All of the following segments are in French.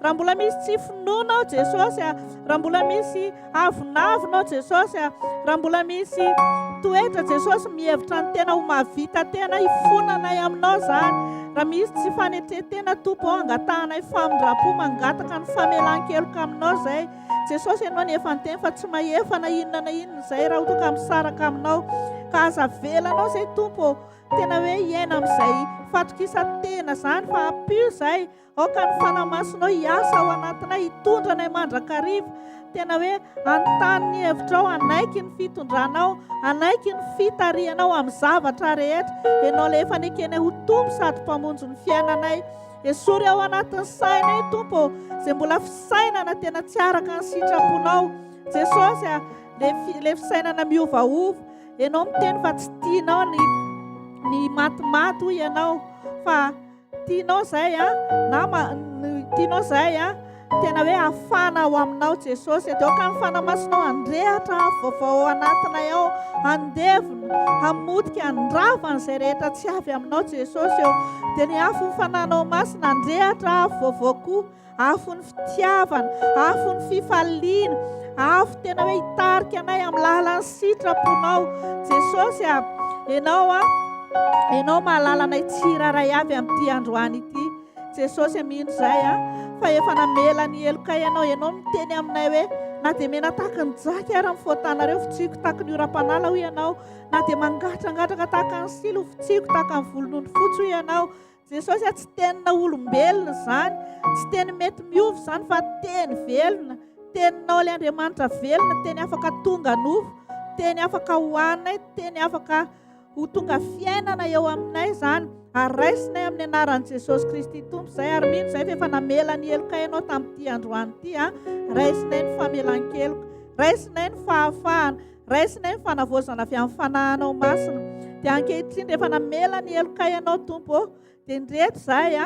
raha mbola misy tsy finoanao Jesosy raha mbola misy avinavinao Jesosy raha mbola misy toetra Jesosy mihevitra ny tena ho mahavita tena hifonanay aminao zany raha misy tsy fanetretena tompo angatahanay famindra-po mangataka ny famelan-keloka aminao zay Jesosy ianao ny efa nyteny fa tsy mahefa na inona na inona zay raha toka misaraka aminao ka aza velanao zay tompo tena hoe hiaina amin'izay fatokisa-tena zany fa apio zay aoka ny fanamasinao hiasa ao anatinay hitondra nay mandrakariva tena hoe anontany ny hevitrao anaiky ny fitondranao anaiky ny fitarianao amin'ny zavatra rehetra ianao le efa nekeny ho tompo sady mpamonjy ny fiainanay esory ao anatin'ny sainay tompo zay mbola fisainana tena tsy araka ny sitraponao Jesosy le fisainana miovaova ianao miteny fa tsy tianao ny matimaty hoy ianao fa tianao zay tianao zay tena hoe afana ao aminao Jesosy dia aoka ny fanamasinao andrehatra vaovao anatinay ao andevina hamodika andravana izay rehetra tsy avy aminao Jesosy eo dia ny afo ny fananao masina andrehatra vaovao koa afo ny fitiavana afo ny fifaliana afo tena hoe hitarika anay amin'ny lalan'ny sitraponao Jesosy ianao mahalalanay tsiraray avy amin'ity androany ity Jesosy mino zay fa efa namela ny heloka ianao miteny aminay hoe na dia mena tahaka ny jaky ary mifotanareo fitsiko tahaka ny oram-panala ho ianao na dia mangatratraka tahaka ny silo fitsiko tahaka ny volon'ondry fotsy ho ianao Jesosy tsy tenina olombelona zany tsy teny mety miova zany fa teny velona teninao ilay Andriamanitra velona teny afaka tonga nofo teny afaka hohanay teny afaka ho tonga fiainana eo aminay zany ary raisinay amin'ny anaran'i Jesosy Kristy tompo zay ary mino zay fa efa namela ny heloka ianao tamin'ity androany ity raisinay ny famelan-keloka raisinay ny fahafahana raisinay ny fanavozana avy amin'ny fanahinao masina dia ankehitriny rehefa namela ny heloka ianao tompo dia ndreto zay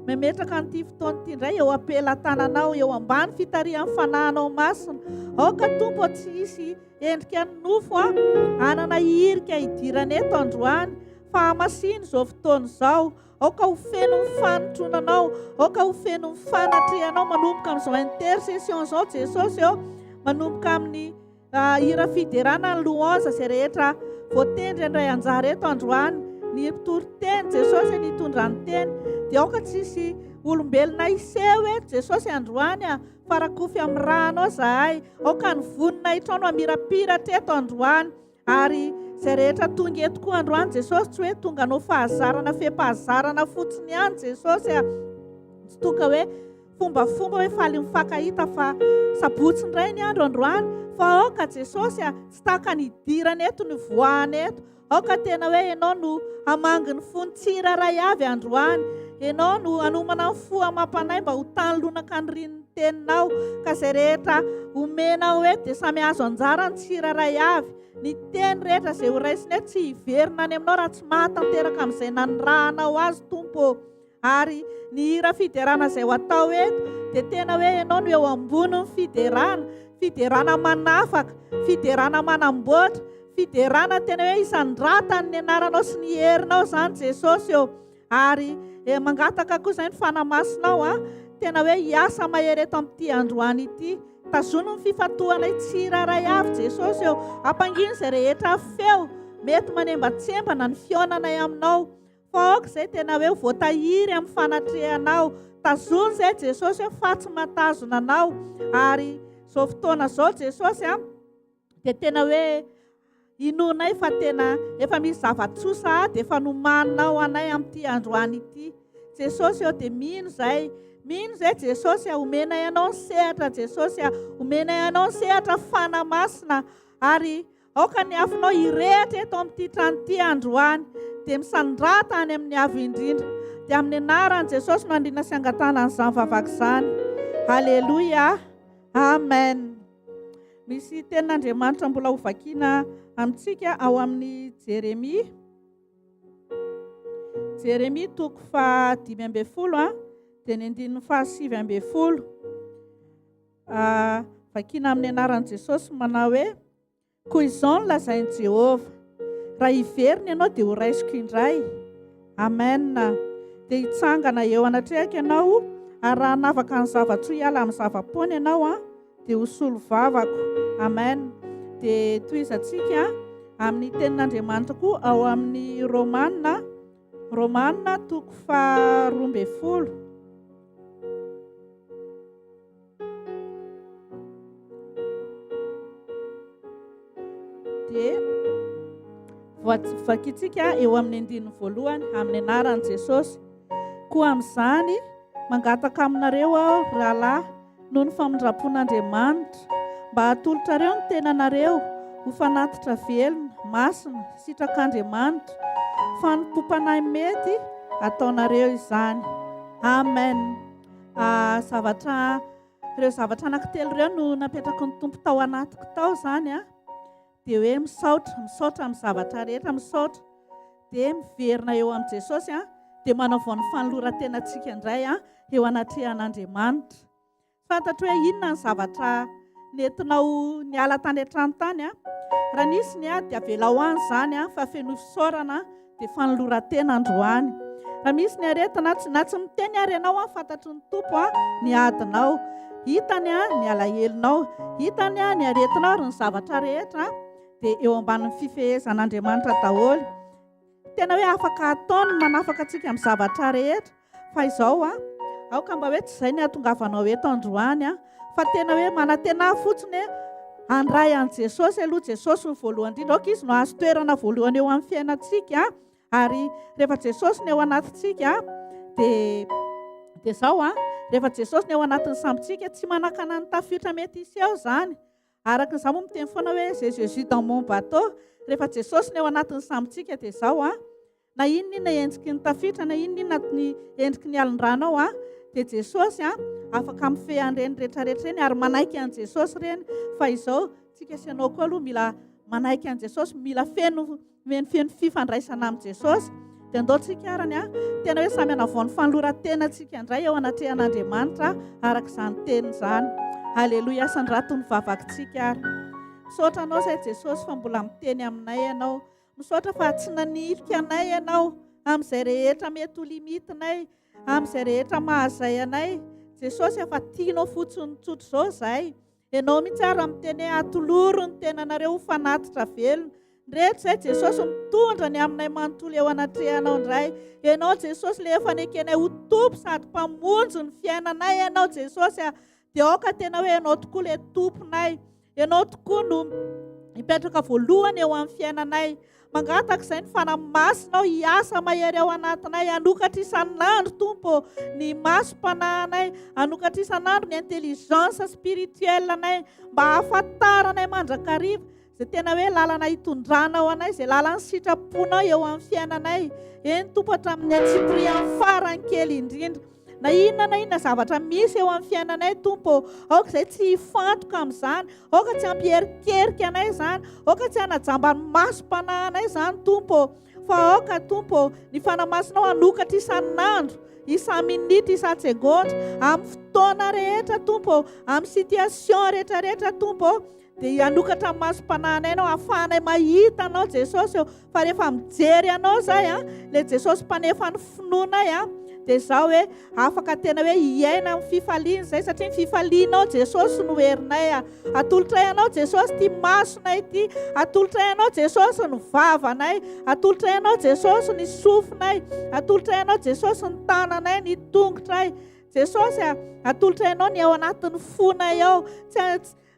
memetraka n'ity fotoana ity indray eo ampelatananao eo ambany fitarihan'ny fanahinao masina aoka tompo tsy hisy endrika ny nofo anana hirika hidirana eto androany fa hamasiny izao fotoana izao aoka ho feno ny fanotronanao aoka ho feno ny fanatrehanao manomboka amin'izao intercession izao Jesosy eo manomboka amin'ny hira fiderana ny louange izay rehetra voatendry indray anjara eto androany ny mpitory-teny Jesosy ny hitondra ny teny dia aoka tsisy olombelona iseho eto Jesosy androany fa rakofy amin'ny ranao zahay aoka ny vonina hitrano amirapiratra eto androany ary izay rehetra tonga eto koa androany Jesosy tsy hoe tonga anao fahazarana fepahazarana fotsiny ihany Jesosy tsy tonga hoe fombafomba hoe faly mifankahita fa sabotsy indray ny andro androany fa aoka Jesosy tsy tahaka ny hidirana eto ny voahana eto aoka tena hoe ianao no hamangy ny fony tsiraray avy androany ianao no hanomana ny fo amam-panay mba ho tanylonaka ny rin'ny teninao ka izay rehetra omenao hoe dia samy azo anjara ny tsiraray avy ny teny rehetra izay ho raisinay tsy hiverina any aminao raha tsy mahatanteraka amin'izay nanirahanao azy tompo ary ny hira fiderana izay ho atao eto dia tena hoe ianao no eo ambony ny fiderana manafaka fiderana manamboatra fiderana tena hoe isandratany ny anaranao sy ny herinao zany Jesosy eo ary mangataka koa izay ny fanamasinao tena hoe hiasa mahery eto amin'ity androany ity tazono ny fifatohanay tsiraray avy Jesosy eo ampanginy izay rehetra feo mety manembatsembana ny fionanay aminao fa aoka izay tena hoe voatahiry amin'ny fanatrehanao tazono izay Jesosy hoe fa tsy matazona anao ary izao fotoana izao Jesosy dia tena hoe inonay fa tena efa misy zavatsosa dia efa nomaninao anay amin'ity androany ity Jesosy eo dia mino zay Jesosy omena ianao ny sehatra Jesosy omena ianao ny sehatra fanamasina ary aoka ny afinao hirehitra eto amin'ity tranoty androany dia misandrata any amin'ny avy indrindra dia amin'ny anaran'i Jesosy no andrina sy angatana an'izany vavaka izany haleloia amen misy tenin'Andriamanitra mbola ho vakiana amintsika ao amin'ny Jeremia toko 5:12 dia ny 7:7 vakiana amin'ny anaran'i Jesosy manao hoe koa izao no lazain'i Jehova raha hiverina ianao dia ho raisiko indray amen dia hitsangana eo anatrehaka ianao Ary raha navaka ny zavatry hiala amin'ny zava-pony ianao dia hosolo vavako. Amen. Dia toizantsika amin'ny tenin'Andriamanitra koa ao amin'ny Romanina 12:12. Dia vakitsika eo amin'ny andininy voalohany amin'ny anaran'i Jesosy. Koa amin'izany mangataka aminareo aho rahalahy noho ny famindrapon'Andriamanitra mba hatolotrareo ny tenanareo ho fanatitra velona, masina, sitrak'Andriamanitra. Fanompom-panahy mety ataonareo izany. Amen. Ireo zavatra anankitelo ireo no napetraky ny Tompo tao anatiko tao izany dia hoe misaotra amin'ny zavatra rehetra, misaotra dia miverina eo amin'i Jesosy dia manao vao ny fanoloran-tenantsika indray eo anatrehan'Andriamanitra. Fantatro hoe inona ny zavatra nentinao niala tany an-trano tany raha nisy ny dia avela ho any izany fa feno fisaorana dia fanoloran-tena androany. Raha misy ny aretina na tsy miteny ary ianao fantatry ny Tompo ny adinao, hitany ny alahelonao, hitany ny aretinao ary ny zavatra rehetra dia eo ambanin'ny fifehezan'Andriamanitra daholo. Tena hoe afaka ataony manafaka antsika amin'ny zavatra rehetra, fa izao aoka mba hoe tsy izay ny ahatongavanao eto androany fa tena hoe manantena fotsiny handray an'i Jesosy aloha. Jesosy ny voalohany indrindra, aoka izy no azo toerana voalohany eo amin'ny fiainantsika ary rehefa Jesosy ny eo anatintsika dia izao rehefa Jesosy ny eo anatin'ny sambontsika tsy manakana ny tafiditra mety hisy eo izany. Araka izao moa miteny foana hoe Jésus dans mon bateau. Rehefa Jesosy ny eo anatin'ny sambontsika dia izao na inona endriky ny tafiditra, na inona ny endriky ny alin-drano ao dia Jesosy afaka mifehy an'ireny rehetrarehetra reny ary manaiky an'i Jesosy reny. Fa izao tsika sy ianao koa aloha mila manaiky an'i Jesosy, mila feno fifandraisana amin'i Jesosy. Dia andaontsika arany tena hoe samy hanavao ny fanoloran-tenantsika indray eo anatrehan'Andriamanitra araka izany teny izany. Haleloia, asandrato ny vavakintsika ary. Misaotra anao izay Jesosy fa mbola miteny aminay ianao. Misaotra fa tsy nanirika anay ianao amin'izay rehetra mety ho limitinay, amin'izay rehetra mahazay anay. Jesosy efa tianao fotsiny tsotro izao izay. Ianao mihitsy ary miteny atoloro ny tenanareo ho fanatitra velona. Rehetra izay Jesosy mitondra ny aminay manontolo eo anatrehanao indray. Ianao Jesosy le efa nekenay ho tompo sady mpamonjy ny fiainanay ianao Jesosy dia aoka tena hoe ianao tokoa le tomponay. Ianao tokoa no mipetraka voalohany eo amin'ny fiainanay. Mangataka izay ny fanamasinao hiasa mahery ao anatinay. Anokatra isan'andro Tompo ny masom-panahinay, anokatra isan'andro ny intelligence spirituelle anay mba hahafantaranay mandrakariva izay tena hoe lalana hitondranao anay, izay lalana sitraponao eo amin'ny fiainanay. Eny Tompo hatramin'ny atsipirian'ny farany kely indrindra. Na inona zavatra misy eo amin'ny fiainanay Tompo, aoka izay tsy hifantoka amin'izany, aoka tsy hampiherikerika anay izany, aoka tsy hanajamba ny masom-panahinay izany Tompo, fa aoka Tompo ny fanamasinao anokatra isan'andro, isa-minitra, isa-tsegondra, amin'ny fotoana rehetra Tompo, amin'ny situation rehetrarehetra Tompo, dia anokatra ny masom-panahinay ianao ahafahanay mahita anao Jesosy fa rehefa mijery anao izay le Jesosy mpanefa ny finoanay dia izao hoe afaka tena hoe hiaina amin'ny fifaliana izay satria ny fifalianao Jesosy no herinay. Atolotray anao Jesosy ty masonay ty, atolotray anao Jesosy ny vavanay, atolotray anao Jesosy ny sofinay, atolotray anao Jesosy ny tananay, ny tongotray. Jesosy atolotray anao ny ao anatin'ny fonay ao.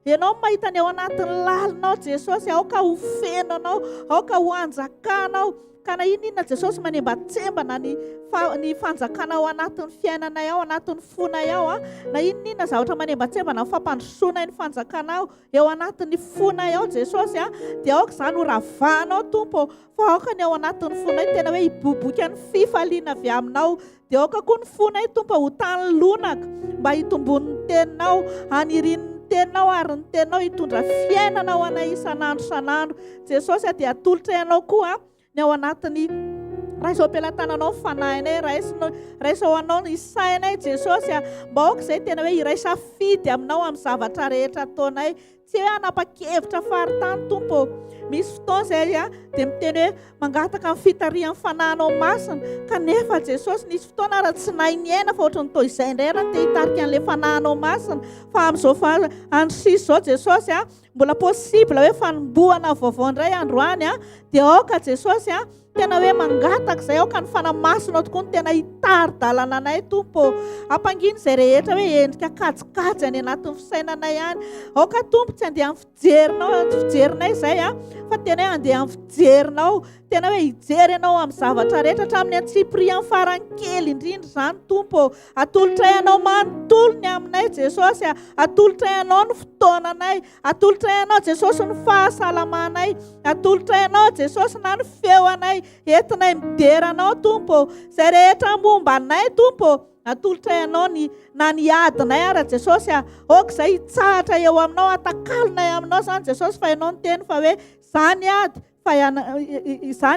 Ianao mahita ny ao anatin'ny lalinao Jesosy, aoka ho fenanao, aoka ho anjakanao. Ka na inona Jesosy manembatsembana ny fanjakana ao anatin'ny fiainanay ao, anatin'ny fonay ao na inona zavatra manembatsembana ny fampandrosoana ny fanjakana eo anatin'ny fonay ao Jesosy dia aoka izany ho ravahanao Tompo, fa aoka ny ao anatin'ny fonay tena hoe hiboboka ny fifaliana avy aminao. Dia aoka koa ny fonay Tompo ho tany lonaka mba hitombon'ny teninao, anirin'ny teninao ary ny teninao hitondra fiainanao anay isan'andro isan'andro. Jesosy dia atolotra ianao koa ny ao anatin'ny raha izao ampelantananao ny fanahinay, raha izao anao ny sainay Jesosy, mba aoka izay tena hoe iray safidy aminao amin'ny zavatra rehetra ataonay, tsy hoe hanapa-kevitra faritany Tompo. Misy fotoana izay dia miteny hoe mangataka amin'ny fitarian'ny fanahinao masina, kanefa Jesosy nisy fotoana raha tsy nahy niaina fa ohatrany toy izay indray raha te hitarika an'ilay fanahinao masina. Fa amin'izao androsisy izao Jesosy, mbola possible hoe fanombohana vaovao indray androany, dia aoka Jesosy tena hoe mangataka izay aoka ny fanamasinao tokoa no tena hitari-dalana anay Tompo. Ampanginy izay rehetra hoe endrika kajikajy any anatin'ny fisainanay ihany. Aoka Tompo tsy andeha amin'ny fijerinay izay, fa tena hoe andeha amin'ny fijerinao, tena hoe hijery ianao amin'ny zavatra rehetra hatramin'ny antsipirian'ny farany kely indrindra izany Tompo. Atolotra ianao manontolo ny aminay Jesosy, atolotra ianao ny fotoananay, atolotra ianao Jesosy ny fahasalamanay, atolotra ianao Jesosy na ny feoanay, entinay mideranao Tompo. Izay rehetra momba anay Tompo, atolotra ianao na ny adinay ara Jesosy, aoka izay hitsahatra eo aminao, atakalonay aminao izany Jesosy, fa ianao ny teny fa hoe izany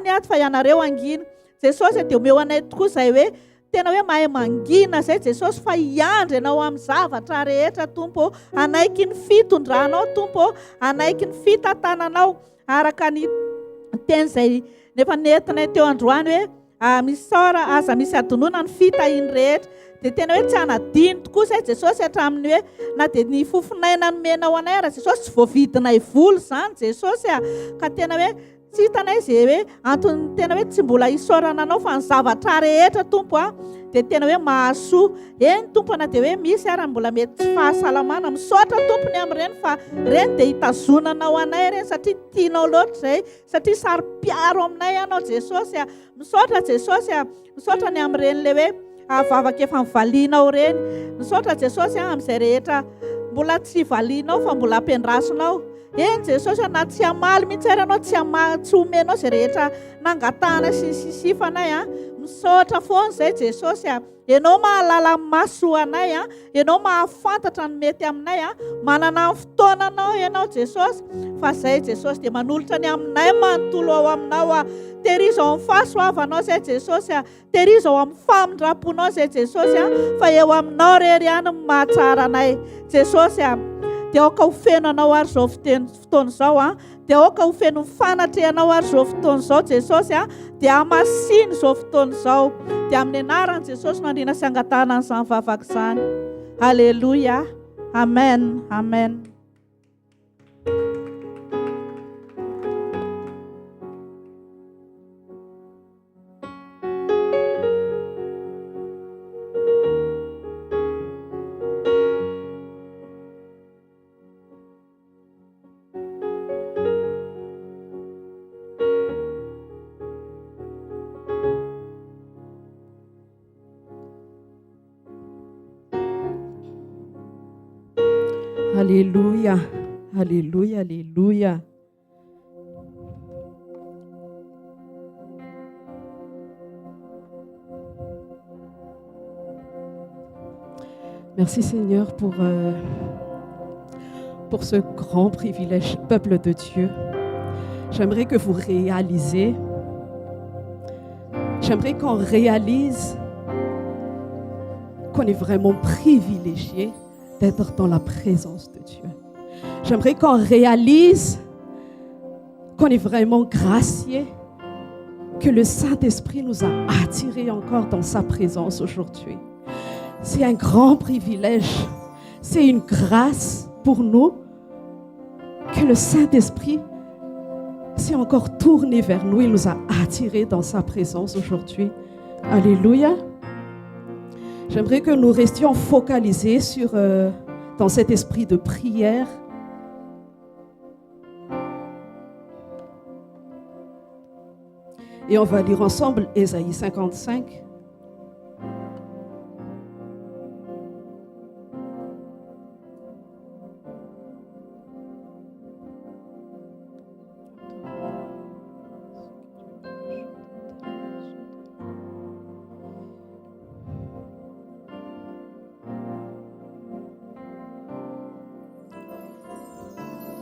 ady fa ianareo angina. Jesosy dia omeo anay tokoa izay hoe tena hoe mahay mangina izay Jesosy, fa hiandry ianao amin'ny zavatra rehetra Tompo. Anaiky ny fitondranao Tompo, anaiky ny fitantananao araka ny teny izay nefa nentinay teo androany hoe misora aza misy adonona ny fitahiany rehetra. Dia tena hoe tsy hanadino tokoa izay Jesosy hatramin'ny hoe na dia ny fofinaina nomenao anay ara Jesosy, tsy voavidinay vola izany Jesosy, ka tena hoe tsy hitanay izay hoe antony tena hoe tsy mbola hisaorana anao fa ny zavatra rehetra Tompo, dia tena hoe mahasoa. Eny Tompo, na dia hoe misy ara mbola mety tsy fahasalamana, misaotra Tompony amin'ireny, fa ireny dia hitazonanao anay ireny satria tianao loatra izay, satria sary-piaro aminay ianao Jesosy. Misaotra Jesosy, misaotra ny amin'ireny le hoe vavaka efa mivalianao ireny. Misaotra Jesosy amin'izay rehetra mbola tsy valianao fa mbola ampiandrasinao. Eny Jesosy, na tsy hamaly mihitsy ary ianao, tsy homenao izay rehetra nangatahana sy sisifanay. Misaotra foana izay Jesosy, ianao mahalala maso anay, ianao mahafantatra ny mety aminay, manana ny fotoananao ianao Jesosy. Fa izay Jesosy dia manolotra ny aminay manontolo ao aminao, tehiriza ao amin'ny fahasoavanao izay Jesosy, tehiriza ao amin'ny famindraponao izay Jesosy, fa eo aminao rery ihany ny mahatsara anay Jesosy. Dia aoka ho feno anao ary izao fotoana izao, dia aoka ho feno fanatrehanao ary izao fotoana izao Jesosy, dia hamasiny izao fotoana izao. Dia amin'ny anaran'i Jesosy no andriana sy angatahana an'izany vavaka izany. Alleluia. Amen. Amen. Alléluia, alléluia, alléluia. Merci Seigneur pour ce grand privilège, peuple de Dieu. J'aimerais que vous réalisez, j'aimerais qu'on réalise qu'on est vraiment privilégié d'être dans la présence de Dieu. J'aimerais qu'on réalise qu'on est vraiment gracié, que le Saint-Esprit nous a attirés encore dans sa présence aujourd'hui. C'est un grand privilège, c'est une grâce pour nous que le Saint-Esprit s'est encore tourné vers nous. Il nous a attirés dans sa présence aujourd'hui. Alléluia. J'aimerais que nous restions focalisés dans cet esprit de prière. Et on va lire ensemble Ésaïe 55.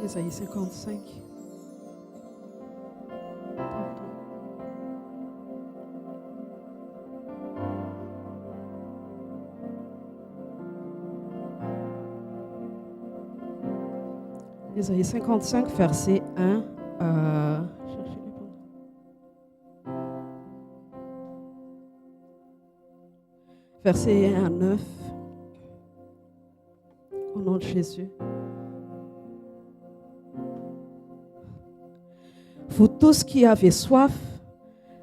Ésaïe 55. Ésaïe 55, verset 1 à... Verset 1 à 9. Au nom de Jésus. Vous tous qui avez soif,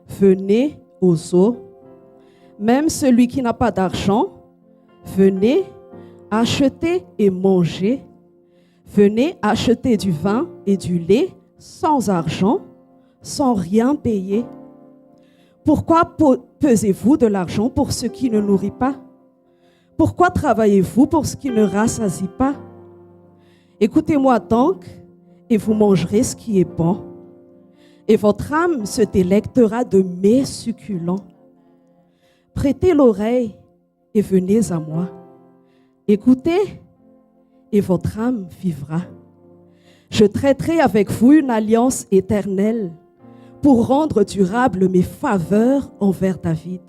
venez aux eaux. Même celui qui n'a pas d'argent, venez acheter et manger. Venez acheter du vin et du lait sans argent, sans rien payer. Pourquoi pesez-vous de l'argent pour ce qui ne nourrit pas? Pourquoi travaillez-vous pour ce qui ne rassasie pas? Écoutez-moi donc, et vous mangerez ce qui est bon. Et votre âme se délectera de mets succulents. Prêtez l'oreille et venez à moi. Écoutez, et votre âme vivra. Je traiterai avec vous une alliance éternelle pour rendre durables mes faveurs envers David.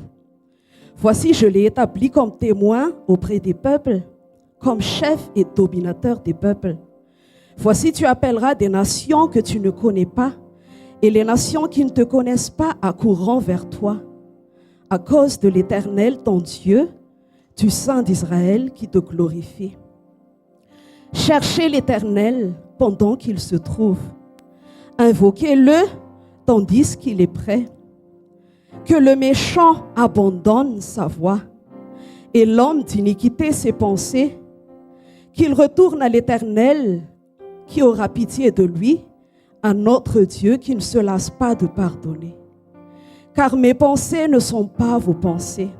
Voici, je l'ai établi comme témoin auprès des peuples, comme chef et dominateur des peuples. Voici, tu appelleras des nations que tu ne connais pas, et les nations qui ne te connaissent pas accourront vers toi, à cause de l'Éternel, ton Dieu, du Saint d'Israël qui te glorifie. Cherchez l'Éternel pendant qu'il se trouve. Invoquez-le tandis qu'il est prêt. Que le méchant abandonne sa voie et l'homme d'iniquité ses pensées. Qu'il retourne à l'Éternel qui aura pitié de lui, à notre Dieu qui ne se lasse pas de pardonner. Car mes pensées ne sont pas vos pensées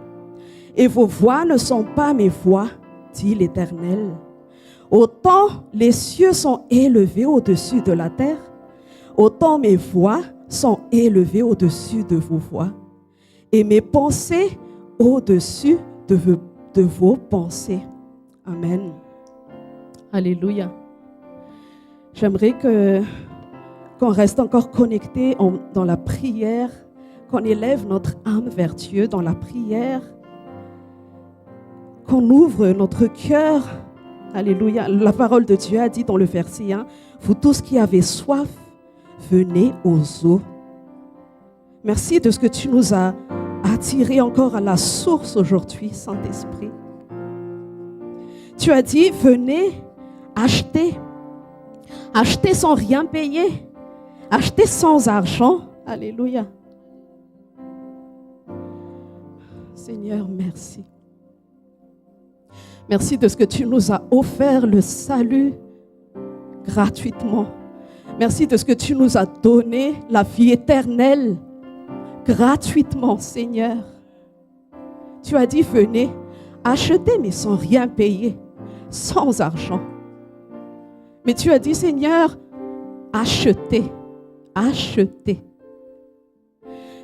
et vos voix ne sont pas mes voix, dit l'Éternel. Autant les cieux sont élevés au-dessus de la terre, autant mes voix sont élevées au-dessus de vos voix, et mes pensées au-dessus de vos pensées. Amen. Alléluia. J'aimerais qu'on reste encore connecté dans la prière, qu'on élève notre âme vers Dieu dans la prière, qu'on ouvre notre cœur. Alléluia. La parole de Dieu a dit dans le verset 1, « Vous tous qui avez soif, venez aux eaux. » Merci de ce que tu nous as attirés encore à la source aujourd'hui, Saint-Esprit. Tu as dit, venez acheter. Acheter sans rien payer. Acheter sans argent. Alléluia. Seigneur, merci. Merci de ce que tu nous as offert le salut gratuitement. Merci de ce que tu nous as donné la vie éternelle gratuitement, Seigneur. Tu as dit, venez acheter, mais sans rien payer, sans argent. Mais tu as dit, Seigneur, achetez, achetez.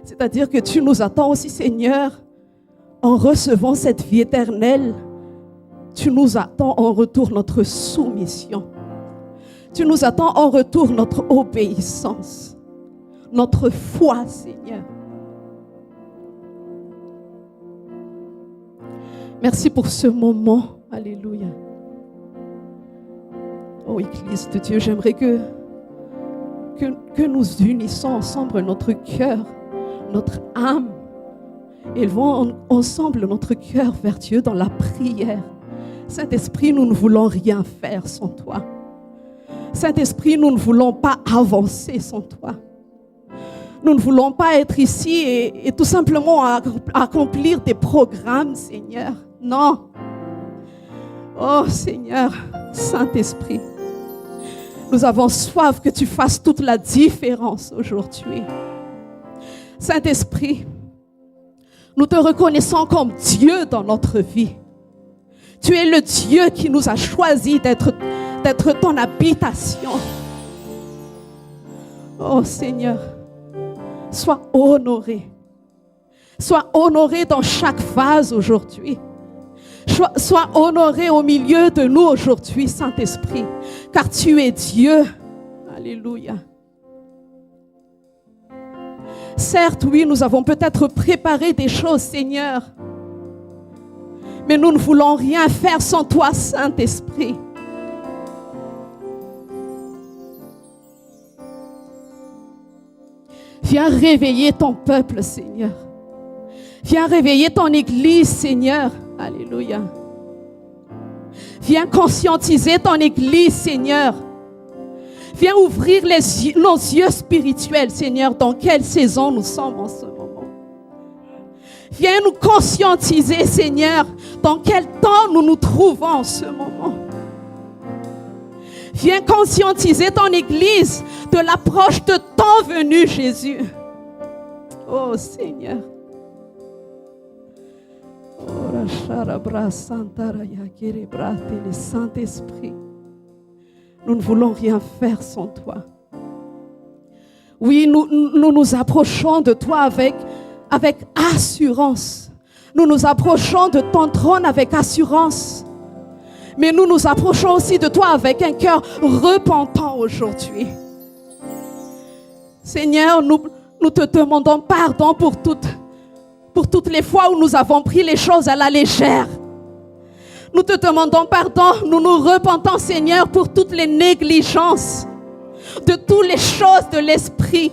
C'est-à-dire que tu nous attends aussi, Seigneur, en recevant cette vie éternelle. Tu nous attends en retour notre soumission. Tu nous attends en retour notre obéissance, notre foi, Seigneur. Merci pour ce moment. Alléluia. Oh, Église de Dieu, j'aimerais que nous unissons ensemble notre cœur, notre âme. Élevons ensemble notre cœur vers Dieu dans la prière. Saint-Esprit, nous ne voulons rien faire sans toi. Saint-Esprit, nous ne voulons pas avancer sans toi. Nous ne voulons pas être ici et tout simplement accomplir des programmes, Seigneur. Non. Oh Seigneur, Saint-Esprit, nous avons soif que tu fasses toute la différence aujourd'hui. Saint-Esprit, nous te reconnaissons comme Dieu dans notre vie. Tu es le Dieu qui nous a choisi d'être ton habitation. Oh Seigneur, sois honoré. Sois honoré dans chaque phase aujourd'hui. Sois honoré au milieu de nous aujourd'hui, Saint-Esprit, car tu es Dieu. Alléluia. Certes, oui, nous avons peut-être préparé des choses, Seigneur, mais nous ne voulons rien faire sans toi, Saint-Esprit. Viens réveiller ton peuple, Seigneur. Viens réveiller ton Église, Seigneur. Alléluia. Viens conscientiser ton Église, Seigneur. Viens ouvrir nos yeux spirituels, Seigneur, dans quelle saison nous sommes en ce moment. Viens nous conscientiser, Seigneur, dans quel temps nous nous trouvons en ce moment. Viens conscientiser ton Église de l'approche de ton venu, Jésus. Oh Seigneur. Le Saint-Esprit, nous ne voulons rien faire sans toi. Oui, nous nous approchons de toi avec assurance. Nous nous approchons de ton trône avec assurance. Mais nous nous approchons aussi de toi avec un cœur repentant aujourd'hui. Seigneur, nous te demandons pardon pour toutes les fois où nous avons pris les choses à la légère. Nous te demandons pardon, nous nous repentons, Seigneur, pour toutes les négligences, de toutes les choses de l'esprit.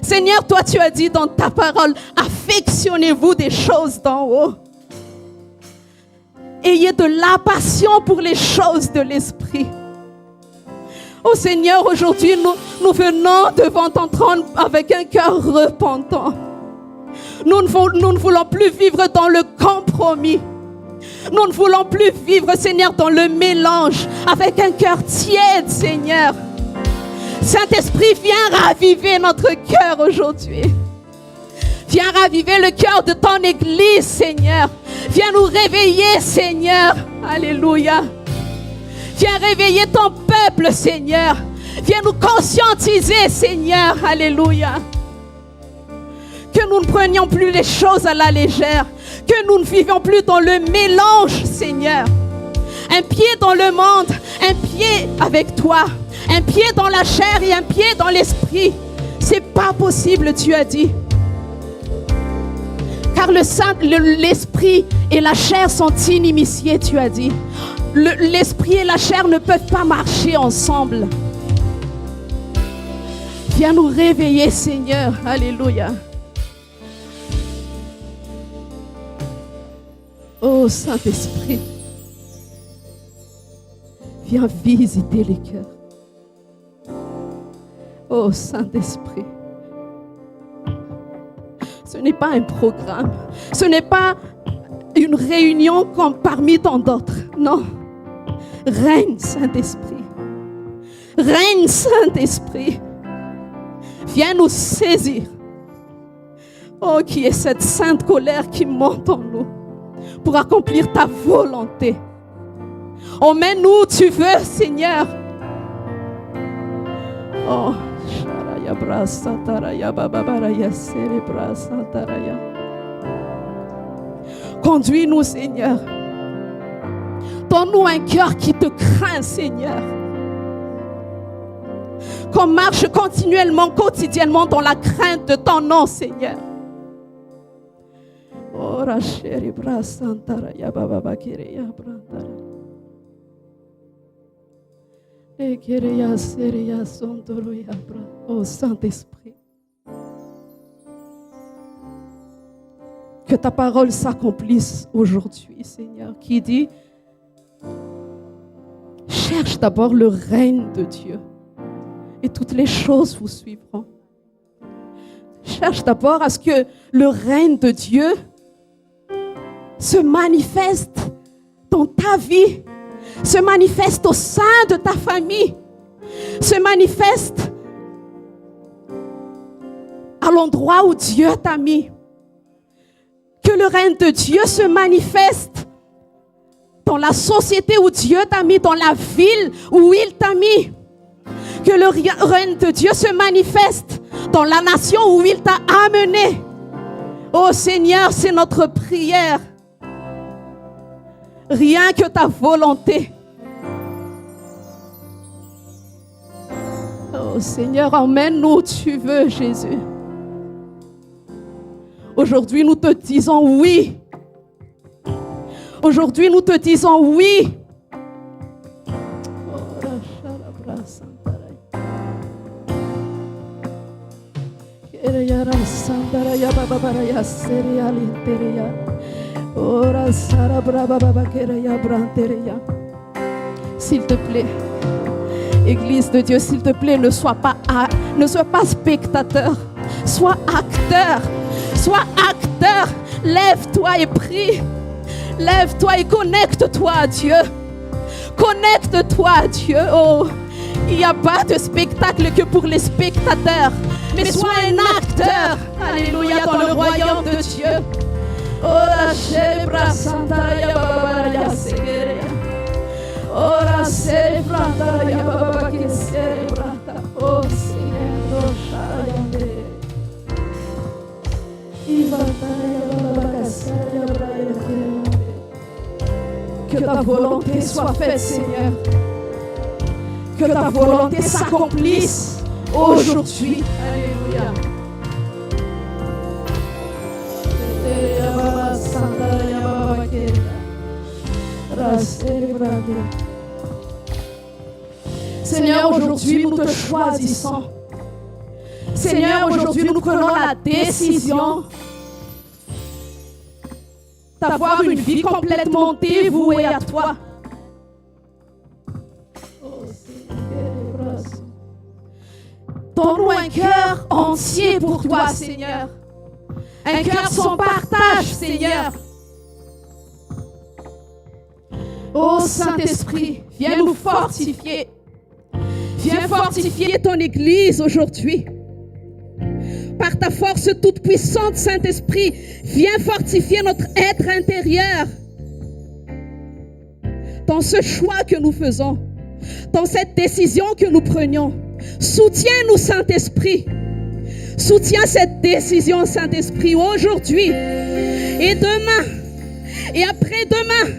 Seigneur, toi tu as dit dans ta parole, affectionnez-vous des choses d'en haut. Ayez de la passion pour les choses de l'esprit. Oh Seigneur, aujourd'hui nous venons devant ton trône avec un cœur repentant. Nous ne voulons plus vivre dans le compromis. Nous ne voulons plus vivre, Seigneur, dans le mélange, avec un cœur tiède, Seigneur. Saint-Esprit, viens raviver notre cœur aujourd'hui. Viens raviver le cœur de ton Église, Seigneur. Viens nous réveiller, Seigneur. Alléluia. Viens réveiller ton peuple, Seigneur. Viens nous conscientiser, Seigneur. Alléluia. Que nous ne prenions plus les choses à la légère. Que nous ne vivions plus dans le mélange, Seigneur. Un pied dans le monde, un pied avec toi. Un pied dans la chair et un pied dans l'esprit. C'est pas possible, tu as dit. Car l'esprit et la chair sont inimitiés, tu as dit. L'esprit et la chair ne peuvent pas marcher ensemble. Viens nous réveiller, Seigneur. Alléluia. Oh Saint-Esprit, viens visiter les cœurs. Oh Saint-Esprit, ce n'est pas un programme, ce n'est pas une réunion comme parmi tant d'autres. Non, règne Saint-Esprit, règne Saint-Esprit, viens nous saisir. Oh, qui est cette sainte colère qui monte en nous pour accomplir ta volonté. Emmène-nous où tu veux, Seigneur. Oh, conduis-nous, Seigneur. Donne-nous un cœur qui te craint, Seigneur. Qu'on marche continuellement, quotidiennement dans la crainte de ton nom, Seigneur. Oh Saint-Esprit, que ta parole s'accomplisse aujourd'hui, Seigneur, qui dit: cherche d'abord le règne de Dieu et toutes les choses vous suivront. Cherche d'abord à ce que le règne de Dieu se manifeste dans ta vie, se manifeste au sein de ta famille, se manifeste à l'endroit où Dieu t'a mis. Que le règne de Dieu se manifeste dans la société où Dieu t'a mis, dans la ville où il t'a mis. Que le règne de Dieu se manifeste dans la nation où il t'a amené. Oh Seigneur, c'est notre prière. Rien que ta volonté. Oh Seigneur, emmène-nous où tu veux, Jésus. Aujourd'hui, nous te disons oui. Aujourd'hui, nous te disons oui. S'il te plaît, Église de Dieu, s'il te plaît, ne sois pas spectateur, sois acteur. Sois acteur. Lève-toi et prie. Lève-toi et connecte-toi à Dieu. Connecte-toi à Dieu. Oh, il n'y a pas de spectacle que pour les spectateurs, mais sois un acteur. Alléluia, dans le royaume de Dieu. Oh, la chèvre santa ya baba ya segere. Oh, la chèvre santa ya baba qui célébrata. Oh, Seigneur, chayande. Que ta volonté soit faite, Seigneur. Que ta volonté s'accomplisse aujourd'hui. Alléluia. Seigneur, aujourd'hui nous te choisissons. Seigneur, aujourd'hui nous prenons la décision d'avoir une vie complètement dévouée à toi. Donne-nous un cœur entier pour toi, Seigneur. Un cœur sans partage, Seigneur. Ô Saint-Esprit, viens nous fortifier. Viens fortifier ton Église aujourd'hui. Par ta force toute puissante, Saint-Esprit, viens fortifier notre être intérieur. Dans ce choix que nous faisons, dans cette décision que nous prenions, soutiens-nous, Saint-Esprit. Soutiens cette décision, Saint-Esprit, aujourd'hui et demain et après-demain.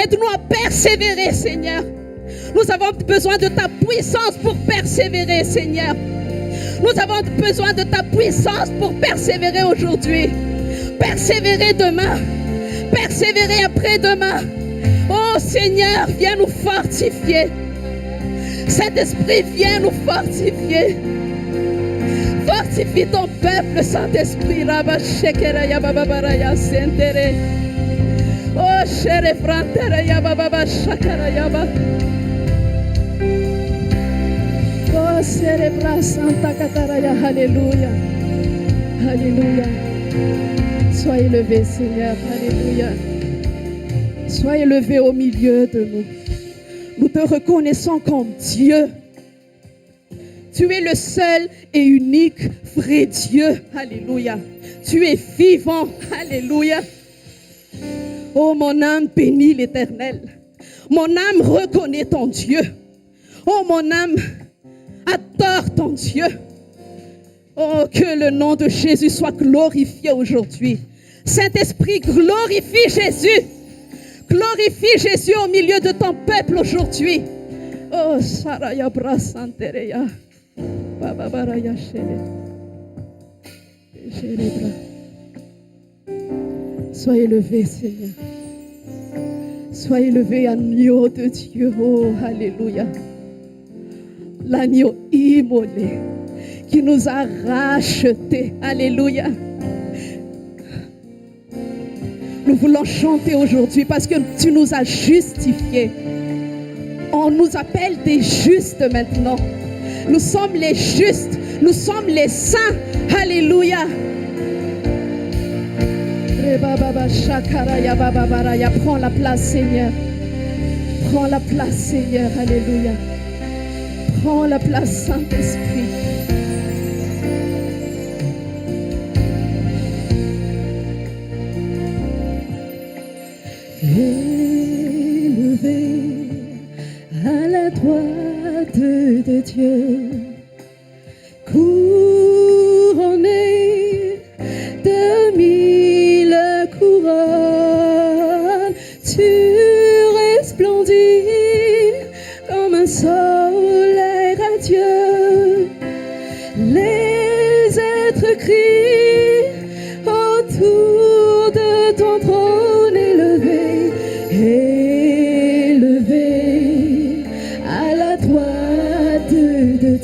Aide-nous à persévérer, Seigneur. Nous avons besoin de ta puissance pour persévérer, Seigneur. Nous avons besoin de ta puissance pour persévérer aujourd'hui. Persévérer demain. Persévérer après-demain. Oh Seigneur, viens nous fortifier. Saint-Esprit, viens nous fortifier. Fortifie ton peuple, Saint-Esprit. Oh, chere frantere yaba baba shakara yaba. Oh, célébra Santa Cataraya. Alléluia. Alléluia. Sois élevé, Seigneur. Alléluia. Sois élevé au milieu de nous. Nous te reconnaissons comme Dieu. Tu es le seul et unique vrai Dieu. Alléluia. Tu es vivant. Alléluia. Oh, mon âme bénit l'Éternel. Mon âme reconnaît ton Dieu. Oh, mon âme adore ton Dieu. Oh, que le nom de Jésus soit glorifié aujourd'hui. Saint-Esprit, glorifie Jésus. Glorifie Jésus au milieu de ton peuple aujourd'hui. Oh, Saraya Brasantereya. Baba Baraya Shele. Sois élevé, Seigneur. Sois élevé, agneau de Dieu. Oh, alléluia. L'agneau immolé qui nous a rachetés. Alléluia. Nous voulons chanter aujourd'hui parce que tu nous as justifiés. On nous appelle des justes maintenant. Nous sommes les justes. Nous sommes les saints. Alléluia. Prends la place, Seigneur. Prends la place, Seigneur. Alléluia. Prends la place, Saint-Esprit. Élevé à la droite de Dieu, couronné de mille couronnes, tu resplendis comme un soleil radieux. Les êtres crient autour de ton trône élevé, élevé à la droite de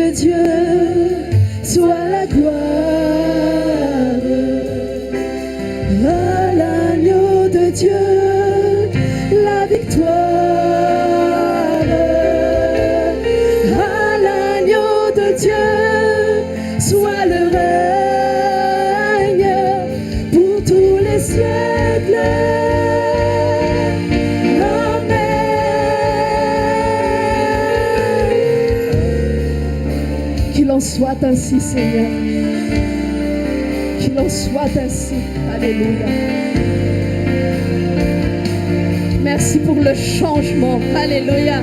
de Dieu soit la gloire. À l'agneau de Dieu, la victoire. À l'agneau de Dieu, soit le règne pour tous les siècles. Qu'il en soit ainsi, Seigneur. Qu'il en soit ainsi. Alléluia. Merci pour le changement. Alléluia.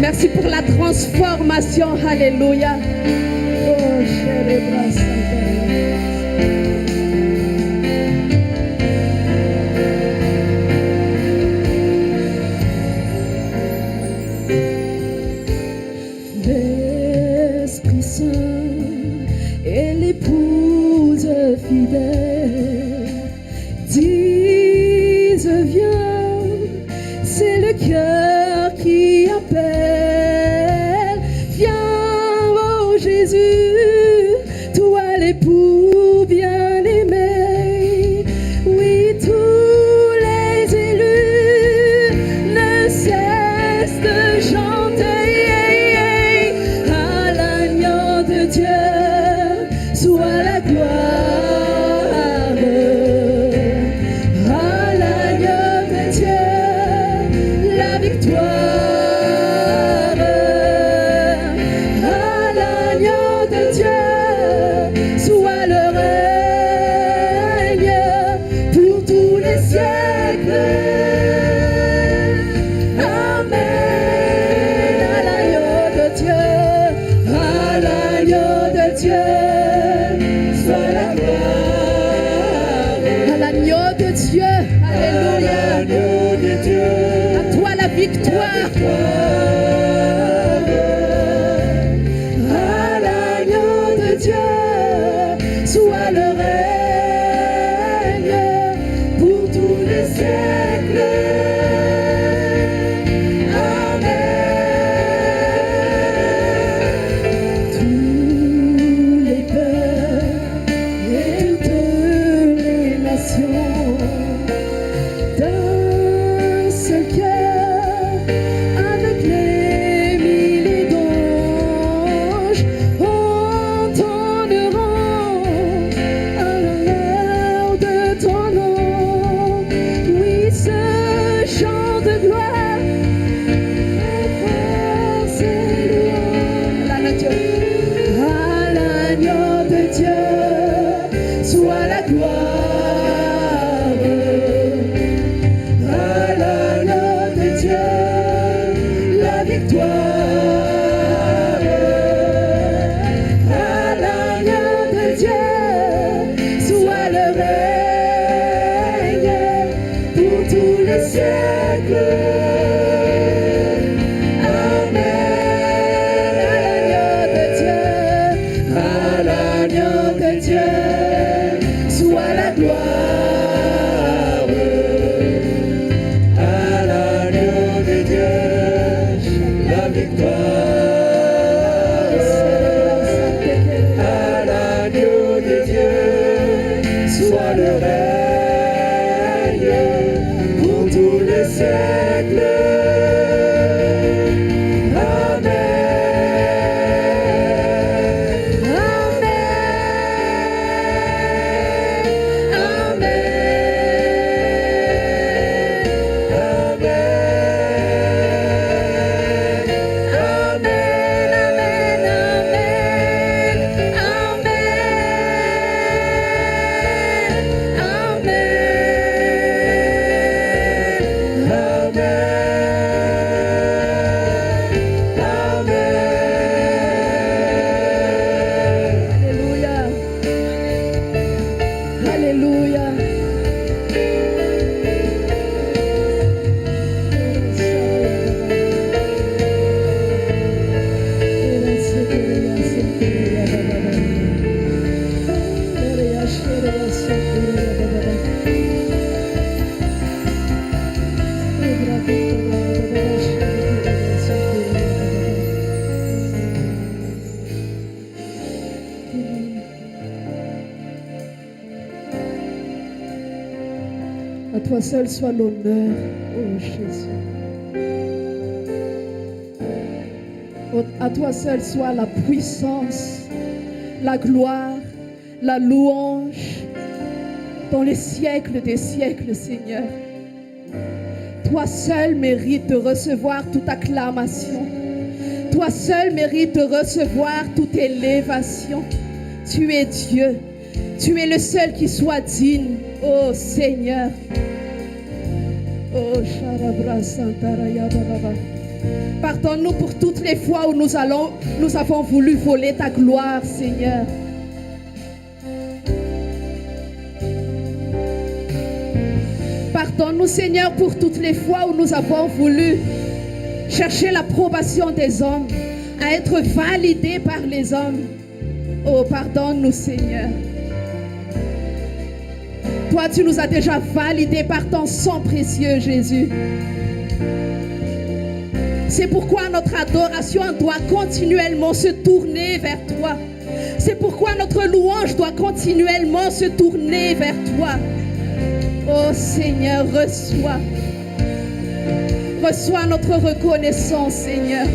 Merci pour la transformation. Alléluia. Oh, chérie, l'Esprit Saint et l'épouse fidèle disent viens, c'est le cœur qui appelle. Viens, oh Jésus, toi seul soit l'honneur, oh Jésus. À toi seul soit la puissance, la gloire, la louange dans les siècles des siècles, Seigneur. Toi seul mérites de recevoir toute acclamation. Toi seul mérites de recevoir toute élévation. Tu es Dieu. Tu es le seul qui soit digne, oh Seigneur. Oh Sharabra Santaraya Baba. Pardonne-nous pour toutes les fois où nous avons voulu voler ta gloire, Seigneur. Pardonne-nous, Seigneur, pour toutes les fois où nous avons voulu chercher l'approbation des hommes, à être validés par les hommes. Oh, pardonne-nous, Seigneur. Toi, tu nous as déjà validés par ton sang précieux, Jésus. C'est pourquoi notre adoration doit continuellement se tourner vers toi. C'est pourquoi notre louange doit continuellement se tourner vers toi. Oh Seigneur, reçois. Reçois notre reconnaissance, Seigneur.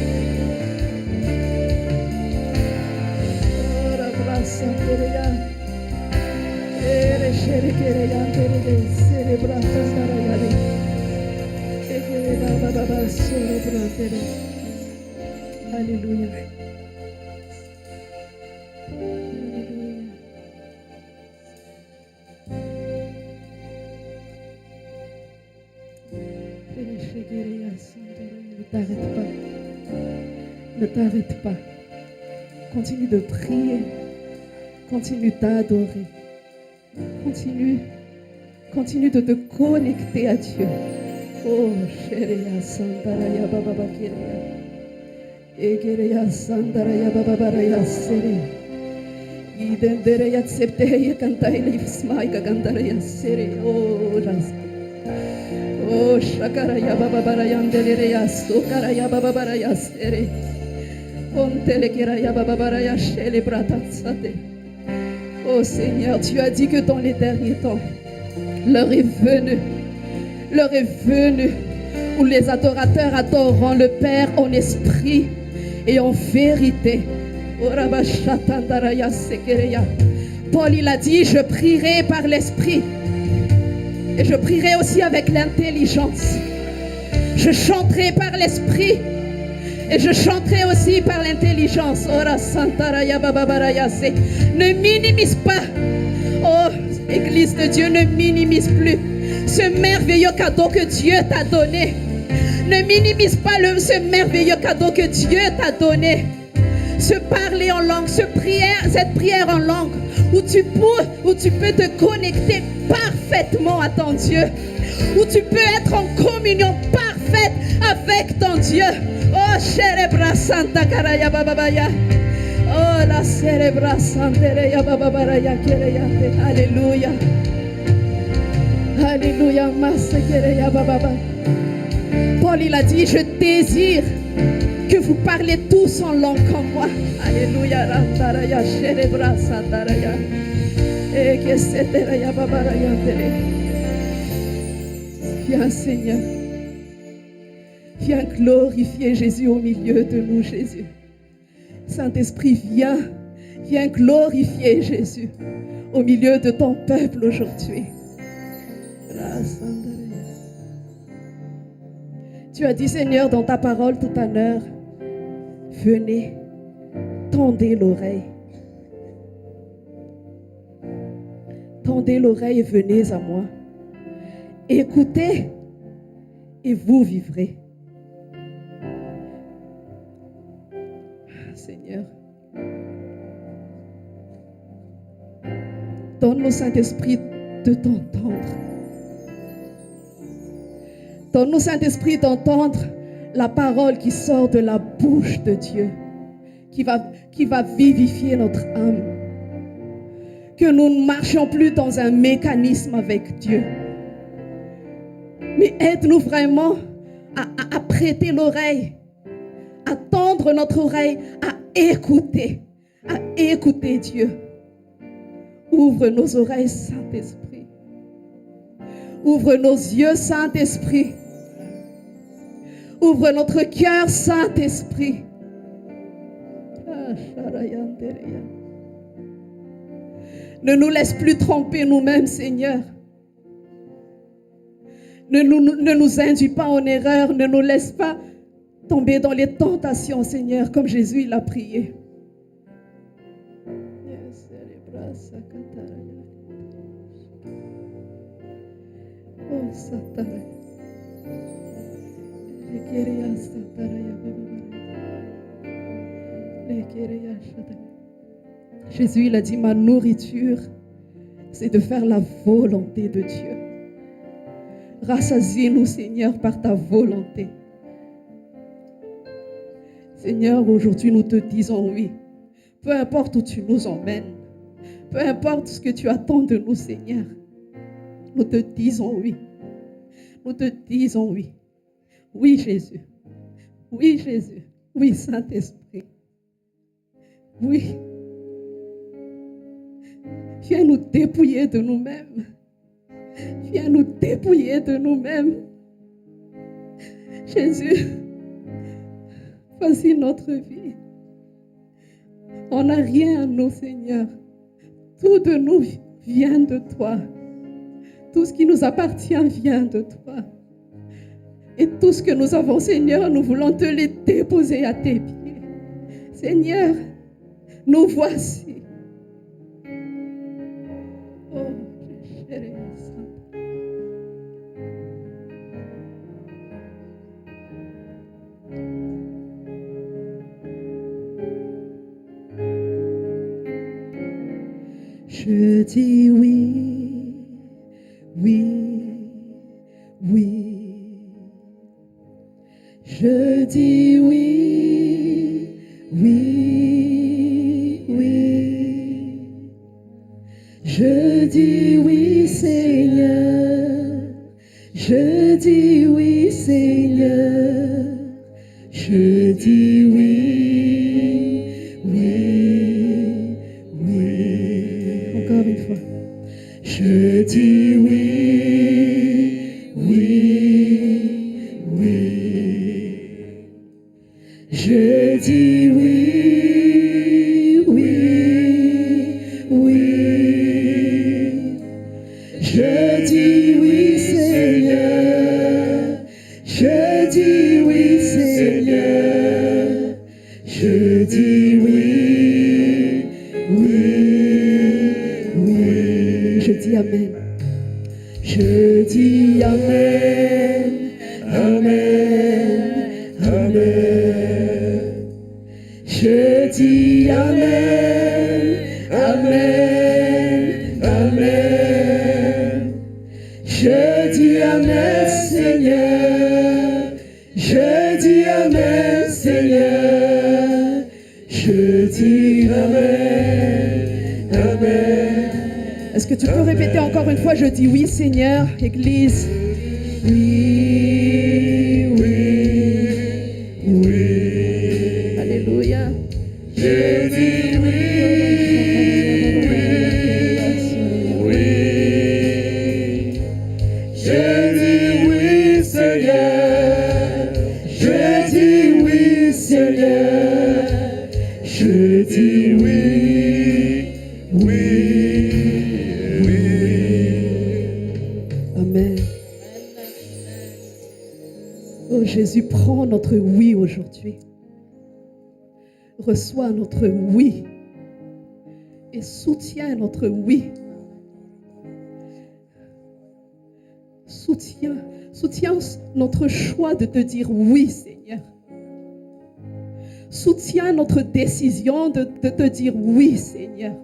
Alléluia. Ne t'arrête pas. Ne t'arrête pas. Continue de prier. Continue d'adorer. Continue de te connecter à Dieu. Oh, chéria sandaraya baba bakiria. Egeria sandaraya baba baraya sere. Idendereya tsepteya kantaila ifsmaika kandaraya sere. Oh, ras. Oh, shakaraya baba baraya ndereya sokaraya baba baraya sere. Ontelekiraya baba baraya shele bratatsate. Oh Seigneur, tu as dit que dans les derniers temps, l'heure est venue où les adorateurs adoreront le Père en esprit et en vérité. Paul, il a dit, je prierai par l'esprit et je prierai aussi avec l'intelligence. Je chanterai par l'esprit et je chanterai aussi par l'intelligence. Ne minimise pas. Oh, Église de Dieu, ne minimise plus ce merveilleux cadeau que Dieu t'a donné. Ne minimise pas ce merveilleux cadeau que Dieu t'a donné. Se parler en langue, cette prière en langue, où tu peux te connecter parfaitement à ton Dieu, où tu peux être en communion parfaite avec ton Dieu. Oh, Cerebra Santa Karaya Bababaya. Oh, la Cerebra Santa Bababaraya Kereyate. Alléluia. Alléluia. Massa Kereya Bababa. Paul, il a dit, je désire que vous parlez tous en langue comme moi. Alléluia. Rantaraya Cerebra Santaraya. Et que Ceteraya Babaraya Tere. Viens, Seigneur. Viens glorifier Jésus au milieu de nous, Jésus. Saint-Esprit, viens glorifier Jésus au milieu de ton peuple aujourd'hui. Tu as dit, Seigneur, dans ta parole tout à l'heure, venez, tendez l'oreille. Tendez l'oreille et venez à moi. Écoutez et vous vivrez. Seigneur, donne-nous, Saint-Esprit, de t'entendre. Donne-nous, Saint-Esprit, d'entendre la parole qui sort de la bouche de Dieu, qui va vivifier notre âme. Que nous ne marchions plus dans un mécanisme avec Dieu. Mais aide-nous vraiment à prêter l'oreille, à tendre notre oreille, à écouter Dieu. Ouvre nos oreilles, Saint-Esprit. Ouvre nos yeux, Saint-Esprit. Ouvre notre cœur, Saint-Esprit. Ne nous laisse plus tromper nous-mêmes, Seigneur. Ne nous induis pas en erreur. Ne nous laisse pas tomber dans les tentations, Seigneur, comme Jésus l'a prié. Jésus, il a dit, ma nourriture, c'est de faire la volonté de Dieu. Rassasie-nous, Seigneur, par ta volonté. Seigneur, aujourd'hui, nous te disons oui. Peu importe où tu nous emmènes, peu importe ce que tu attends de nous, Seigneur, nous te disons oui. Nous te disons oui. Oui, Jésus. Oui, Jésus. Oui, Saint-Esprit. Oui. Viens nous dépouiller de nous-mêmes. Viens nous dépouiller de nous-mêmes. Jésus, voici notre vie. On n'a rien à nous, Seigneur. Tout de nous vient de toi. Tout ce qui nous appartient vient de toi. Et tout ce que nous avons, Seigneur, nous voulons te les déposer à tes pieds. Seigneur, nous voici. Oh, chérie, je dis oui, oui, oui. Je dis oui, oui, oui. Je dis oui, Seigneur. Je dis oui, Seigneur. Je dis oui, oui, oui. Encore une fois. Je dis oui, oui, oui. Je dis oui, oui, oui. Je dis oui, Seigneur. Je dis oui, Seigneur. Je dis oui, oui, oui. Je dis Amen. Je dis Amen, Amen, Amen. Je dis Amen, Amen, Amen. Je dis Amen, Seigneur. Je dis Amen, Seigneur. Je dis Amen, Amen. Est-ce que tu peux répéter encore une fois? Je dis oui, Seigneur, Église. Oui, oui, oui. Alléluia. Je dis oui, oui, oui. Je dis oui, Seigneur. Je dis oui, Seigneur. Je dis oui, oui. Amen. Oh Jésus, prends notre oui aujourd'hui. Reçois notre oui et soutiens notre oui. Soutiens notre choix de te dire oui, Seigneur. Soutiens notre décision de te dire oui, Seigneur.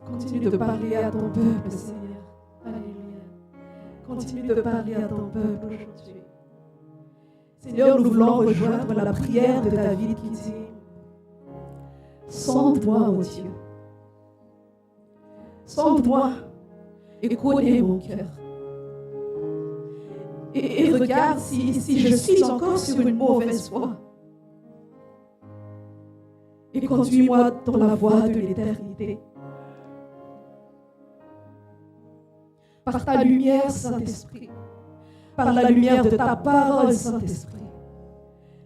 Continue de parler à ton peuple, Seigneur. Alléluia. Continue de parler à ton peuple aujourd'hui. Seigneur, nous voulons rejoindre la prière de David qui dit: sonde-moi, ô Dieu. Sonde-moi et connais mon cœur. Et regarde si je suis encore sur une mauvaise voie. et conduis-moi dans la voie de l'éternité. Par ta lumière, Saint-Esprit, par la lumière de ta parole, Saint-Esprit,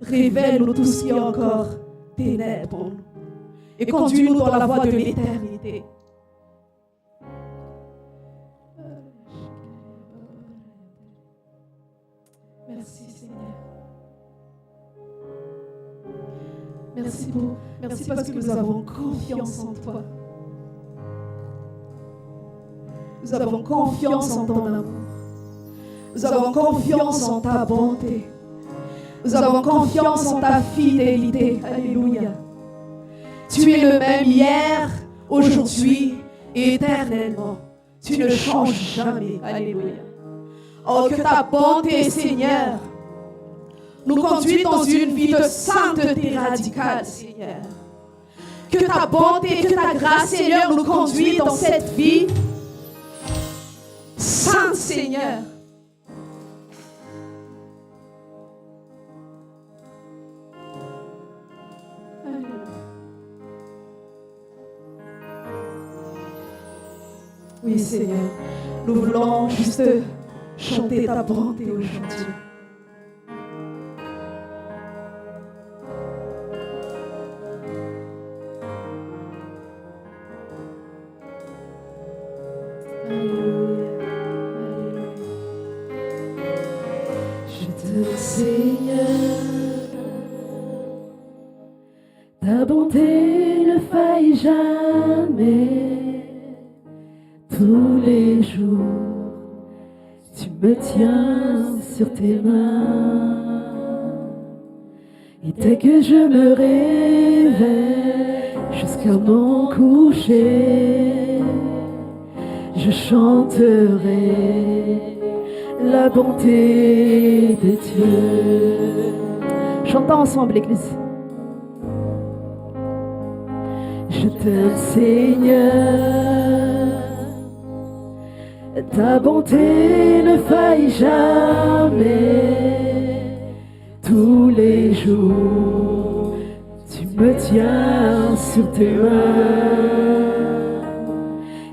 révèle-nous tout ce qui est encore ténèbres en nous et conduis-nous dans la voie de l'éternité. Merci Seigneur. Merci parce que nous avons confiance en toi. Nous avons confiance en ton amour. Nous avons confiance en ta bonté. Nous avons confiance en ta fidélité. Alléluia. Tu es le même hier, aujourd'hui et éternellement. Tu ne changes jamais. Alléluia. Oh, que ta bonté, Seigneur, nous conduit dans une vie de sainteté radicale, Seigneur. Que ta bonté, que ta grâce, Seigneur, nous conduit dans cette vie sainte, Seigneur. Oui, Seigneur, nous voulons juste chanter ta bonté aujourd'hui. Ta bonté ne faille jamais, tous les jours, tu me tiens sur tes mains. Et dès que je me réveille jusqu'à mon coucher, je chanterai la bonté de Dieu. Chantons ensemble, l'Église. Je t'aime, Seigneur, ta bonté ne faille jamais. Tous les jours, tu me tiens sur tes mains.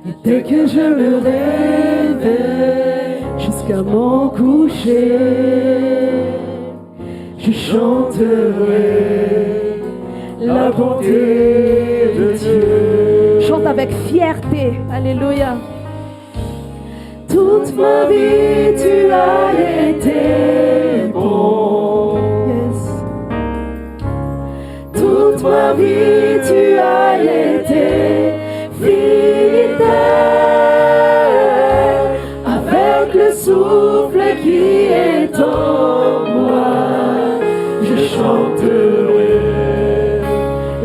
Et dès que je me réveille jusqu'à mon coucher, je chanterai la bonté de Dieu. Chante avec fierté. Alléluia. Toute ma vie, tu as été bon. Yes. Toute ma vie, tu as été fidèle. Avec le souffle qui est en moi, je chanterai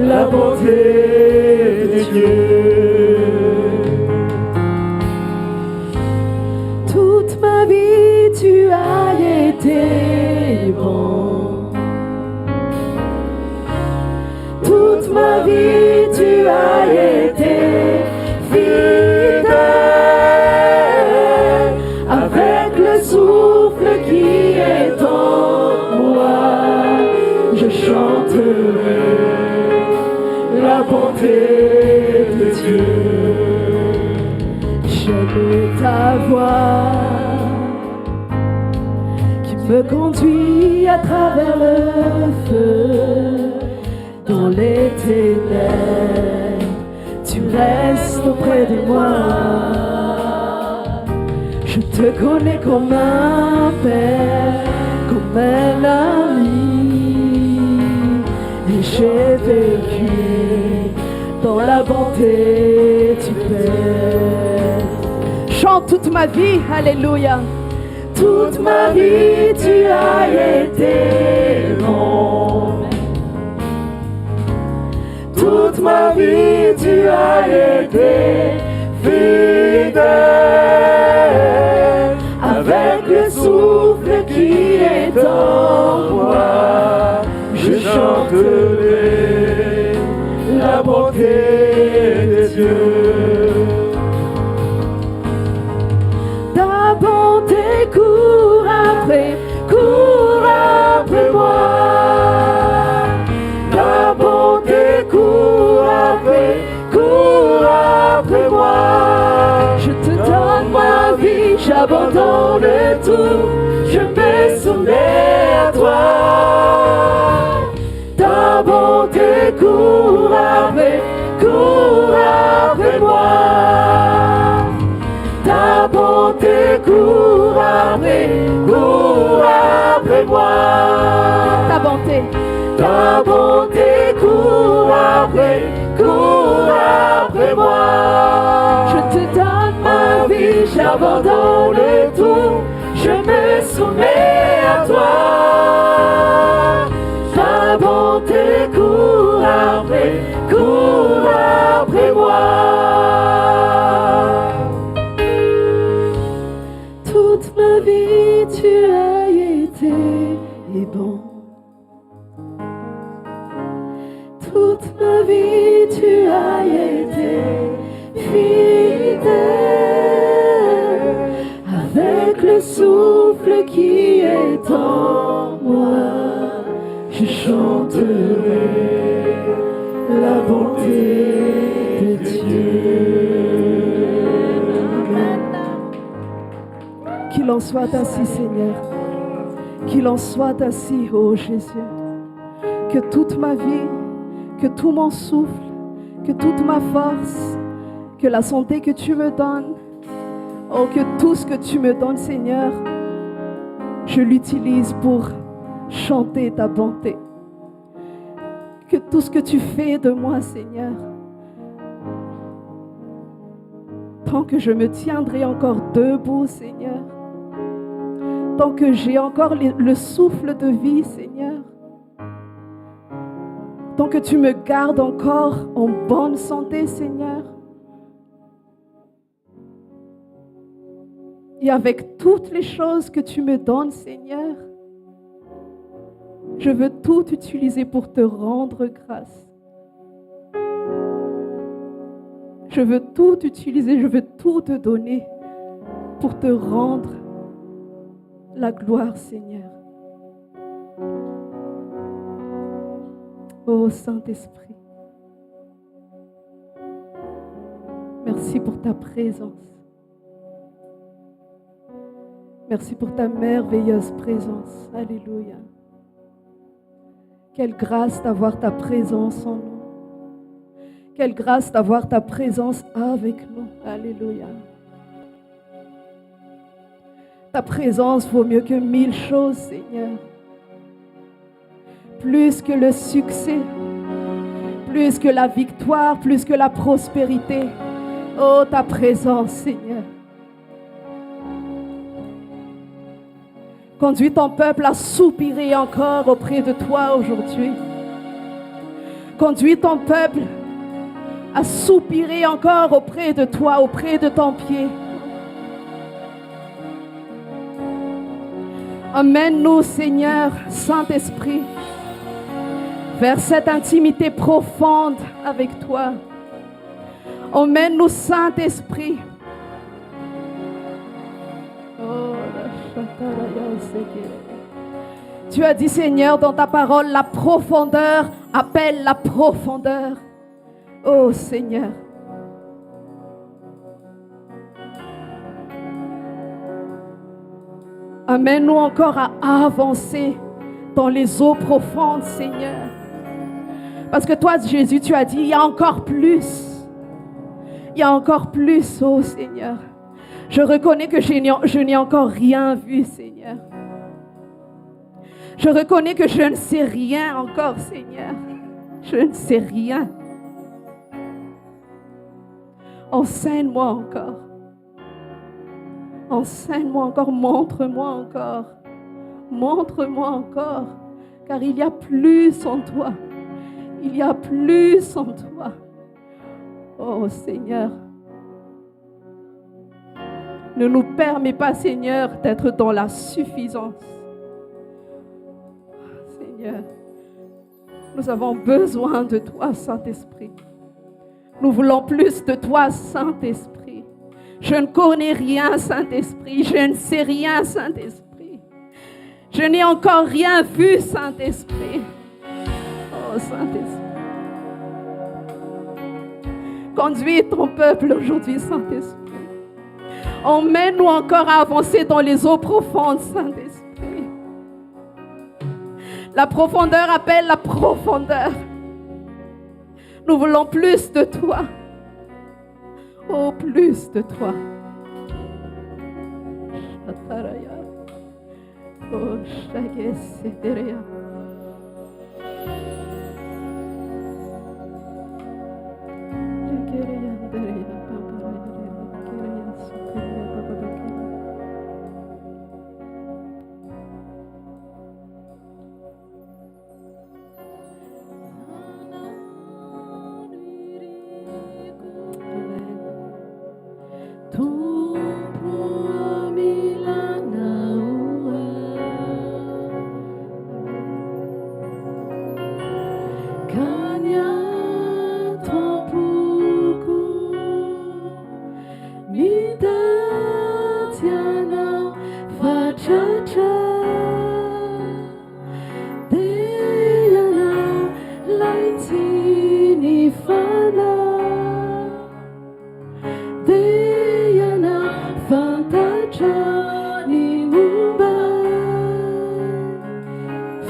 la bonté de Dieu. Toute ma vie, tu as été bon. Toute ma vie, tu as été fidèle. Avec le souffle qui est en moi, je chanterai la bonté de Dieu. J'aime ta voix qui me conduit à travers le feu. Dans les ténèbres, tu restes auprès de moi. Je te connais comme un père, comme un ami. Et j'ai vécu dans la bonté du Père. Chante toute ma vie. Alléluia. Toute ma vie, tu as été bon. Toute ma vie, tu as été fidèle. Avec le souffle qui est en moi, je chanterai la bonté de Dieu. Ta bonté court après moi. Ta bonté court j'abandonne tout, je me soumets à toi. Ta bonté court après moi. Ta bonté court après moi. Ta bonté court après moi. Je te donne Ma vie, j'abandonne tout, je me soumets à toi. Ta bonté court après moi. Toute ma vie, tu as été bon. Toute ma vie, tu as été fidèle. Avec le souffle qui est en moi, je chanterai la bonté de Dieu. Amen. Qu'il en soit ainsi, Seigneur. Qu'il en soit ainsi, ô Jésus. Que toute ma vie, que tout mon souffle, que toute ma force, que la santé que tu me donnes, oh, que tout ce que tu me donnes, Seigneur, je l'utilise pour chanter ta bonté. Que tout ce que tu fais de moi, Seigneur, tant que je me tiendrai encore debout, Seigneur, tant que j'ai encore le souffle de vie, Seigneur, tant que tu me gardes encore en bonne santé, Seigneur, et avec toutes les choses que tu me donnes, Seigneur, je veux tout utiliser pour te rendre grâce. Je veux tout utiliser, je veux tout te donner pour te rendre la gloire, Seigneur. Ô Saint-Esprit, merci pour ta présence. Merci pour ta merveilleuse présence. Alléluia. Quelle grâce d'avoir ta présence en nous. Quelle grâce d'avoir ta présence avec nous. Alléluia. Ta présence vaut mieux que 1000 choses, Seigneur. Plus que le succès, plus que la victoire, plus que la prospérité. Oh, ta présence, Seigneur. Conduis ton peuple à soupirer encore auprès de toi aujourd'hui. Conduis ton peuple à soupirer encore auprès de toi, auprès de ton pied. Emmène-nous, Seigneur, Saint-Esprit, vers cette intimité profonde avec toi. Emmène-nous, Saint-Esprit. Tu as dit, Seigneur, dans ta parole, la profondeur appelle la profondeur. Oh Seigneur. Amène-nous encore à avancer dans les eaux profondes, Seigneur. Parce que toi, Jésus, tu as dit, il y a encore plus. Il y a encore plus, oh Seigneur. Je reconnais que je n'ai encore rien vu, Seigneur. Je reconnais que je ne sais rien encore, Seigneur. Je ne sais rien. Enseigne-moi encore. Enseigne-moi encore. Montre-moi encore. Montre-moi encore. Car il y a plus en toi. Il y a plus en toi. Oh Seigneur. Ne nous permets pas, Seigneur, d'être dans la suffisance. Seigneur, nous avons besoin de toi, Saint-Esprit. Nous voulons plus de toi, Saint-Esprit. Je ne connais rien, Saint-Esprit. Je ne sais rien, Saint-Esprit. Je n'ai encore rien vu, Saint-Esprit. Oh, Saint-Esprit. Conduis ton peuple aujourd'hui, Saint-Esprit. Emmène-nous encore à avancer dans les eaux profondes, Saint-Esprit. La profondeur appelle la profondeur. Nous voulons plus de toi. Oh, plus de toi. Oh, Shageseteria.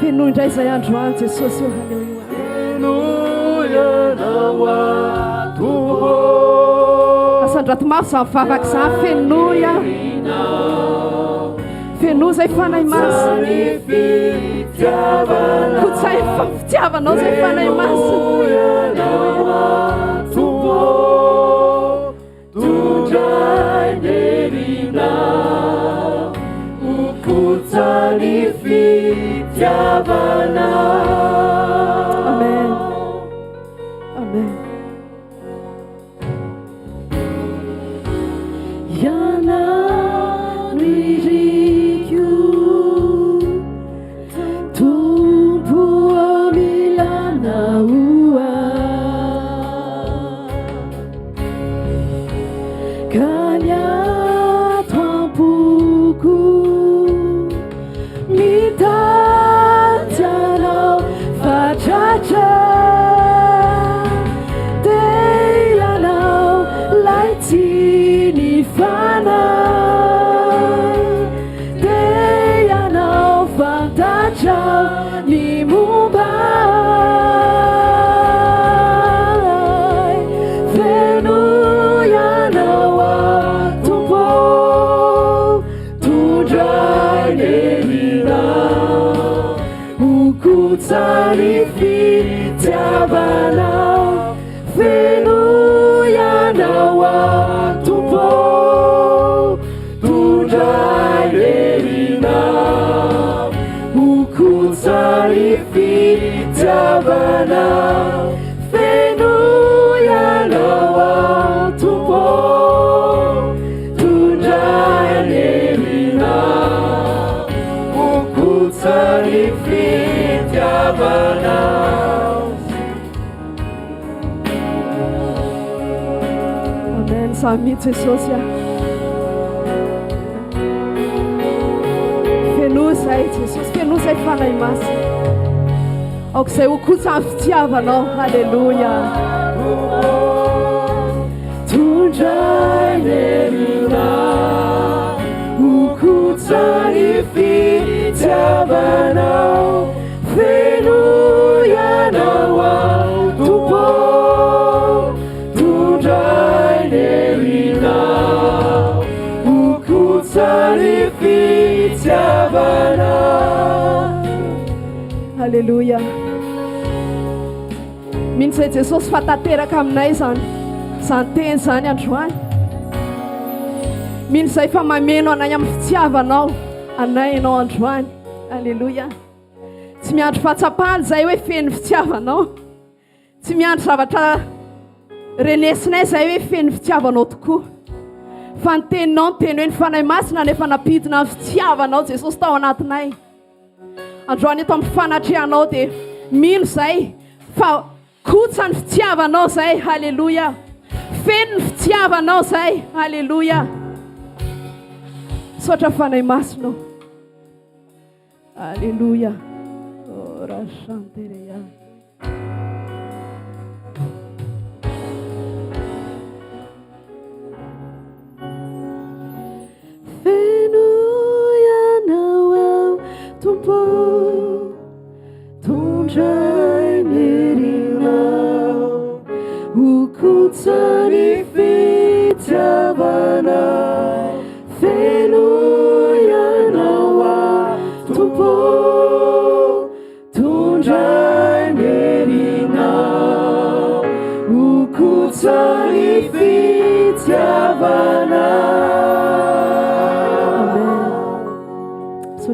Fais-nous Isaiah Androan, c'est socio Sandra Tomasa mivavaka za fenoa ia. Fenoa zay fanahy masina. Kotsay fitiavanao zay fanahy masina. Tundrai nerina ukutsani fitiavana. Amen. Amen. Yana nirikyu tumpu milana ua kanya twampuku mitatana fachacha deilana laitini fana deilana fantacha ni mumbai venuyana watumpo tujai nerina ukutsani fitiavana venuyana watumpo tujai nerina ukutsani fitiavana venuyana watumpo tujai nerina ukutsani fitiavana. Amen. Samit Jesus ia. Fenoa zay Jesus, fenoa zay fanahy masina. Aoko zay ho kotsany fitiavanao. Halleluja. Tundrai nerina ukutsani fitiavana venuyana watumpo tundrai nerina ukutsani fitiavana. Halleluja. Mintsy Jesosy fatateraka aminay zany teny zany androany. Mino zay fa mameno anay amin'ny fitiavanao anay ianao androany. Halleluja. Tsy miandro fahatsapahany zay hoe feno fitiavanao. Tsy miandro zavatra renesinay zay hoe feno fitiavanao tokoa. Fa ny teninao ny teny hoe ny fanahy masina nefa napidina amin'ny fitiavanao Jesosy tao anatinay. Androany eto amin'ny fanatrehanao dia mino zay fa kotsany fitiavanao zay. Halleluja. Feno ny fitiavanao zay. Halleluja. Sotra fanahy masinao. Halleluja. Ora chanteria.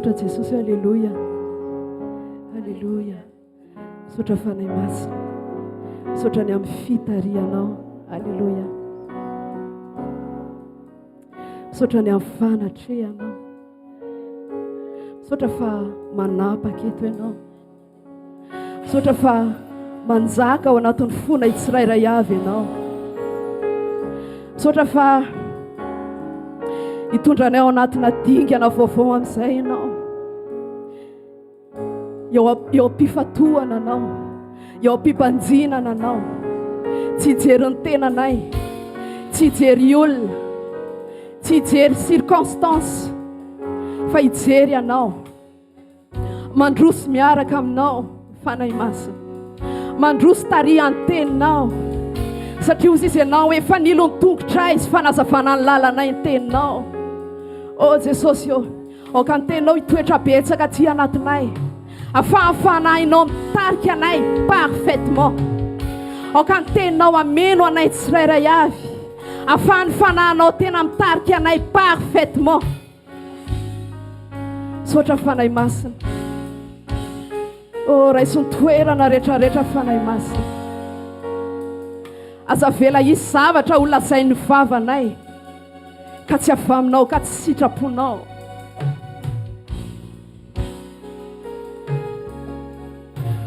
Misaotra Jesosy, alléluia. Alléluia. Misaotra fanahy masina. Misaotra ny amin'ny fitarianao. Alléluia. Misaotra ny amin'ny fanatrehanao. Misaotra fa manapaka eto ianao. Misaotra fa manjaka ao anatin'ny fona tsirairay avy ianao. Misaotra fa hitondranay ao anatina dingana vaovao amin'izay ianao. Eo am-pifatohana anao, eo am-pimpanjinana anao. Tsy hijery ny tenanay, tsy hijery olona, tsy hijery circonstance, fa hijery anao. Mandroso miaraka aminao, fanahy masina. Mandroso tary an-teninao. Satria hozy izy ianao efa nilo ny tongotra izy fanazavana ny lalanay ny teninao. O Jesosy io, ka ny teninao hitoetra betsaka aty anatinay. Afahafanahinao mitarika anay parfaitement. Ka ny teninao ameno anay tsirairay avy. Afahany fanahinao tena mitarika anay parfaitement. Misaotra fanahy masina. Raisy ny toerana rehetrarehetra fanahy masina. Aza vela isy zavatra ho lazain'ny vavanay, ka tsy avaminao, ka tsy sitraponao.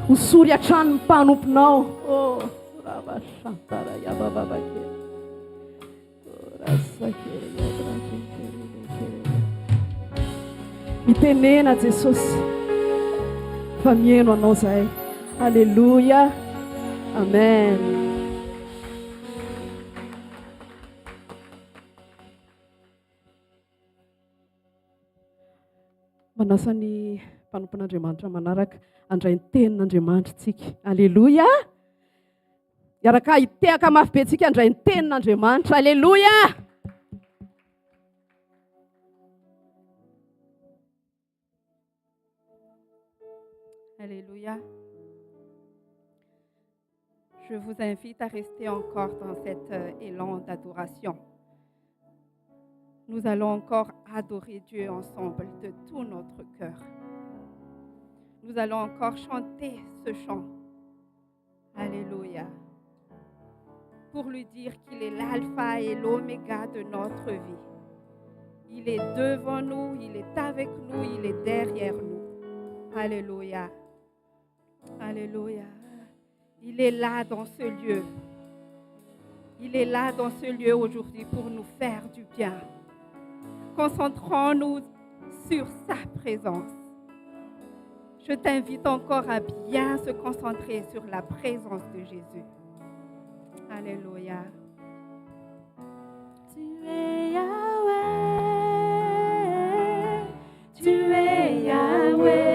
Hosory hatrany ny mpanomponao. Mitenena Jesosy fa mieno anao zahay. Alléluia. Amen. Manasa ny mpanompon'Andriamanitra manaraka andray ny tenin'Andriamanitra tsika. Alléluia. Iaraka hitehaka mafy be tsika andray ny tenin'Andriamanitra. Alléluia. Alléluia. Je vous invite à rester encore dans cet élan d'adoration. Nous allons encore adorer Dieu ensemble de tout notre cœur. Nous allons encore chanter ce chant. Alléluia. Pour lui dire qu'il est l'alpha et l'oméga de notre vie. Il est devant nous, il est avec nous, il est derrière nous. Alléluia. Alléluia. Il est là dans ce lieu. Il est là dans ce lieu aujourd'hui pour nous faire du bien. Concentrons-nous sur sa présence. Je t'invite encore à bien se concentrer sur la présence de Jésus. Alléluia. Tu es Yahweh. Tu es Yahweh.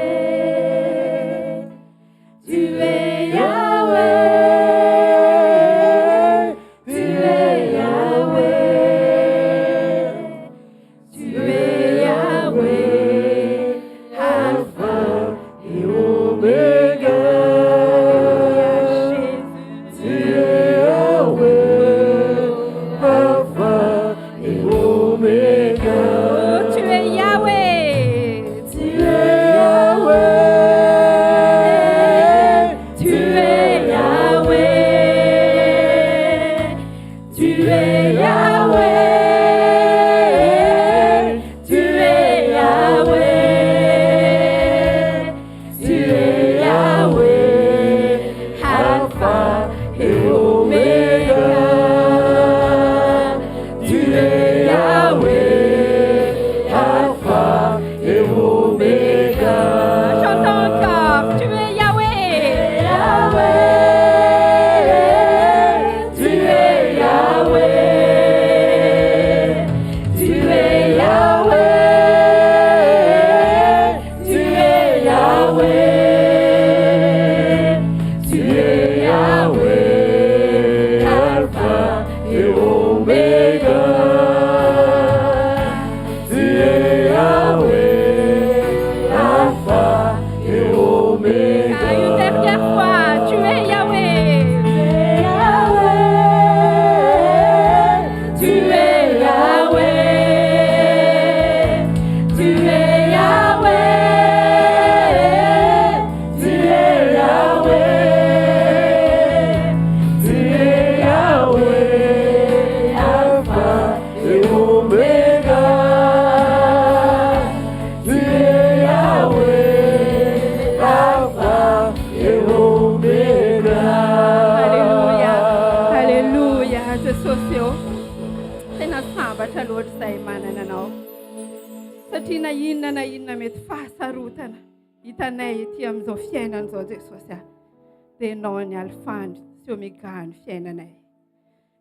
Tu es Yahweh. Alpha izay manana anao. Satria na inona mety fahasarotana hitanay ety amin'izao fiainan'izao Jesosy. Dia ianao ny alfany sy omega ny fiainanay.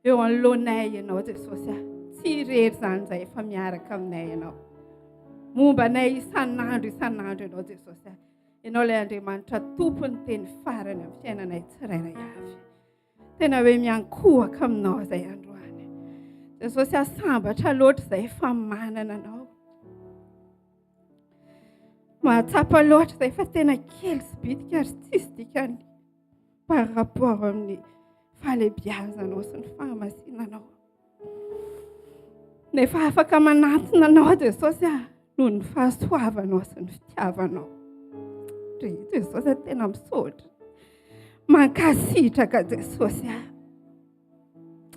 Eo anoloanay ianao Jesosy. Tsy irery izany izay efa miaraka aminay ianao. Mombanay isan'andro ianao Jesosy. Ianao ilay Andriamanitra tompony teny farany amin'ny fiainanay tsirairay avy. Tena hoe miankohaka aminao izay androany. Jesosy sambatra loatra izay efa manana anao. Mahatsapa loatra izay fa tena kely sy bitika ary tsisy dikany par rapport amin'ny fahalebiazanao sy ny fahamasinanao. Nefa afaka manantona anao Jesosy noho ny fahasoavanao sy ny fitiavanao. Jesosy tena misaotra. Mankasitraka Jesosy.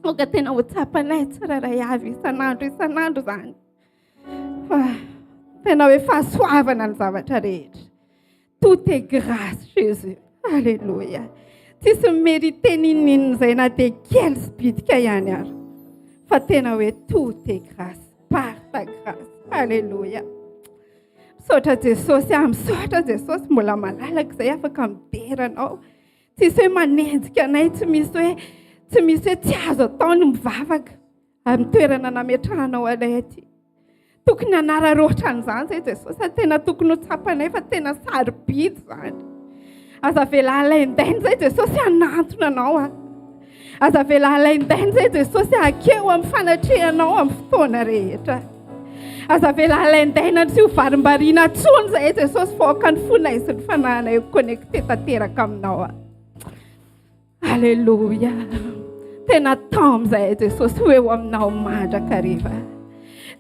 Oka tena ho tsapanay tsirairay avy isan'andro izany. Fa tena hoe fahasoavana ny zavatra rehetra. Tout est grâce Jésus. Alléluia. Tsisy mérité ninninona izay na dia kely sy bitika ihany ary. Fa tena hoe tout est grâce par ta grâce. Alléluia. Misaotra Jesosy mbola malalaka izay afaka mideranao. Tsisy hoe manenjika anay, tsy misy hoe tsy azo atao ny mivavaka amin'ny toerana nametrahanao anay aty. Tokony hanararoatra an'izany izay Jesosy, tena tokony ho tsapanay fa tena sarobidy izany. Aza vela alaindainy izay Jesosy hanantona anao. Aza vela alaindainy izay Jesosy hakeo amin'ny fanatrehanao amin'ny fotoana rehetra. Aza vela alaindaina tsy ho varimbariana tsony izay Jesosy foka ny fonay sy ny fanahinay connecté tanteraka aminao. Alléluia. Tena tamin'izay Jesosy ho eo aminao mandraka hariva.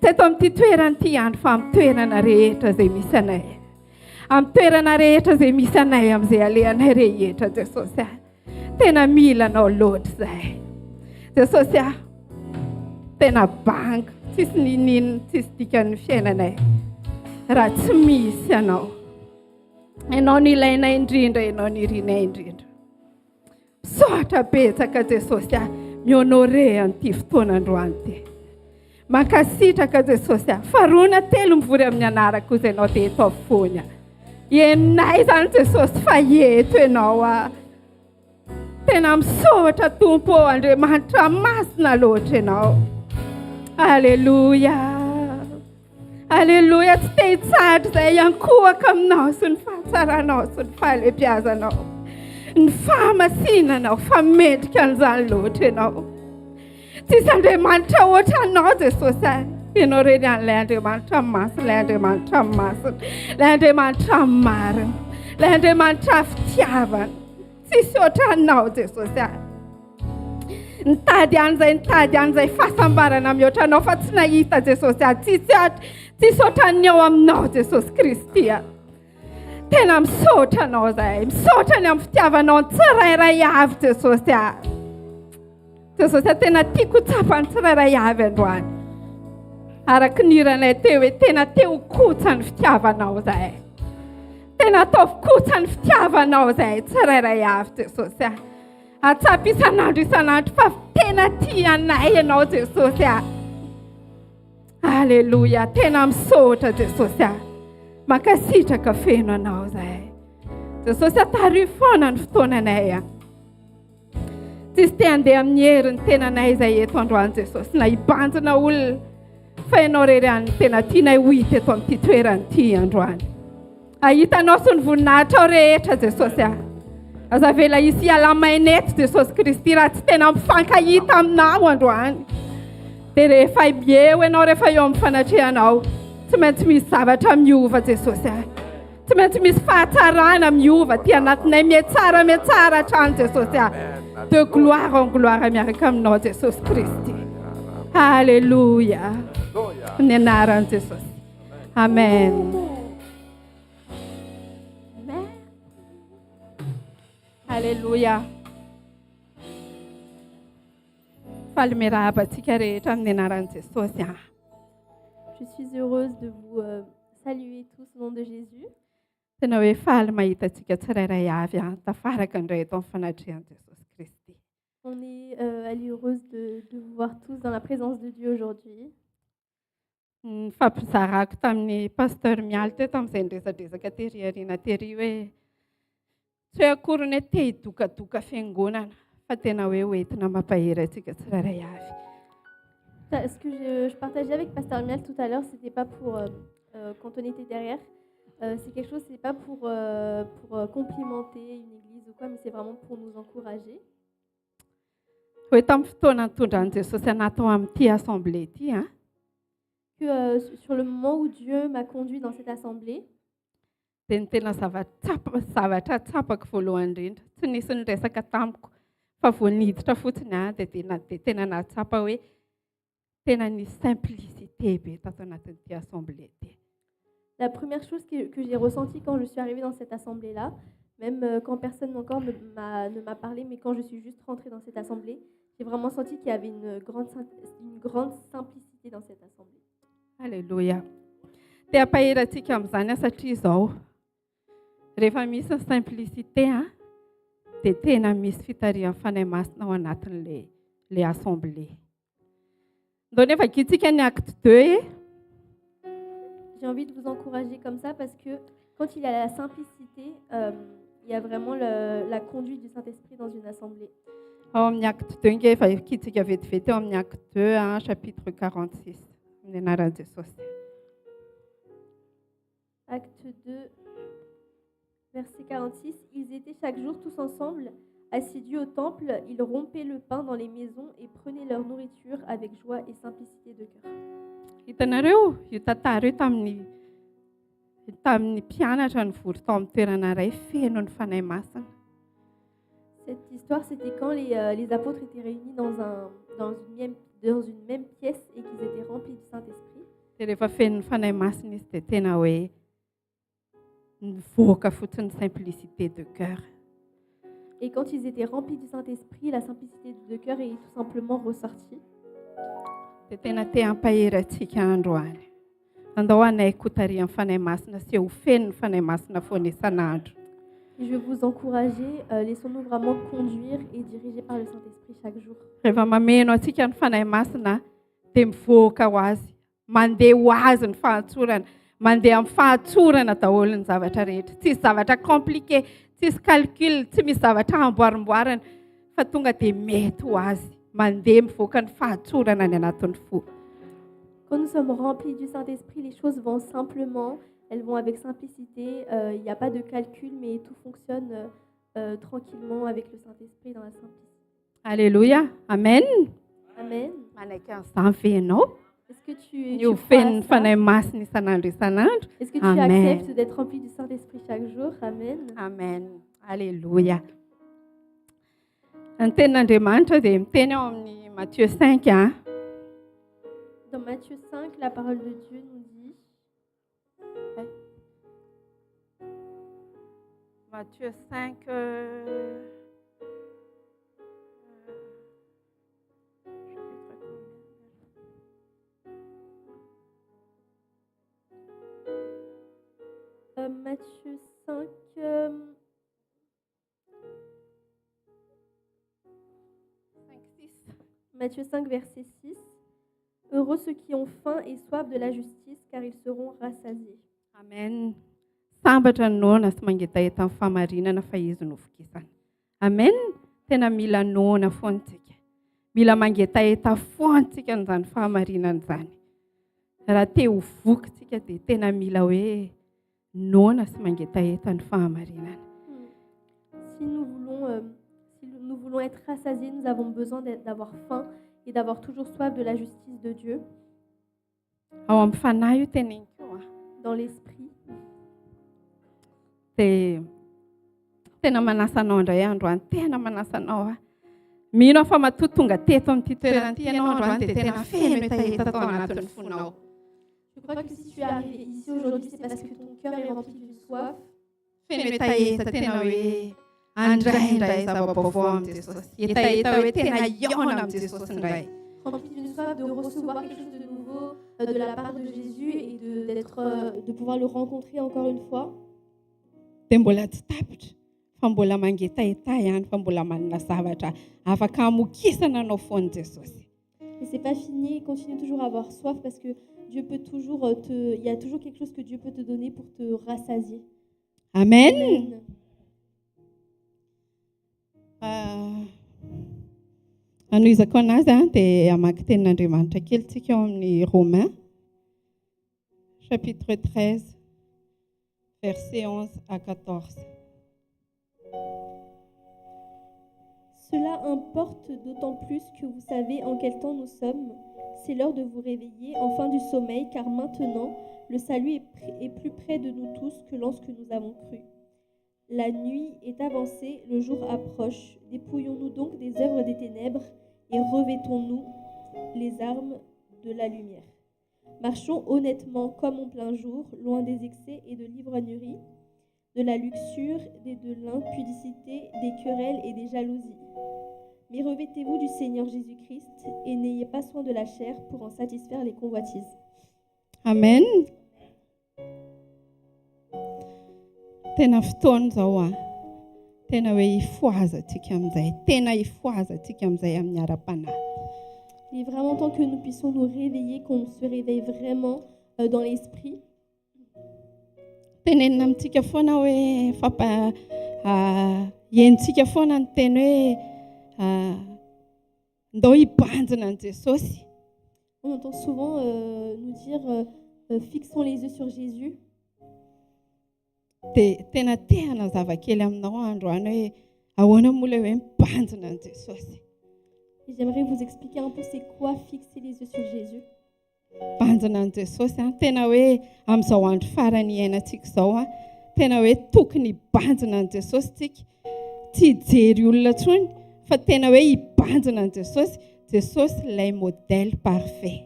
Tsy eto amin'ity toerana ity andro fa amin'ny toerana rehetra izay misy anay. Amin'ny toerana rehetra izay misy anay amin'izay alehanay rehetra Jesosy. Tena mila anao loatra izay. Jesosy tena banga. Tsisy ninninona, tsisy dikan'ny fiainanay. Raha tsy misy anao. Ianao ny ilainay indrindra, ianao ny irianay indrindra. Misaotra betsaka Jesosy mi-honore an'ity fotoanandroany ity. Mankasitraka Jesosy farona telo mivory amin'ny anarako izay ianao dia eto afovoany. Ienay izany Jesosy fa eto ianao. Tena misaotra Tompo Andriamanitra masina loatra ianao. Alléluia. Alléluia. Tsy te hitsahatra izay iankohaka aminao sy ny fahatsaranao sy ny fahalebiazanao. Ny fahamasinanao fa mendrika an'izany loatra ianao. Tsisy Andriamanitra oatra anao Jesosy. Ianao reny an'ilay Andriamanitra masina, ilay Andriamanitra masina, ilay Andriamanitra marina, ilay Andriamanitra fitiavana. Tsisy oatra anao Jesosy. Nitady an'izay fahasambarana mihoatra anao fa tsy nahita Jesosy. Tsisy oatra ny ao aminao Jesosy Kristy. Tena misaotra anao izay. Misaotra ny amin'ny fitiavanao ny tsirairay avy Jesosy. Jesosy tena tiako tsapa ny tsirairay avy androany. Araka ny iranay teo hoe tena teo kotsa ny fitiavanao izay. Tena ataovy kotsa ny fitiavanao izay tsirairay avy Jesosy. Atsapa isan'andro fa tena tia anay ianao Jesosy. Alléluia. Tena misaotra Jesosy. Mankasitraka feno anao izay. Jesosy tary foana ny fotoananay. Tsisy te handeha amin'ny herin'ny tenanay izay eto androany Jesosy. Na hibanjina olona fa ianao rery any tena tianay ho hita eto amin'ity toerana ity androany. Ahitanao sy ny voninahitra ao rehetra Jesosy. Aza vela hisy alamainy eto Jesosy Kristy raha tsy tena mifankahita aminao androany. Dia rehefa eo ianao rehefa eo amin'ny fanatrehanao, tsy maintsy misy zavatra miova Jesosy. Tsy maintsy misy fahatsarana miova ty anatinay mihatsara hatrany Jesosy. De gloire en gloire miaraka aminao Jesosy Kristy. Alléluia. Ny anaran'i Jesosy. Amen. Alléluia. Je suis heureuse de vous saluer tous au nom de Jésus. On est heureuse de vous voir tous dans la présence de Dieu aujourd'hui. Fampizarako tamin'ny pasteur mialy teo tamin'izay niresadresaka tery ariana tery hoe tsy hoe akory ny te hidokadoka fiangonana fa tena hoe hoentina mampahery antsika tsirairay avy. Ce que je partageais avec Pasteur Miel tout à l'heure, c'était pas pour quand on était derrière, c'est quelque chose, c'est pas pour complimenter une église ou quoi, mais c'est vraiment pour nous encourager. Hoe tamin'ny fotoana nitondran'i Jesosy anatao amin'ity assemblée ity Que sur le moment où Dieu m'a conduit dans cette assemblée, dia ny tena zavatra tsapako voalohany indrindra tsy nisy niresaka tamiko fa vao niditra fotsiny dia tena nahatsapa hoe tena ny simplicité be tato anatin'ity assemblée ity. la première chose que j'ai ressentie quand je suis arrivée dans cette assemblée-là, même quand personne encore ne m'a parlé, mais quand je suis juste rentrée dans cette assemblée, j'ai vraiment senti qu'il y avait une grande simplicité dans cette assemblée. Alléluia. Dia ampaherantsika amin'izany satria izao rehefa misy ny simplicité dia tena misy fitarihan'ny fanahy masina ao anatin'ilay assemblée. Ndao nefa gitsika ny acte 2 J'ai envie de vous encourager comme ça parce que quand il y a la simplicité, il y a vraiment la conduite du Saint-Esprit dans une assemblée. Ao amin'ny acte 2 nge efa kitsika vetivety ao amin'ny acte 2 chapitre 46 amin'ny anaran'i Jesosy. Acte 2, verset 46. Ils étaient chaque jour tous ensemble, assidus au temple. Ils rompaient le pain dans les maisons et prenaient leur nourriture avec joie et simplicité de cœur. Hitanareo io tantara io tamin'ny mpianatra nivory tao amin'ny toerana iray feno ny fanahy masina. Cette histoire, c'était quand les apôtres étaient réunis dans une même pièce et qu'ils étaient remplis du Saint-Esprit. Dia rehefa feno ny fanahy masina izy dia tena hoe nivoaka fotsiny simplicité de cœur. Et quand ils étaient remplis du Saint-Esprit, la simplicité de cœur est tout simplement ressortie. Dia tena te hampahery antsika androany. Andao anay kotarian'ny fanahy masina sy ho feno ny fanahy masina foana isan'andro. Et je vais vous encourager, laissons-nous vraiment conduire et diriger par le Saint-Esprit chaque jour. Rehefa mameno antsika ny fanahy masina dia mivoaka ho azy, mandeha ho azy ny fahatsorana, mandeha amin'ny fahatsorana daholo ny zavatra rehetra. Tsisy zavatra compliqué, tsisy calcul, tsy misy zavatra amboarimboarana fa tonga dia mety ho azy, mandeha mivoaka ny fahatsorana ny anatin'ny fo. Quand nous sommes remplis du Saint-Esprit, les choses vont simplement, elles vont avec simplicité. Il n'y a pas de calcul, mais tout fonctionne tranquillement avec le Saint-Esprit dans la simplicité. Alléluia. Amen. Amen. Manaiky an'izany ve ianao? Est-ce que tu Ny ho crois à feno ny ça? fanahy masina isan'andro isan'andro? Est-ce que tu Amen. acceptes d'être rempli du Saint-Esprit chaque jour? Amen. Amen. Alléluia. Ny tenin'Andriamanitra dia miteny ao amin'ny Matthieu 5 Dans Matthieu 5, la parole de Dieu nous dit, Matthieu 5 Matthieu 5, Matthieu 5, verset 6. Heureux ceux qui ont faim et soif de la justice, car ils seront rassasiés. Amen. Sambatra ny noana sy mangetaheta amin'ny fahamarinana fa izy no fokisana. Amen. Tena mila noana foantsika. Mila mangetaheta foantsika n'izany fahamarinana izany. Raha te ho vokytsika dia tena mila hoe noana sy mangetaheta ny fahamarinana. Si nous voulons être rassasiés, nous avons besoin d'avoir faim et d'avoir toujours soif de la justice de Dieu. Ao amin'ny fanahy io teneniko dans l'esprit. Dia tena manasanao indray androany, tena manasanao mino fa matoa tonga teto amin'ity toerana ity ianao androany dia tena feno hetaheta tao anatin'ny fonao. Je crois que si tu es arrivé ici aujourd'hui, c'est parce que ton cœur est rempli d'une soif. Feno hetaheta tena hoe andraindray zava-baovao amin'ny Jesosy. Hetaheta hoe tena ihaona amin'ny Jesosy indray. Rempli d'une soif de recevoir quelque chose de nouveau de la part de Jésus et de pouvoir le rencontrer encore une fois. Dia mbola tsy tapitra fa mbola mangetaheta ihany fa mbola manana zavatra afaka hamokisana anao foana Jesosy. Et c'est pas fini, continue toujours à avoir soif parce que Dieu peut toujours il y a toujours quelque chose que Dieu peut te donner pour te rassasier. Amen. Anoizako anazy dia hamaky tenin'Andriamanitra kely tsika eo amin'ny Romains, chapitre 13, versets 11 à 14. Cela importe d'autant plus que vous savez en quel temps nous sommes. C'est l'heure de vous réveiller enfin du sommeil, car maintenant, le salut est plus près de nous tous que lorsque nous avons cru. La nuit est avancée, le jour approche. Dépouillons-nous donc des œuvres des ténèbres et revêtons-nous les armes de la lumière. Marchons honnêtement comme en plein jour, loin des excès et de l'ivrognerie, de la luxure et de l'impudicité, des querelles et des jalousies. Mais revêtez-vous du Seigneur Jésus-Christ et n'ayez pas soin de la chair pour en satisfaire les convoitises. Amen. Tena fotoana zao tena hoe ifoazatsika amin'izay, tena ifoazatsika amin'izay amin'ny ara-panahy. Il est vraiment temps que nous puissions nous réveiller, qu'on se réveille vraiment dans l'esprit. Tenenina amintsika foana hoe hentsika foana ny teny hoe ndao hibanjina an' Jesosy. On entend souvent nous dire fixons les yeux sur Jésus. Dia tena te hanazava kely aminao androany hoe ahoana moa ilay hoe mibanjina an' Jesosy. Et j'aimerais vous expliquer un peu c'est quoi fixer les yeux sur Jésus. Banjina an' Jesosy tena hoe amin'izao andro farany iainantsika izao tena hoe tokony hibanjina an' Jesosy tsika, tsy hijery olona intsony fa tena hoe hibanjina an' Jesosy, Jesosy ilay modèle parfait.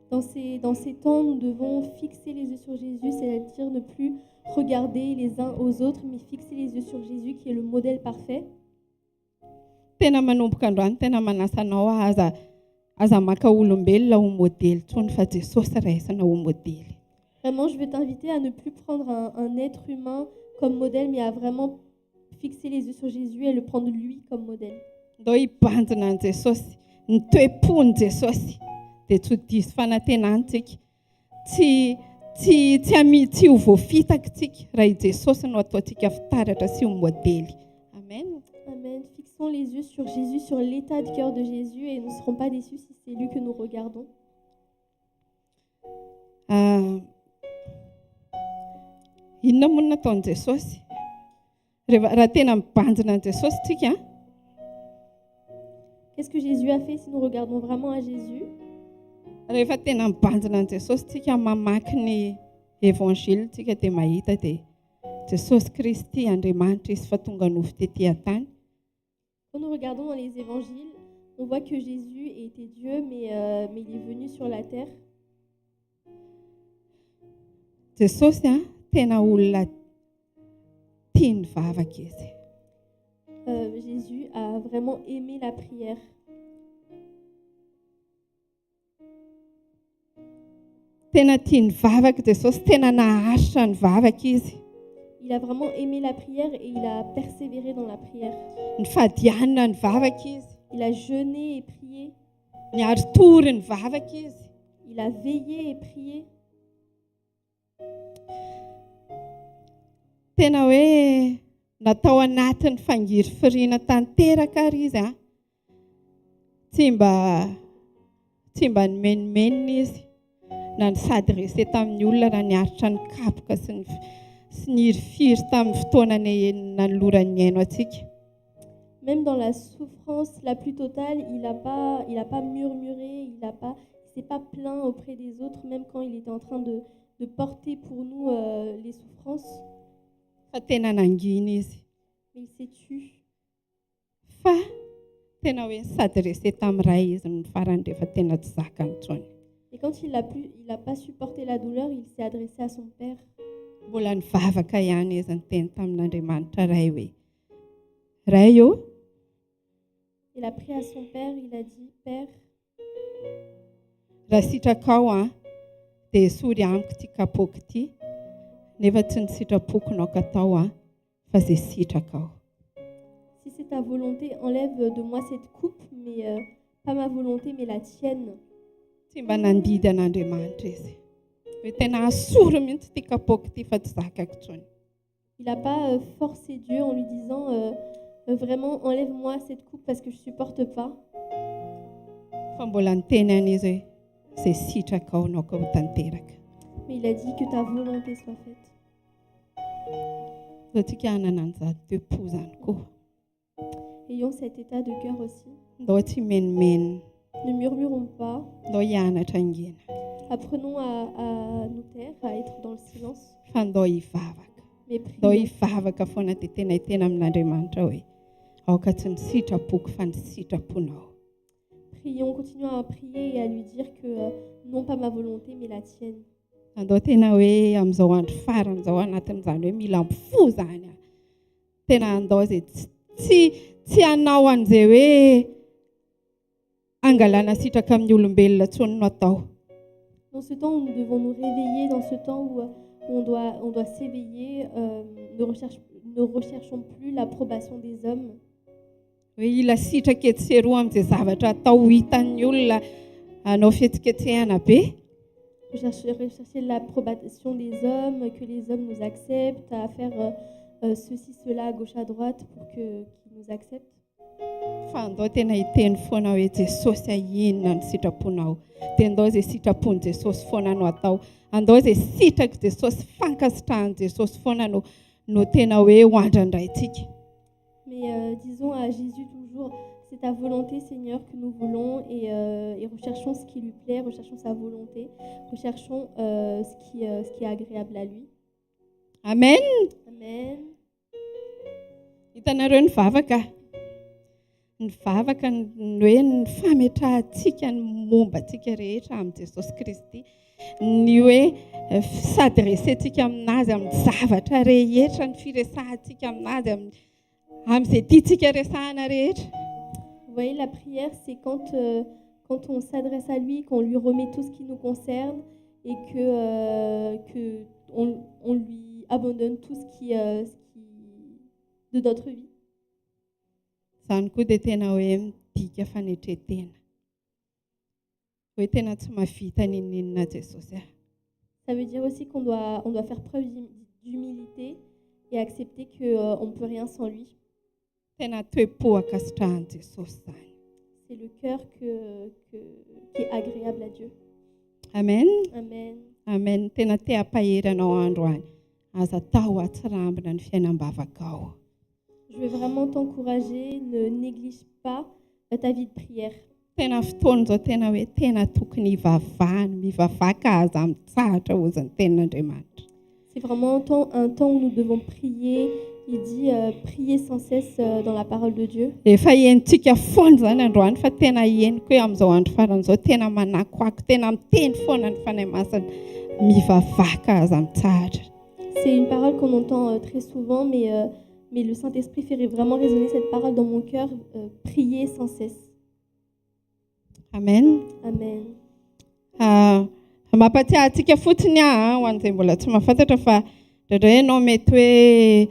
Dans ces temps, nous devons fixer les yeux sur Jésus, c'est-à-dire ne plus regarder les uns aux autres, mais fixer les yeux sur Jésus qui est le modèle parfait. Tena manomboka androany tena manasa anao aza maka olombelona ho modèle tsony fa Jesosy raisina ho modèle. Vraiment, je veux t'inviter à ne plus prendre un être humain comme modèle, mais à vraiment fixer les yeux sur Jésus et le prendre lui comme modèle. Ndao hibanjina an' Jesosy, ny toe-pony Jesosy. Dia tsy ho diso fanantenantsika, tsy ho voafitaka tsika raha i Jesosy no ataontsika fitaratra sy ho modèly. Amen. Amen. Fixons les yeux sur Jésus, sur l'état de cœur de Jésus et nous ne serons pas déçus si c'est lui que nous regardons. Inona moa nataon'i Jesosy? Raha tena mibanjina an' Jesosy tsika. Qu'est-ce que Jésus a fait si nous regardons vraiment à Jésus? Rehefa tena mibanjina an' Jesosy tsika mamaky ny évangile tsika dia mahita dia Jesosy Kristy Andriamanitra izy fa tonga nofo tetỳ tany. Quand nous regardons dans les évangiles, on voit que Jésus était Dieu, mais il est venu sur la terre. Jesosy tena olona tia mivavaka izy. Jésus a vraiment aimé la prière. Tena tia mivavaka Jesosy, tena naharitra ny vavaka izy. Il a vraiment aimé la prière et il a persévéré dans la prière. Nifadianina ny vavaka izy. Il a jeûné et prié. Niary tory ny vavaka izy. Il a veillé et prié. Tena hoe natao anatin'ny fangiry firiana tanteraka ary izy tsy mba nimenimenina izy na ny sady resy tamin'ny olona raha niaritra ny kapoka sy ny hirifiry tamin'ny fotoana nanoloran'ny aino atsika. Même dans la souffrance la plus totale, il a pas murmuré, il s'est pas plaint auprès des autres, même quand il était en train de porter pour nous les souffrances. Fa tena nangina izy. Mais il s'est tu. Fa tena hoe sady resy tamin'iray izy ny farany rehefa tena tsy zakany intsony. Et quand il a pas supporté la douleur, il s'est adressé à son père. Mbola nivavaka ihany izy ny teny tamin'Andriamanitra ray hoe ray io. Il a pris à son père, il a dit Père, raha sitrakao dia sory amiko ty kapoaka ty, nefa tsy ny sitrapokonao katao fa zay sitrakao. si c'est ta volonté, enlève de moi cette coupe, mais pas ma volonté, mais la tienne. tsy mba nandidy an'Andriamanitra izy. Hoe tena asoro mihitsy ity kapoaka ity fa tsy zakako intsony. Il n'a pas forcé Dieu en lui disant vraiment enlève-moi cette coupe parce que je ne supporte pas. Fa mbola niteny an'izy hoe zay sitraka ao anao ka ho tanteraka. Mais il a dit que ta volonté soit faite. Zao tsika hanana an'izany toe-po zany koa. Ayons cet état de cœur aussi. Ndao tsy menimena, Ne murmurons pas. ndao hianatra angina. Apprenons à nous taire, à être dans le silence. Fa ndao hivavaka. Mais Ndao prions. hivavaka foana dia tena hitena amin'Andriamanitra hoe aoka tsy ny sitrapoko fa ny sitraponao. Prions, continuons à prier et à lui dire que non pas ma volonté mais la tienne. Andao tena hoe amin'izao andro farany izao anatin'izany hoe mila mifo zany. Tena andao zay tsy hanao an'izay hoe angalana sitraka amin'ny olombelona intsony no atao. Dans ce temps où nous devons nous réveiller, dans ce temps où on doit s'éveiller, ne recherchons plus l'approbation des hommes. Hoe ila sitraka etseroa amin'izay zavatra atao hitan'ny olona anao fihetsiketsehana be. Rechercher l'approbation des hommes, que les hommes nous acceptent, à faire ceci, cela, à gauche, à droite pour qu'ils nous acceptent. Fa andao tena hiteny foana hoe Jesosy ahinona ny sitraponao. Dia andao izay sitrapon'i Jesosy foana no atao. Andao izay sitraky Jesosy, fankasitrahan'i Jesosy foana no tena hoe ho andrandraintsika. Mais disons à Jésus toujours, c'est ta volonté Seigneur que nous voulons et recherchons ce qui lui plaît, recherchons sa volonté, recherchons ce qui est agréable à lui. Amen. Amen. Hitanareo ny vavaka. Ny vavaka ny hoe ny fametrahantsika ny mombantsika rehetra amin'ny Jesosy Kristy. Ny hoe sady resentsika aminazy amin'ny zavatra rehetra, ny firesahantsika aminazy amin'izay tiantsika resahana rehetra. Vous voyez, la prière, c'est quand on s'adresse à lui, qu'on lui remet tout ce qui nous concerne et que on lui abandonne tout ce qui de notre vie. Zany koa dia tena hoe midika fanetretena. Hoe tena tsy mahavita n'inona Jesosy. Ça veut dire aussi on doit faire preuve d'humilité et accepter qu'on ne peut rien sans lui. Tena toe-po akasitrahan'i Jesosy zany. C'est le cœur qui est agréable à Dieu. Amen. Amen. Amen. Tena te hampahery anao androany. Aza tao atsirambina ny fiainam-bavakao. Je veux vraiment t'encourager, ne néglige pas ta vie de prière. Tena fotoana izao tena hoe tena tokony mivavaka aza mitsahatra hozy ny tenin'Andriamanitra. C'est vraiment un temps où nous devons prier. Il dit prier sans cesse dans la parole de Dieu. Efa hentsika foana zany androany fa tena heniko hoe amin'izao andro farany izao tena manakoako, tena miteny foana ny fanahy masina mivavaka aza mitsahatra. C'est une parole qu'on entend très souvent, mais le Saint-Esprit fait vraiment résonner cette parole dans mon cœur, prier sans cesse. Amen. Amen. Mampatsiahy antsika fotsiny ho an'izay mbola tsy mahafantatra fa indrindray ianao mety hoe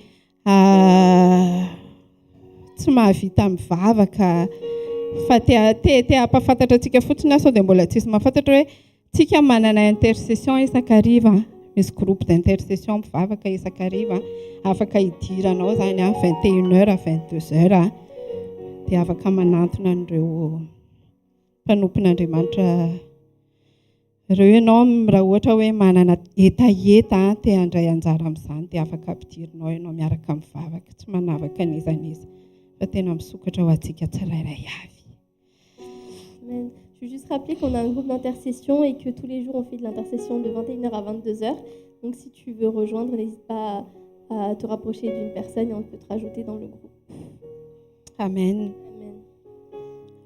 tsy mahavita mivavaka fa te hampafantatra antsika fotsiny sao dia mbola tsisy mahafantatra hoe tsika manana intercession isakariva. Misy groupe d'intercession mivavaka isakariva. Afaka hidiranao zany 21h, 22h. Dia afaka manantona an'ireo mpanompon'Andriamanitra. Ireo ianao raha ohatra hoe manana etaeta te handray anjara amin'izany dia afaka ampidirinao ianao miaraka mivavaka. Tsy manavaka n'iza n'iza fa tena misokatra ho antsika tsirairay avy. Amen. Je veux juste rappeler qu'on a un groupe d'intercession et que tous les jours on fait de l'intercession de 21h à 22h. Donc si tu veux rejoindre, n'hésite pas à te rapprocher d'une personne et on peut te rajouter dans le groupe. Amen. Amen.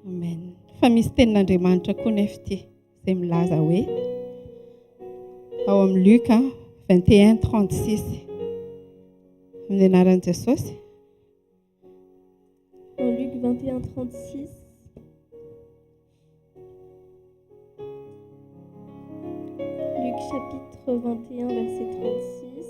Amen. Fa misy tenin'Andriamanitra koa nefa ity izay milaza hoe ao amin'ny Luc 21:36 amin'ny anaran'i Jesosy. Dans Luc 21:36. Luc chapitre 21, verset 36.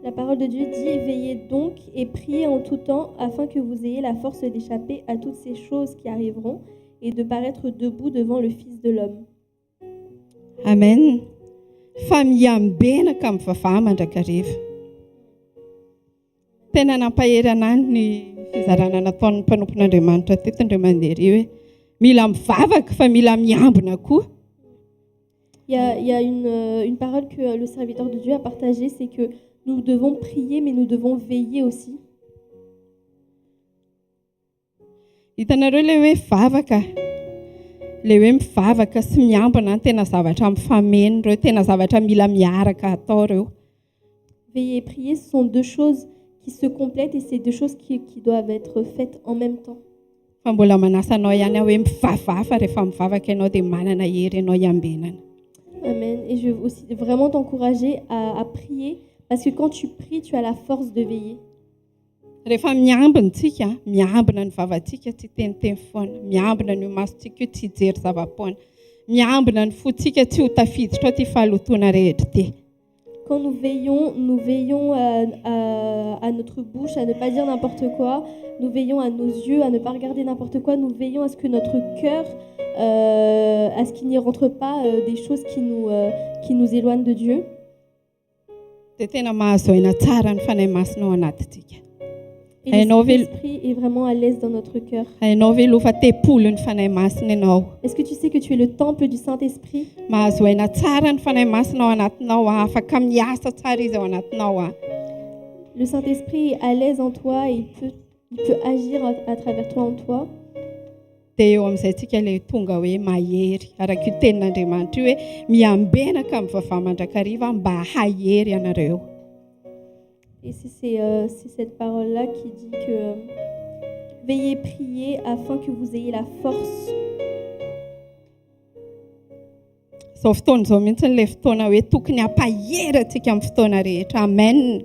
La parole de Dieu dit, veillez donc et priez en tout temps afin que vous ayez la force d'échapper à toutes ces choses qui arriveront et de paraître debout devant le Fils de l'homme. Amen. Fa miambena ka amin'ny vavah mandrakariva. Tena nampahery anay ny fizarana nataon'ny mpanompon'Andriamanitra teto indray mandeha ry hoe mila mivavaka fa mila miambina koa. Il y a une parole que le serviteur de Dieu a partagée, c'est que nous devons prier, mais nous devons veiller aussi. Hitanareo le hoe vavaka. Le hoe mivavaka sy miambina tena zavatra mifameno reo, tena zavatra mila miaraka atao reo. Veiller et prier, ce sont deux choses qui se complètent et c'est deux choses qui doivent être faites en même temps. Fa mbola manasa anao ihany hoe mivavaha fa rehefa mivavaka ianao dia manana hery ianao iambenana. Amen. Et je veux aussi vraiment t'encourager à prier parce que quand tu pries, tu as la force de veiller. Rehefa miambintsika, miambina ny vavantsika tsy teniteny foana, miambina ny masontsika tsy hijery zava-poana, miambina ny fotsika tsy ho tafiditra ao ty fahalotona rehetra ty. Quand nous veillons à notre bouche, à ne pas dire n'importe quoi, nous veillons à nos yeux, à ne pas regarder n'importe quoi, nous veillons à ce que notre cœur, à ce qu'il n'y rentre pas des choses qui nous éloignent de Dieu. Dia tena mahazoana tsara ny fanahy masina ao anatintsika. Et l'esprit est vraiment à l'aise dans notre cœur. Hainao ve lofa tempolo ny fanahy masina ianao? Est-ce que tu sais que tu es le temple du Saint-Esprit? Mahazoana tsara ny fanahy masina ao anatinao, afaka miasa tsara izy ao anatinao. Le Saint-Esprit est à l'aise en toi et il peut agir à travers toi en toi. Dia eo amin'izay tsika ilay tonga hoe mahery, araka io tenin'Andriamanitra io hoe miambenaka amin'ny vavah mandrakariva mba hahery ianareo. Et c'est cette parole-là qui dit que veillez, priez afin que vous ayez la force. Zao fotoana zao mihitsy ilay fotoana hoe tokony hampahery antsika amin'ny fotoana rehetra. Amen.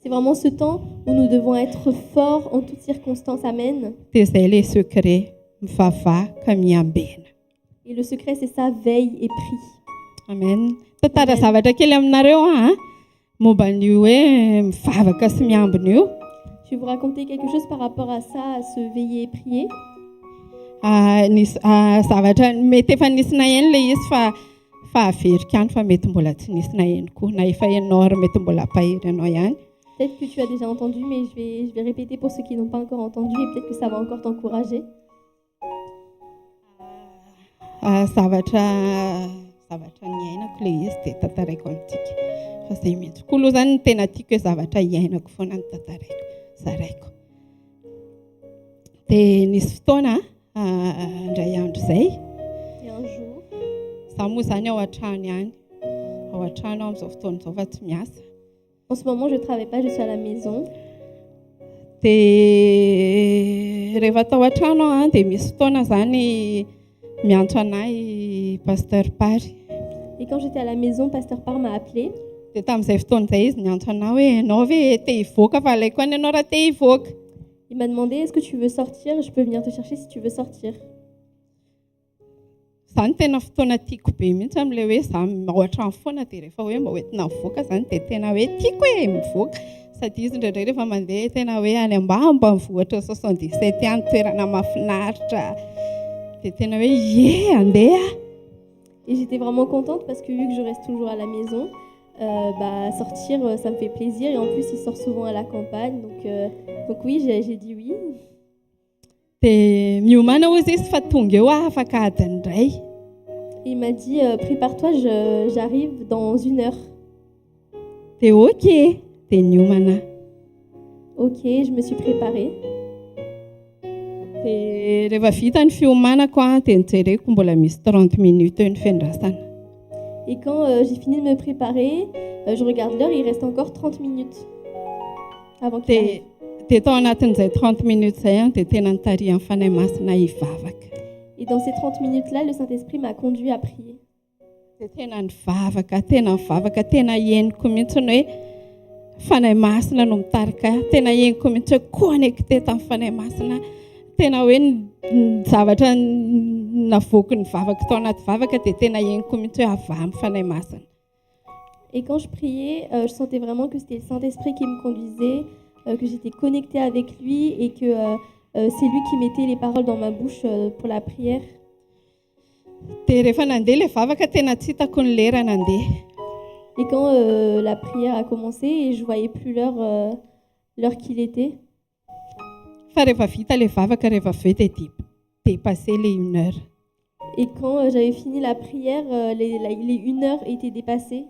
C'est vraiment ce temps où nous devons être forts en toutes circonstances. Amen. Dia izay ilay secret, mivavaha ka miambena. Et le secret, c'est ça, veille et prie. Amen. Tantara zavatra kely aminareo momba ny hoe mivavaka sy miambina io. Je vais vous raconter quelque chose par rapport à ça, à se veiller et prier. Zavatra mety efa nisy na eny ilay izy fa averika ihany fa mety mbola tsy nisy na eny koa na efa enao ary mety mbola ampahery ianao ihany. Peut-être que tu as déjà entendu, mais je vais répéter pour ceux qui n'ont pas encore entendu et peut-être que ça va encore t'encourager. Zavatra niainako ilay izy dia tantaraiko amintsika. Fa izay mihitsy koa aloha izany ny tena tiako hoe zavatra iainako foana ny tantaraiko, zaraiko. Dia nisy fotoana indray andro izay. Et un jour, Zaho moa izany ao an-trano ihany. Ao an-trano aho amin'izao fotoana izao fa tsy miasa. en ce moment, je ne travaille pas, je suis à la maison. Dia rehefa tao an-trano aho dia misy fotoana izany miantso anahy pasteur Pary. Et quand j'étais à la maison, pasteur Par m'a appelé. Dia tamin'izay fotoana izay izy niantso anahy hoe ianao ve te hivoaka fa alaiko any ianao raha te hivoaka. Il m'a demandé, est-ce que tu veux sortir? Je peux venir te chercher si tu veux sortir. Izany tena fotoana tiako be mihitsy amin'ilay hoe zaho ao an-trano foana dia rehefa hoe mba hoentina mivoaka izany dia tena hoe tiako hoe mivoaka. Sady izy indraindray rehefa mandeha tena hoe any ambamba mivoatra 77 any toerana mahafinaritra. Dia tena hoe ye andeha. Et j'étais vraiment contente parce que vu que je reste toujours à la maison, sortir, ça me fait plaisir. Et en plus, il sort souvent à la campagne. Donc oui, j'ai dit oui. Dia miomana hozy izy fa tonga eo afaka adiny indray. Et il m'a dit, prépare-toi, j'arrive dans 1 heure. Dia ok, dia niomana. Ok, je me suis préparée. Dia rehefa vita ny fiomanako dia nijereko mbola misy 30 minutes eo ny fiandrasana. Et quand j'ai fini de me préparer, je regarde l'heure, il reste encore 30 minutes avant qu'il arrive. Dia tao anatin'izay 30 minutes izay dia tena nitarihan'ny fanahy masina hivavaka. Et dans ces 30 minutes-là, le Saint-Esprit m'a conduit à prier. Dia tena nivavaka, tena henoko mihitsy ny hoe fanahy masina no mitarika, tena henoko mihitsy hoe connecté tamin'ny fanahy masina. Tena hoe ny zavatra navoaky ny vavaka tao anaty vavaka dia tena henoko mihitsy hoe avy amin'ny fanahy masina. Et quand je priais, je sentais vraiment que c'était le Saint-Esprit qui me conduisait, que j'étais connectée avec lui et que c'est lui qui mettait les paroles dans ma bouche pour la prière. Dia rehefa nandeha ilay vavaka tena tsy hitako ny lera nandeha. Et quand la prière a commencé, et je voyais plus l'heure qu'il était. Fa rehefa vita ilay vavaka rehefa avy eo dia dépassé les 1 heure. Et quand j'avais fini la prière, les 1 heure étaient dépassées.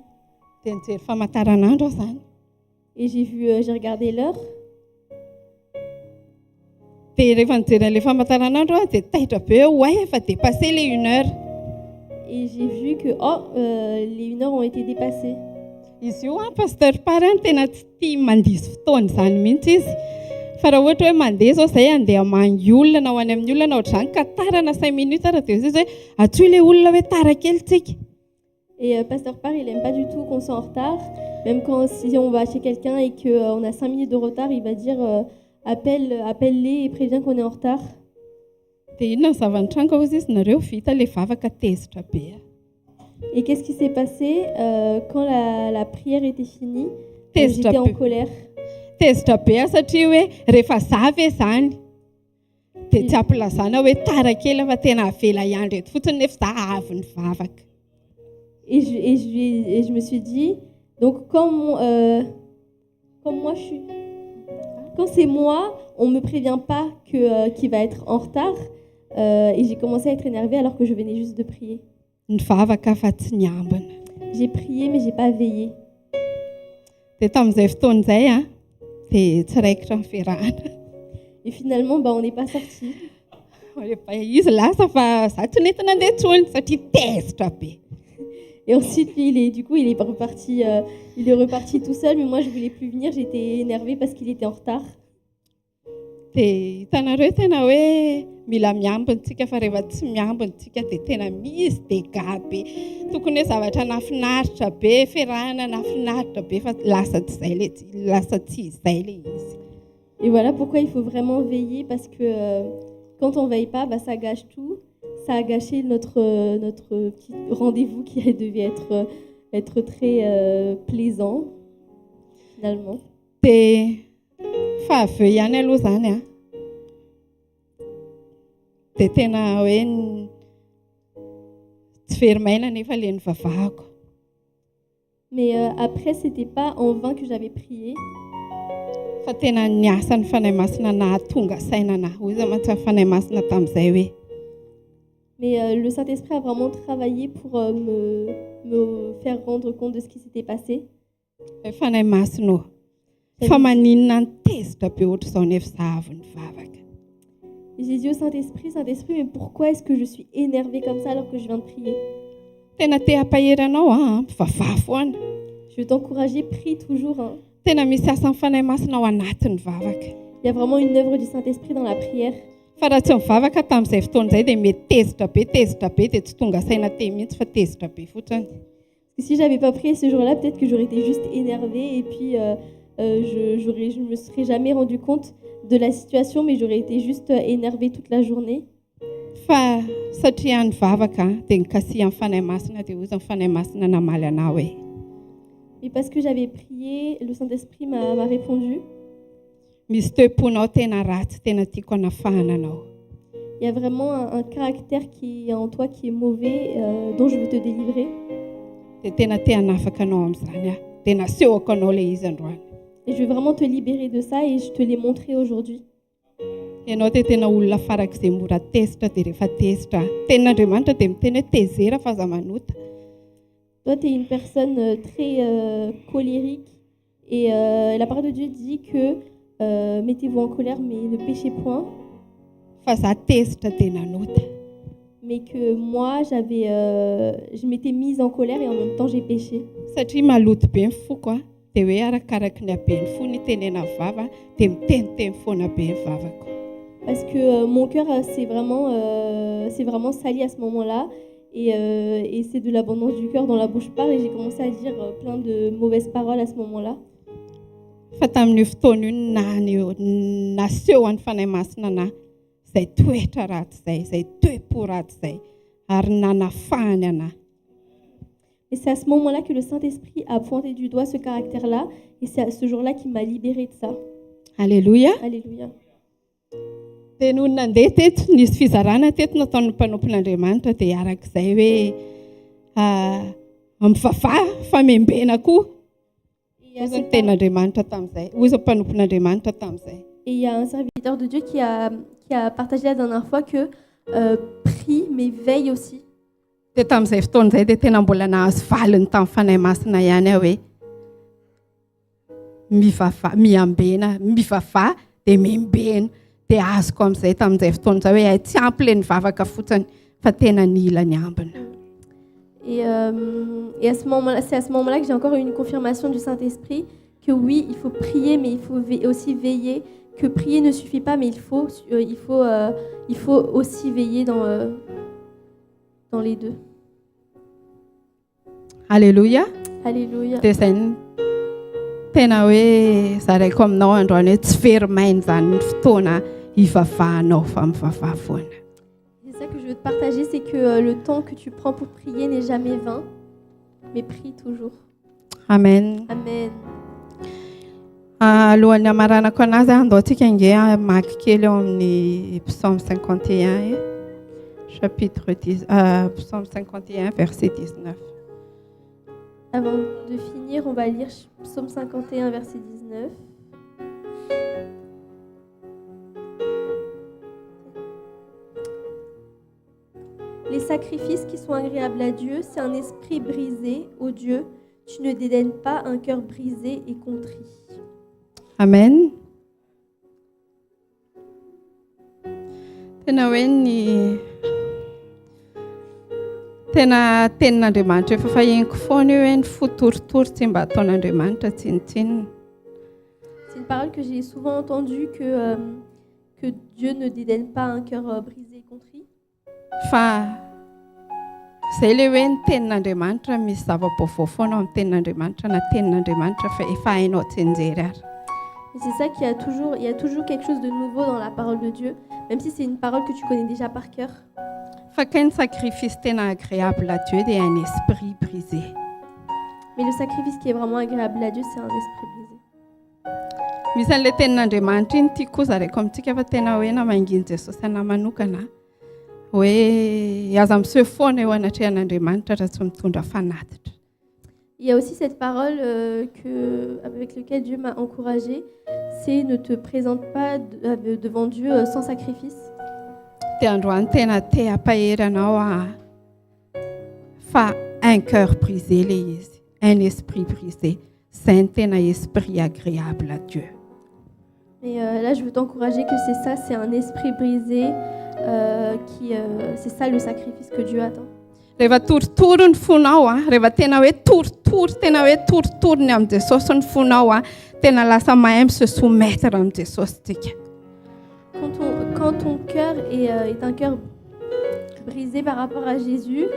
Dia nijery famantaranandro aho izany. Et j'ai regardé l'heure. Dia rehefa nijery an'ilay famantaranandro aho dia taitra be hoe ouais efa dépassé les 1 heure. Et j'ai vu que les 1 heure ont été dépassées. Izy io pasteur parany tena tsy tia mandiso fotoana izany mihitsy izy. Fa raha ohatra hoe mandeha zao izay andeha hamangy olona na ho any amin'ny olona na ohatr'izany ka tarana 5 minutes ara dia izy hoe atsoy ilay olona hoe tara kely tsika. Et Pasteur Par, il n'aime pas du tout qu'on soit en retard. Même quand si on va chez quelqu'un et qu'on a 5 minutes de retard, il va dire appelle-les et préviens qu'on est en retard. Dia inona ny zava-nitranga hozy izy nareo vita ilay vavaka tezitra be. Et qu'est-ce qui s'est passé quand la prière était finie? Tezitra J'étais en be. colère. Tezitra be satria hoe rehefa zavy e zany dia tsy ampilazana hoe tara kely fa tena avela ihany reto fotsiny nefa za avy ny vavaka. Et je me suis dit, donc quand c'est moi, on ne me prévient pas qu'il va être en retard. Et j'ai commencé à être énervée alors que je venais juste de prier. Ny vavaka fa tsy niambina. J'ai prié mais j'ai pas veillé. Dia tamin'izay fotoana izay dia tsy raikitra ny fiarahana. Et finalement, on n'est pas sortis. Rehefa izy lasa fa za tsy nentina andeha intsony satria tezitra be. Et ensuite, lui, il est reparti tout seul, mais moi, je voulais plus venir. J'étais énervée parce qu'il était en retard. Dia hitanareo tena hoe mila miambintsika fa rehefa tsy miambintsika dia tena misy dégâts be. Tokony hoe zavatra nafinaritra be, fiarahana nafinaritra be fa lasa tsy izay ilay izy. Et voilà pourquoi il faut vraiment veiller parce que quand on ne veille pas, ça gâche tout. Ça a gâché notre petit rendez-vous qui devait être très plaisant, finalement. Dia fa avy eo ihany aloha izany dia tena hoe tsy very maina nefa ilay nivavahako. Mais après, ce n'était pas en vain que j'avais prié. Fa tena niasa ny fanahy masina nahatonga sainana hoy izy mantsy ny fanahy masina tamin'izay hoe. Mais le Saint-Esprit a vraiment travaillé pour me faire rendre compte de ce qui s'était passé. Fanahy masina fa maninona ny tezitra be ohatr' izao nefa za avy ny vavaka. Et j'ai dit au Saint-Esprit, mais pourquoi est-ce que je suis énervée comme ça alors que je viens de prier? Tena te hampahery anao mpivavaha foana. Je veux t'encourager, prie toujours. Tena misy asan'ny fanahy masina ao anatin'ny vavaka. Il y a vraiment une œuvre du Saint-Esprit dans la prière. Fa raha tsy mivavaka tamin'izay fotoana izay dia mety tezitra be dia tsy tonga saina teny mihitsy fa tezitra be fotsiny. Si j'avais pas prié ce jour-là, peut-être que j'aurais été juste énervée et puis je me serais jamais rendu compte de la situation, mais j'aurais été juste énervée toute la journée. Fa satria ny vavaka dia nikasihan'ny fanahy masina dia hozy ny fanahy masina namaly anao hoe. Et parce que j'avais prié, le Saint-Esprit m'a répondu. Misy toe-ponao tena ratsy tena tiako hanafahana anao. Il y a vraiment un caractère qui est en toi qui est mauvais, dont je veux te délivrer. Dia tena te hanafaka anao amin'izany dia nasehoko anao ilay izy androany. Et je veux vraiment te libérer de ça et je te l'ai montré aujourd'hui. Ianao dia tena olona farak'izay mora tezitra dia rehefa tezitra tenin'Andriamanitra dia miteny hoe tezera fa aza manota. Toi, tu es une personne très colérique et la parole de Dieu dit que mettez-vous en colère mais ne péchez point. Fa za tezitra dia nanota. Mais que moi, je m'étais mise en colère et en même temps j'ai péché. Satria maloto be ny foko dia hoe arakaraky ny haben'ny fo ny tenena vava dia miteniteny foana be ny vavako. Parce que mon cœur c'est vraiment sali à ce moment-là et c'est de l'abondance du cœur dans la bouche parle et j'ai commencé à dire plein de mauvaises paroles à ce moment-là. Fa tamin'io fotoana io naseho an'ny fanahy masina na izay toetra ratsy izay, izay toe-po ratsy izay ary nanafahany anahy. Et c'est à ce moment-là que le Saint-Esprit a pointé du doigt ce caractère-là. Et c'est à ce jour-là qu'il m'a libérée de ça. Alléluia. Alléluia. Dia noho nandeha teto nisy fizarana teto nataon'ny mpanompon'Andriamanitra dia arak'izay hoe mivavaha famembena koa. Et Hoy ny tenin'Andriamanitra tamin'izay. Hoy ny mpanompon'Andriamanitra tamin'izay. il y a un serviteur de Dieu qui a partagé la dernière fois que prie mais veille aussi. Dia tamin'izay fotoan'izay dia tena mbola nahazo valiny tamin'ny fanahy masina ihany aho hoe miambena, mivavaha dia membena. Dia azoko amin'izay tamin'izay fotoan'izay hoe tsy ampy ilay nivavaka fotsiny fa tena nila ny ambiny. Et à ce moment-là, c'est à ce moment-là que j'ai encore eu une confirmation du Saint-Esprit que oui, il faut prier, mais il faut aussi veiller. Que prier ne suffit pas, mais il faut aussi veiller dans les deux. Alléluia. Alléluia. Dia izay ny tena hoe zaraiko aminao androany hoe tsy very maina izany ny fotoana hivavahanao fa mivavaha foana. C'est ça que je veux te partager, c'est que le temps que tu prends pour prier n'est jamais vain, mais prie toujours. Amen. Amen. Alohan'ny hamaranako anazy andaontsika inge hamaky kely eo amin'ny psaume 51 chapitre 10 psaume 51 verset 19. Avant de finir, on va lire psaume 51 verset 19. Les sacrifices qui sont agréables à Dieu, c'est un esprit brisé, ô Dieu. Tu ne dédaignes pas un cœur brisé et contrit. Amen. Tena hoe ny tena tenin'Andriamanitra efa fahenoko foana io hoe ny fotoritory tsy mba ataon'Andriamanitra tsinitsinina. C'est une parole que j'ai souvent entendue que Dieu ne dédaigne pas un cœur brisé et contrit. Fa izay ilay hoe ny tenin'Andriamanitra misy zava-baovao foana amin'ny tenin'Andriamanitra na tenin'Andriamanitra fa efa hainao tsenjery ary. Et c'est ça qu'il y a toujours quelque chose de nouveau dans la parole de Dieu, même si c'est une parole que tu connais déjà par cœur. Fa qu'un sacrifice tena agréable à Dieu et un esprit brisé. Mais le sacrifice qui est vraiment agréable à Dieu, c'est un esprit brisé. Misy an'ilay tenin'Andriamanitra iny tiako koa zareko amintsika fa tena hoe namanginy Jesosy ana manokana hoe aza miseho foana eo anatrehan'Andriamanitra raha tsy mitondra fanatitra. Il y a aussi cette parole avec laquelle Dieu m'a encouragée, c'est ne te présente pas devant Dieu sans sacrifice. Dia androany tena te hampahery anao fa un cœur brisé ilay izy, un esprit brisé, c'est un tena esprit agréable à Dieu. Et là, je veux t'encourager que c'est ça, c'est un esprit brisé, c'est ça le sacrifice que Dieu attend. Rehefa toritory ny fonao rehefa tena hoe toritory amin'ny Jesosy ny fonao tena lasa mahay se soumettre amin'ny Jesosy tsika. Quand ton cœur est un cœur brisé par rapport à Jésus,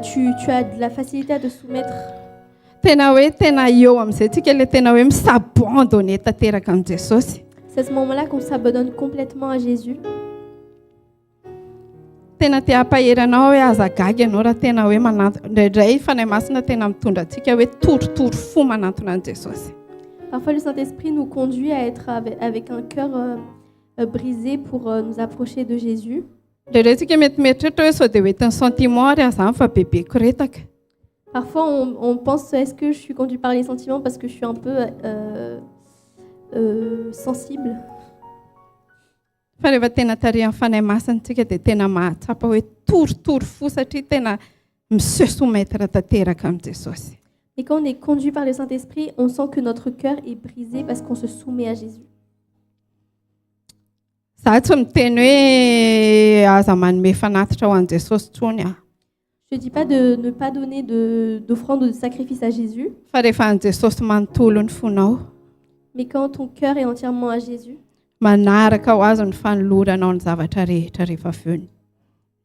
tu as de la facilité à te soumettre. Tena hoe tena eo amin'izay tsika ilay tena hoe misabandone tanteraka amin'ny Jesosy. C'est à ce moment-là qu'on s'abandonne complètement à Jésus. Tena te hampahery anao hoe azagagy ianao raha tena hoe ndraindray fanahy masina tena mitondra antsika hoe toritory fo manantona an Jesosy. Parfois le Saint-Esprit nous conduit à être avec un cœur brisé pour nous approcher de Jésus. Ndraindray tsika mety mieritreritra hoe sao dia hoentin'ny sentiment ary azany fa bebe koretaka. Parfois on pense, est-ce que je suis conduit par les sentiments parce que je suis un peu sensible. Fa rehefa tena tarihan'ny fanahy masintsika dia tena mahatsapa hoe toritory fo satria tena miseho soumettre tanteraka amin'ny Jesosy. Et quand on est conduit par le Saint-Esprit, on sent que notre cœur est brisé parce qu'on se soumet à Jésus. Za tsy miteny hoe aza manome fanatitra ho an'i Jesosy tsony Je ne dis pas de ne pas donner d'offrande ou de sacrifice à Jésus. Fa rehefa an'i Jesosy manontolo ny fonao. Mais quand ton cœur est entièrement à Jésus, manaraka ho azy ny fanoloranao ny zavatra rehetra rehefa avy eo.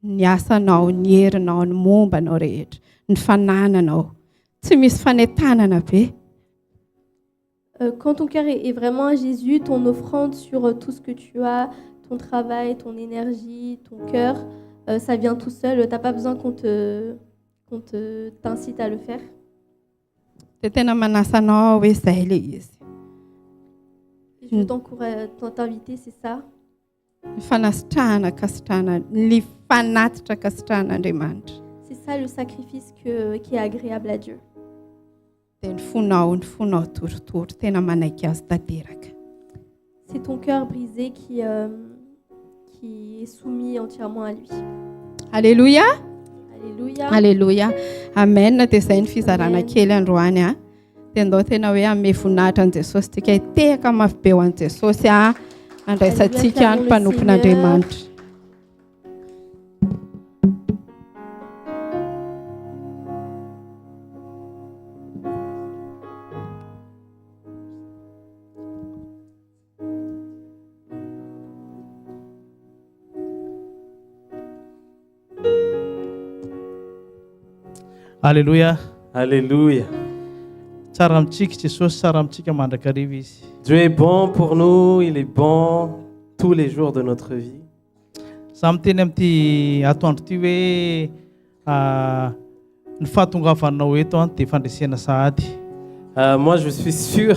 Ny asanao, ny herinao, ny mombanao rehetra, ny fanananao. Tsy misy fanetanana be. Quand ton cœur est vraiment à Jésus, ton offrande sur tout ce que tu as, ton travail, ton énergie, ton cœur, ça vient tout seul. Tu n'as pas besoin qu'on te qu'on t'incite à le faire. Dia tena manasa anao hoe izay ilay izy. Et je veux t'inviter, c'est ça. Ny fanasitrahana kasitrahana, ny fanatitra kasitrahan'Andriamanitra. C'est ça le sacrifice qui est agréable à Dieu. Dia ny fonao toritory tena manaiky azy tanteraka. C'est ton cœur brisé qui est soumis entièrement à lui. Alléluia. Alléluia. Alléluia. Amen. Dia izay ny fizarana Amen. kely androany a. Dia andao tena hoe ame voninahitra an' Jesosy tika hitehaka mafy be ho an' Jesosy a. Andraisantsika ny mpanompon'Andriamanitra. Alléluia. Alléluia. Tsara amintsika Jesosy, tsara amintsika mandrakariva izy. Dieu est bon pour nous, il est bon tous les jours de notre vie. Za miteny amin'ity atoandro ity hoe ny fahatongavanao eto dia fandresena sahady. Moi, je suis sûr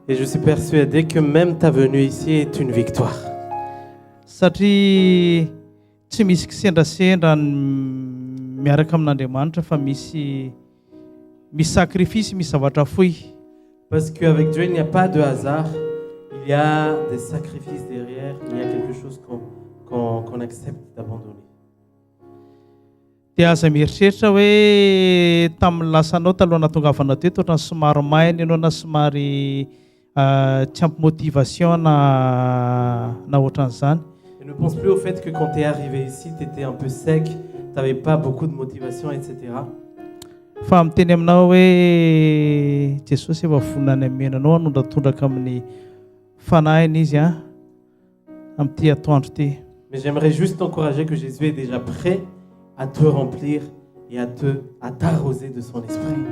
et je suis persuadé que même ta venue ici est une victoire. Satria tsy misy kisendrasendra miaraka amin'Andriamanitra fa misy sacrifice, misy zavatra fohy. Parce qu'avec Dieu, il n'y a pas de hasard. Il y a des sacrifices derrière. Il y a quelque chose qu'on accepte d'abandonner. Dia aza mieritreritra hoe tamin'ny lasanao taloha nahatongavanao teto ohatrany somary maina ianao na somary tsy ampy motivation na ohatran'izany. Et ne pense plus au fait que quand tu es arrivé ici, tu étais un peu sec, tu n'avais pas beaucoup de motivation, etc. Fa miteny aminao hoe Jesosy efa vonany amenanao hanondratondraka amin'ny fanahiny izy amin'ity atoandro ity. Mais j'aimerais juste t'encourager que Jésus est déjà prêt à te remplir et à t'arroser de son esprit.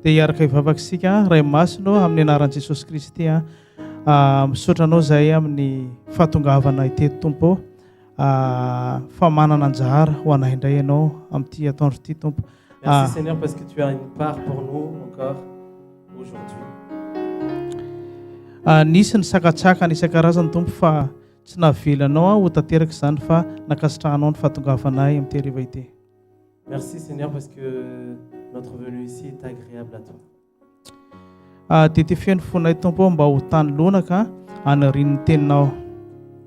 Dia hiaraka hivavaka isika ray masino amin'ny anaran'i Jesosy Kristy misaotra anao zay amin'ny fahatongavana iteto Tompo, fa manana anjara ho anahy indray ianao amin'ity atoandro ity Tompo. Merci Seigneur parce que tu as une part pour nous encore aujourd'hui. Nisy ny sakatsakany isan-karazany Tompo fa tsy navelanao ho tanteraka izany fa nakasitrahanao ny fahatongavanay amin'ity hariva ity. Merci Seigneur parce que notre venue ici est agréable à toi. Dia ty feno fonay Tompo mba ho tany lonaka hanarian'ny teninao.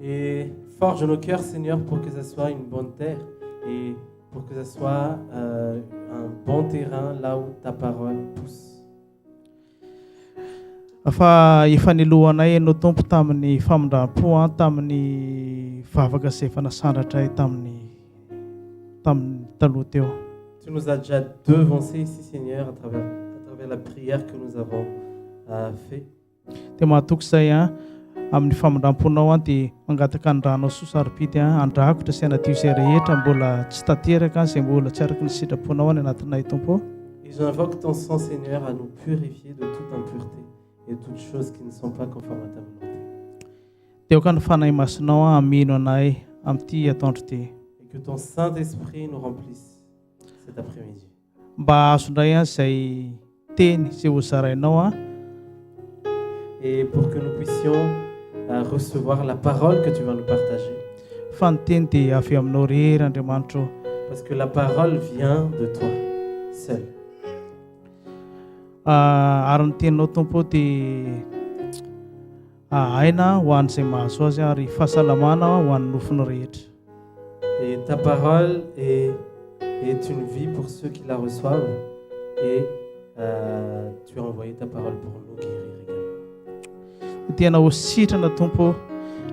Et forge nos cœurs Seigneur pour que ça soit une bonne terre et pour que ça soit un bon terrain là où ta parole pousse. Fa efa nilohanay ianao Tompo tamin'ny famindram-po tamin'ny vavaka izay efa nasandratra tamin'ny taloha teo. Tu nous as déjà devancé ici Seigneur à travers la prière que nous avons fait. Dia mahatoky izay amin'ny famindram-ponao dia mangataka ny ranao sosaripity andrakotra sy anadio izay rehetra mbola tsy tanteraka izay mbola tsy araka ny sitraponao any anatinay Tompo. Et j'invoque ton sang Seigneur à nous purifier de toute impureté et toutes choses qui ne sont pas conformes à ta volonté. Dia ka ny fanahy masinao amino anay amin'ity atoandro ity. Et que ton Saint-Esprit nous remplisse cet après-midi. Mba azo indray izay teny izay ho zarainao et pour que nous puissions recevoir la parole que tu vas nous partager. Fa ny teny dia avy aminao rery Andriamanitra. Parce que la parole vient de toi seul. Ary ny teninao Tompo dia aina ho an'izay mahazo azy ary fahasalamana ho an'ny nofony rehetra. Et ta parole est une vie pour ceux qui la reçoivent. Et tu as envoyé ta parole pour nous guérir également. Tena ho sitrana Tompo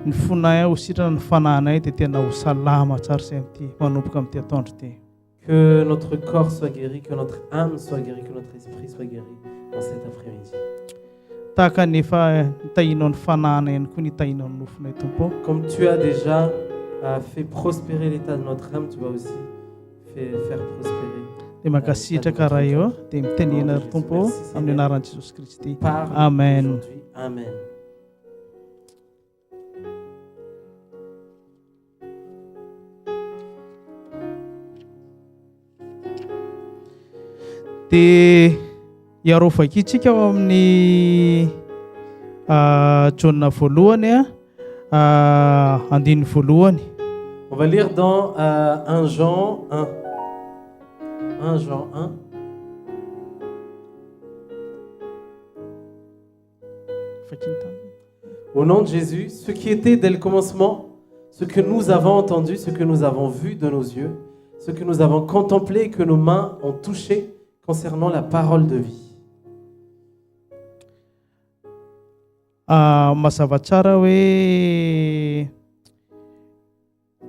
ny fonay ho sitrana ny fanahinay dia tena ho salama tsara izay amin'ity manomboka amin'ity atoandro ity. Que notre corps soit guéri, que notre âme soit guérie, que notre esprit soit guéri dans cet après-midi. Tahaka ny efa nitahinao ny fanahana ihany koa nitahinao ny nofonay Tompo. Comme tu as déjà fait prospérer l'état de notre âme, tu vas aussi faire prospérer. Dia mankasitraka raha eo dia mitenena Tompo amin'ny anaran'i Jesosy Kristy. Parle Amen. aujourd'hui. Amen. dia iarovakitsika ao amin'ny Jona voalohany andiny voalohany. On va lire dans 1 Jean 1. 1 Jean 1. Au nom de Jésus, ce qui était dès le commencement, ce que nous avons entendu, ce que nous avons vu de nos yeux, ce que nous avons contemplé et que nos mains ont touché concernant la parole de vie. Mazava tsara hoe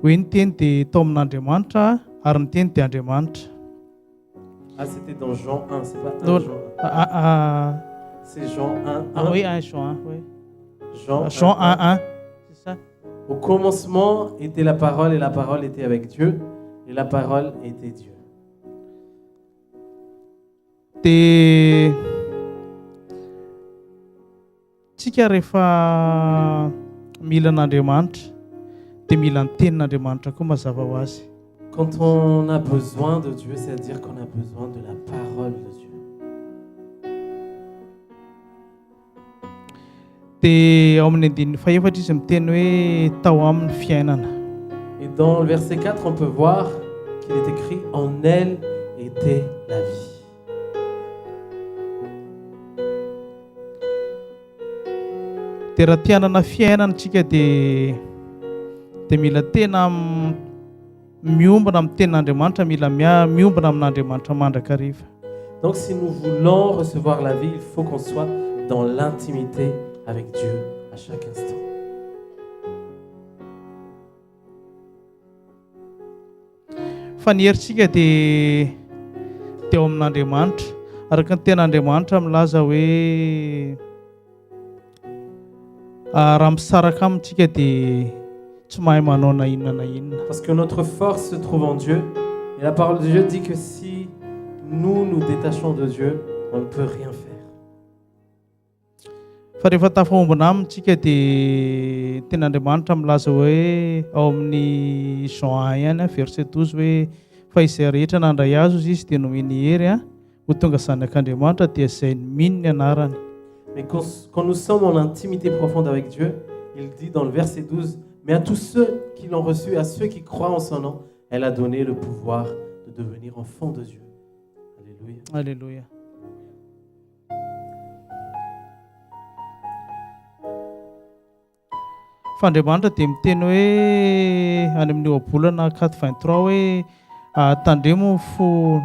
ny teny dia tao amin'Andriamanitra ary ny teny dia Andriamanitra. Ah, c'était dans Jean 1, c'est pas 1 Jean 1. C'est Jean 1. Oui, 1 Jean 1. Oui. Jean 1. C'est ça. Au commencement était la parole et la parole était avec Dieu et la parole était Dieu. Dia tsika rehefa mila an'Andriamanitra dia mila ny tenin'Andriamanitra koa mazava ho azy. Quand on a besoin de Dieu, c'est-à-dire qu'on a besoin de la parole de Dieu. Dia ao amin'ny andininy faefatra izy miteny hoe tao amin'ny fiainana. Et dans le verset 4, on peut voir qu'il est écrit « En elle était la vie ». Dia raha tianana fiainana tsika dia mila tena miombana amin'ny tenin'Andriamanitra, mila miombana amin'Andriamanitra mandrakariva. Donc si nous voulons recevoir la vie, il faut qu'on soit dans l'intimité avec Dieu à chaque instant. Fa ny herintsika dia eo amin'Andriamanitra, araka ny ten'Andriamanitra milaza hoe raha misaraka amintsika dia tsy mahay manao na inona na inona. Parce que notre force se trouve en Dieu et la parole de Dieu dit que si nous nous détachons de Dieu, on ne peut rien faire. Fa rehefa tafahombona amintsika dia ten'Andriamanitra milaza hoe ao amin'ny Jean 1 ihany verset 12 hoe fa izay rehetra nandray azy izy dia nomeny hery ho tonga zanak'Andriamanitra dia izay mino ny anarany. Mais quand nous sommes en intimité profonde avec Dieu, il dit dans le verset 12, mais à tous ceux qui l'ont reçu, à ceux qui croient en son nom, elle a donné le pouvoir de devenir enfants de Dieu. Alléluia. Alléluia. Fa Andriamanitra dia miteny hoe any amin'ny ohabolana 4:23 hoe tandremo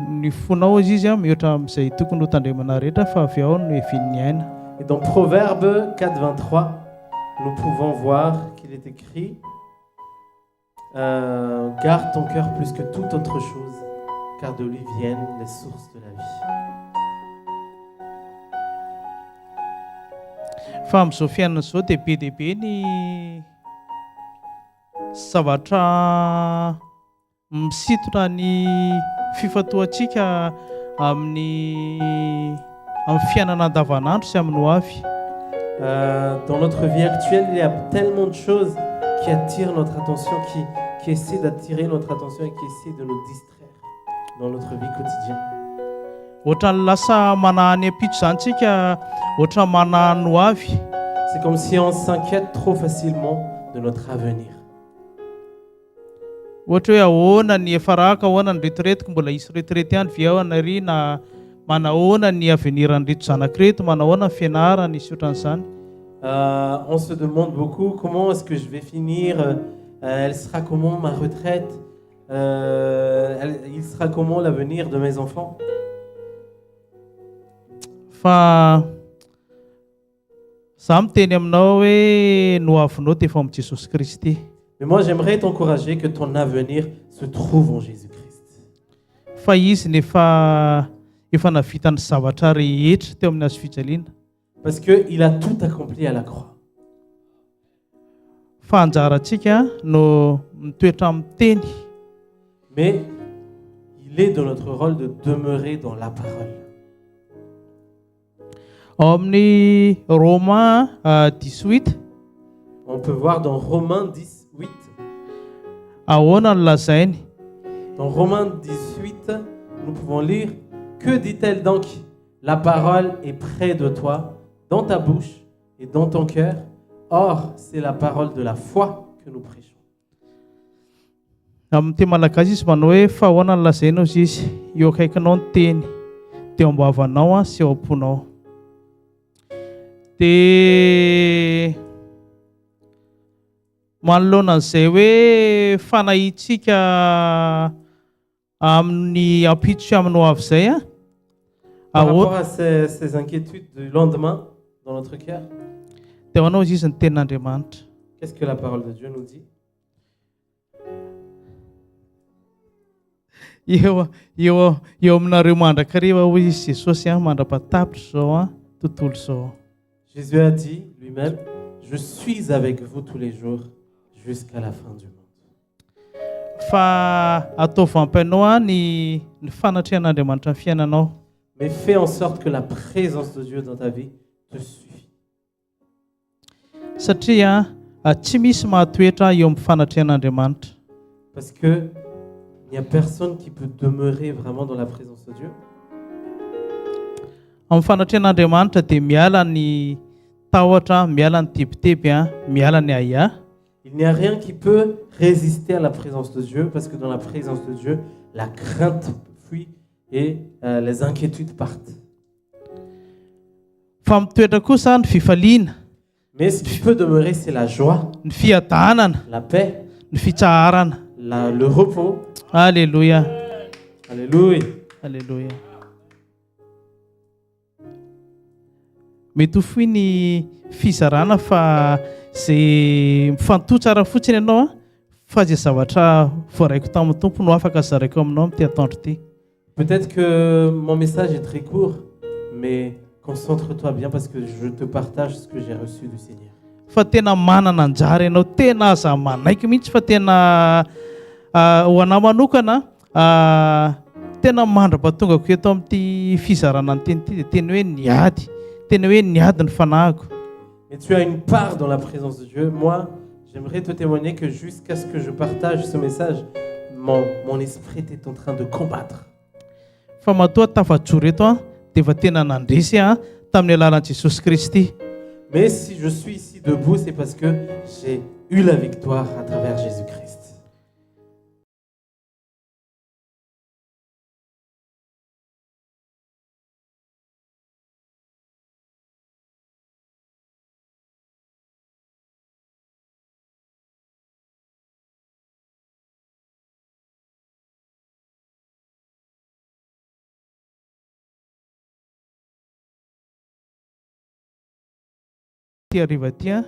ny fonao izy mihoatra amin'izay tokony ho tandremana rehetra fa avy ao no evin'ny aina. Et dans Proverbe 4:23, nous pouvons voir qu'il est écrit garde ton cœur plus que toute autre chose, car de lui viennent les sources de la vie. Fa amin'izao fiainana izao dia be dia be ny zavatra misintona ny fifatoantsika amin'ny fiainana andavanandro sy amin'ny ho avy. Dans notre vie actuelle, il y a tellement de choses qui attirent notre attention, qui essaient d'attirer notre attention et qui essaient de nous distraire dans notre vie quotidienne. Ohatran'ny lasa manahany ampitso zany tsika, ohatra manahany ho avy. C'est comme si on s'inquiète trop facilement de notre avenir. Ohatra hoe ahoana ny efa raka, ahoana ny retiretiko, mbola hisy retirety ihany ve ao anary, na manahoana ny aveniran'ny reto zanak'ireto, manahoana ny fianarana isy ohatran'izany. On se demande beaucoup comment est-ce que je vais finir, elle sera comment ma retraite, il sera comment l'avenir de mes enfants. Fa za miteny aminao hoe no avinao dia efa amin'ny Jesosy Kristy. Mais moi j'aimerais t'encourager que ton avenir se trouve en Jésus-Christ. Fa izy nefa efa navita ny zavatra rehetra teo amin'ny hazofijaliana. Parce qu'il a tout accompli à la croix. Fa anjarantsika no mitoetra amin'ny teny. Mais il est de notre rôle de demeurer dans la parole. Ao amin'ny Romains 18, on peut voir dans Romains 18. Ahoana no lazainy. Dans Romains 18, nous pouvons lire Que dit-elle donc? La parole est près de toi, dans ta bouche et dans ton cœur. Or, c'est la parole de la foi que nous prêchons. Amin'ny teny malagasy izy manao hoe fa ahoana no lazainao izy izy eo akaikinao ny teny teo am-bavanao a sy eo am-ponao. Dia manoloana an'izay hoe fanahintsika amin'ny ampitso amin'ny ho avy izay a Par rapport à ces inquiétudes du lendemain dans notre cœur, dia hoanao izy izy ny tenin'Andriamanitra. qu'est-ce que la parole de Dieu nous dit? eo aminareo mandrakariva hoy izy Jesosy a mandra-patapitra zao a tontolo zao. Jésus a dit lui-même, je suis avec vous tous les jours jusqu'à la fin du monde. Fa atao vampainao a ny fanatrehan'Andriamanitra amin'ny fiainanao. Mais fais en sorte que la présence de Dieu dans ta vie te suffit. Satria tsy misy mahatoetra eo amin'ny fanatrehan'Andriamanitra. Parce que il n'y a personne qui peut demeurer vraiment dans la présence de Dieu. Amin'ny fanatrehan'Andriamanitra dia miala ny tahotra, miala ny tebiteby a, miala ny aia. Il n'y a rien qui peut résister à la présence de Dieu, parce que dans la présence de Dieu, la crainte fuit et les inquiétudes partent. Fa mitoetra kosa ny fifaliana, Mais ce qui peut demeurer, c'est la joie, ny fiadanana, la paix, ny fitsaharana. le repos. Alléluia. Alléluia. Alléluia. Mety ho fohy ny fizarana fa zay mifantohy tsara fotsiny ianao a fa zay zavatra voaraiko tamin'ny tompo no afaka zaraiko aminao amin'ity atoandro ity. Peut-être que mon message est très court, mais concentre-toi bien parce que je te partage ce que j'ai reçu du Seigneur. Fa tena manana anjara ianao, tena aza manaiky mihitsy fa tena ho anao manokana tena mandra-batongako eto amin'ity fizarana ny teny ity dia teny hoe niady, teny hoe niady ny fanahiko. Et tu as une part dans la présence de Dieu. Moi, j'aimerais te témoigner que jusqu'à ce que je partage ce message, mon esprit était en train de combattre. Fa matoa tafajoro eto a dia efa tena nandresy a tamin'ny alalan'i Jesosy Kristy. Mais si je suis ici debout, c'est parce que j'ai eu la victoire à travers Jésus-Christ. Ty hariva ty a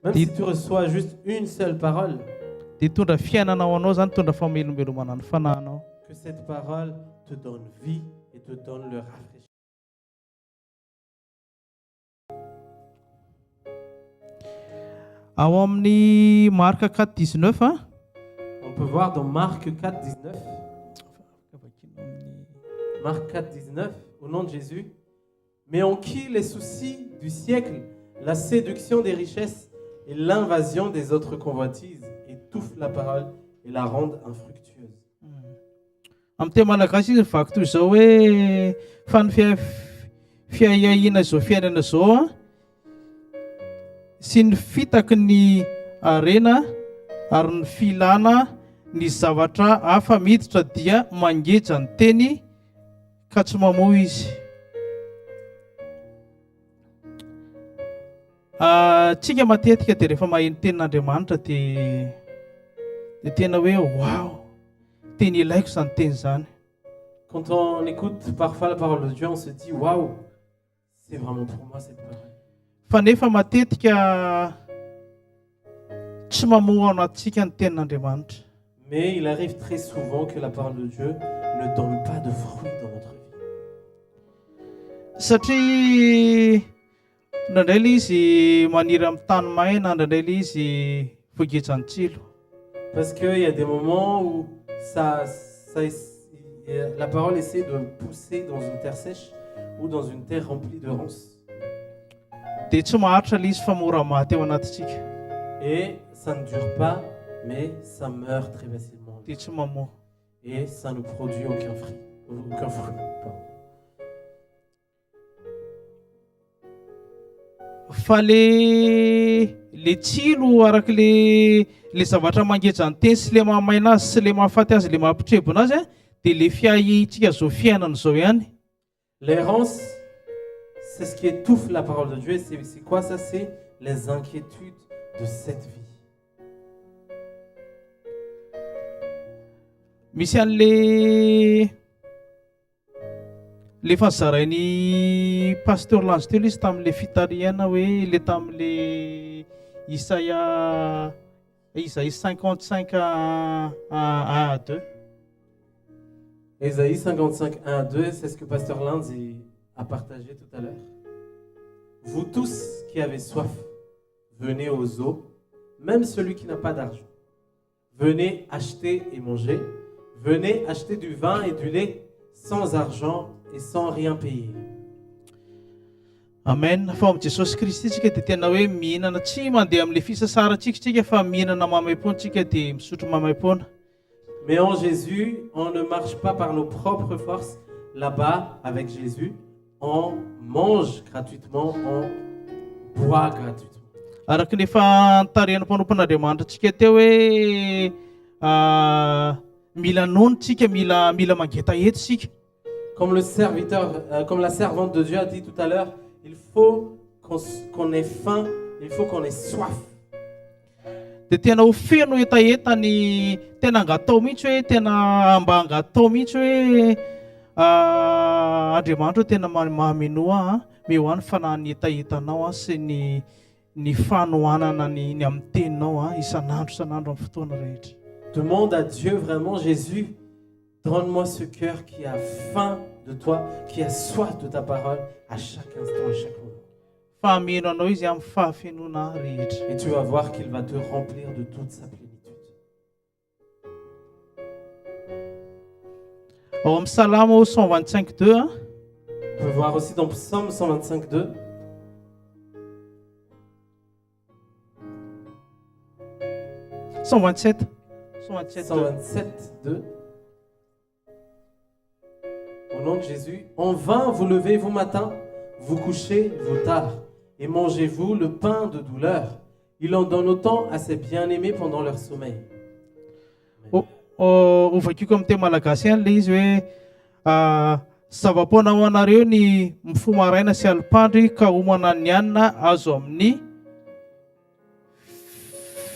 Même si tu reçois juste une seule parole, dia tondra fiainana ho anao zany, tondra famelombelomana ny fanahinao. que cette parole te donne vie et te donne le rafraîchissement. Ao amin'ny Marka 4:19 a. On peut voir dans Marc 4:19. Marc 4:19, au nom de Jésus. Mais en qui les soucis du siècle, la séduction des richesses et l'invasion des autres convoitises étouffent la parole et la rendent infructueuse. Amin'ny teny malagasy izy vaky toy izao hoe fa ny fiahiahina izao fiainana izao a sy ny fitaky ny arena ary ny filana ny zavatra hafa miditra dia mangeja ny teny ka tsy mamoa izy. Tsika matetika dia rehefa maheno tenin'Andriamanitra dia tena hoe wow, teny ilaiko izany teny izany. Quand on écoute parfois la parole de Dieu, on se dit waouh, c'est vraiment pour moi cette parole. Fa nefa matetika tsy mamoa ao anatintsika ny tenin'Andriamanitra. Mais il arrive très souvent que la parole de Dieu ne donne pas de fruits dans notre vie. Satria ndraindray ilay izy maniry amin'ny tany maina, ndraindray ilay izy voagejany tsilo. Parce qu'il y a des moments où la parole essaie de pousser dans une terre sèche ou dans une terre remplie de ronces. Dia tsy maharitra ilay izy fa mora maty ao anatintsika. Et ça ne dure pas, mais ça meurt très facilement. Dia tsy mamoa. Et ça ne produit aucun fruit. Pardon. fa le tsilo araka le zavatra mangetra ny teny sy le mahamaina azy sy le mahafaty azy le mampitrebona azy dia le fiahintsika zao fiainana zao ihany. L'errance, c'est ce qui étouffe la parole de Dieu. C'est quoi ça? C'est les inquiétudes de cette vie. Misy le fahazarain'ny pasteur Lange telo izy tamin'le fitariana hoe le tamin'le Isaïe 55 1 à 2. Ésaïe 55, 1 à 2, c'est ce que Pasteur Lanz a partagé tout à l'heure. Vous tous qui avez soif, venez aux eaux, même celui qui n'a pas d'argent. Venez acheter et manger. Venez acheter du vin et du lait sans argent et sans rien payer. Amen. Fa amin'i Jesosy Kristy tsika dia tena hoe mihinana tsy mandeha amin'le fisasarantsika tsika fa mihinana mamaim-pontsika dia misotro mamaim-pona. Mais en Jésus, on ne marche pas par nos propres forces. Là-bas, avec Jésus, on mange gratuitement, on boit gratuitement. Araka ny fantarihana mpanompon'Andriamanitra tsika teo hoe mila nonontsika, mila mangeta etsika. Comme le serviteur, comme la servante de Dieu a dit tout à l'heure, il faut qu'on ait faim, il faut qu'on ait soif. Dia tena ho feno etaetany tena angatao mihitsy hoe tena mba angatao mihitsy hoe Andriamanitra tena mahamenoa mehoany fanahy etaetanao sy ny fanohanana ny amin'ny teninao isan'andro amin'ny fotoana rehetra. Demande à Dieu vraiment, Jésus, donne-moi ce cœur qui a faim de toi, qui a soif de ta parole à chaque instant, à chaque moment. Fahameno izy amin'ny fahafenona rehetra. Et tu vas voir qu'il va te remplir de toute sa plénitude. Au amin'ny Salamo 125:2. On peut voir aussi dans Psaume 125:2. « 127:2. Au nom de Jésus, en vain vous levez vous matin, vous couchez vous tard, et mangez-vous le pain de douleur. Il en donne autant à ses bien-aimés pendant leur sommeil. » Ovakiko amin'ny teny malagasy ihany le izy hoe zava-poana ho anareo ny mifoha maraina sy alipandry ka homana ny anina azo amin'ny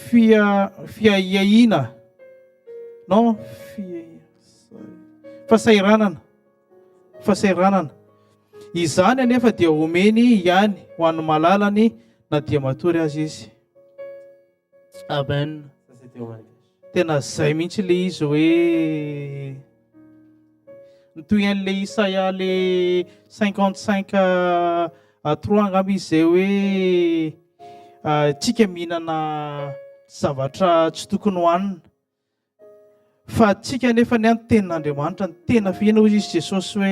fiahiahina non fasairanana izany anefa dia omeny ihany ho an'ny malalany na dia matory azy izy. Amen. Tena zay mihitsy le izy hoe nitoy an'le Isaïa le 55:3 angamba izy zay hoe tsika mihinana zavatra tsy tokony hohanina fa tsika nefa ny any tenin'Andriamanitra ny tena fihina hoy izy Jesosy hoe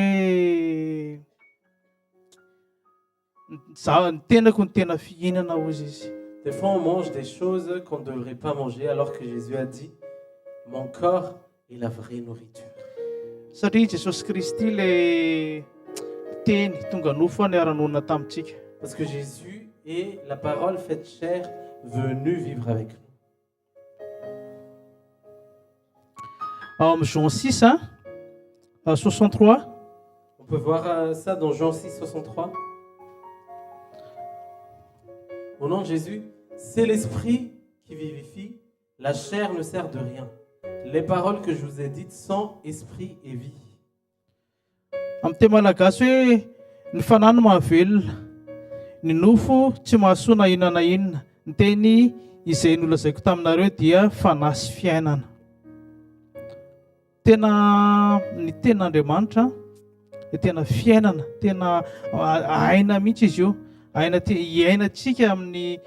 ny tenako ny tena fihinana hoy izy. Des fois, on mange des choses qu'on ne devrait pas manger, alors que Jésus a dit, mon corps est la vraie nourriture. Satria Jesosy Kristy le teny tonga nofo niara-nonina tamintsika. Parce que Jésus est la parole faite chair, venue vivre avec nous. Au Jean 6, 63. On peut voir ça dans Jean 6, 63. Au nom de Jésus, c'est l'esprit qui vivifie, la chair ne sert de rien. Les paroles que je vous ai dites sont esprit et vie. Amin'ny teny malagasy hoe ny fanahy no mahavelona, ny nofo tsy mahasoa na inona na inona. Ny teny izay nolazaiko taminareo dia fanahy sy fiainana. Tena ny tenin'Andriamanitra dia tena fiainana, tena aina mihitsy izy io. Iainantsika amin'ny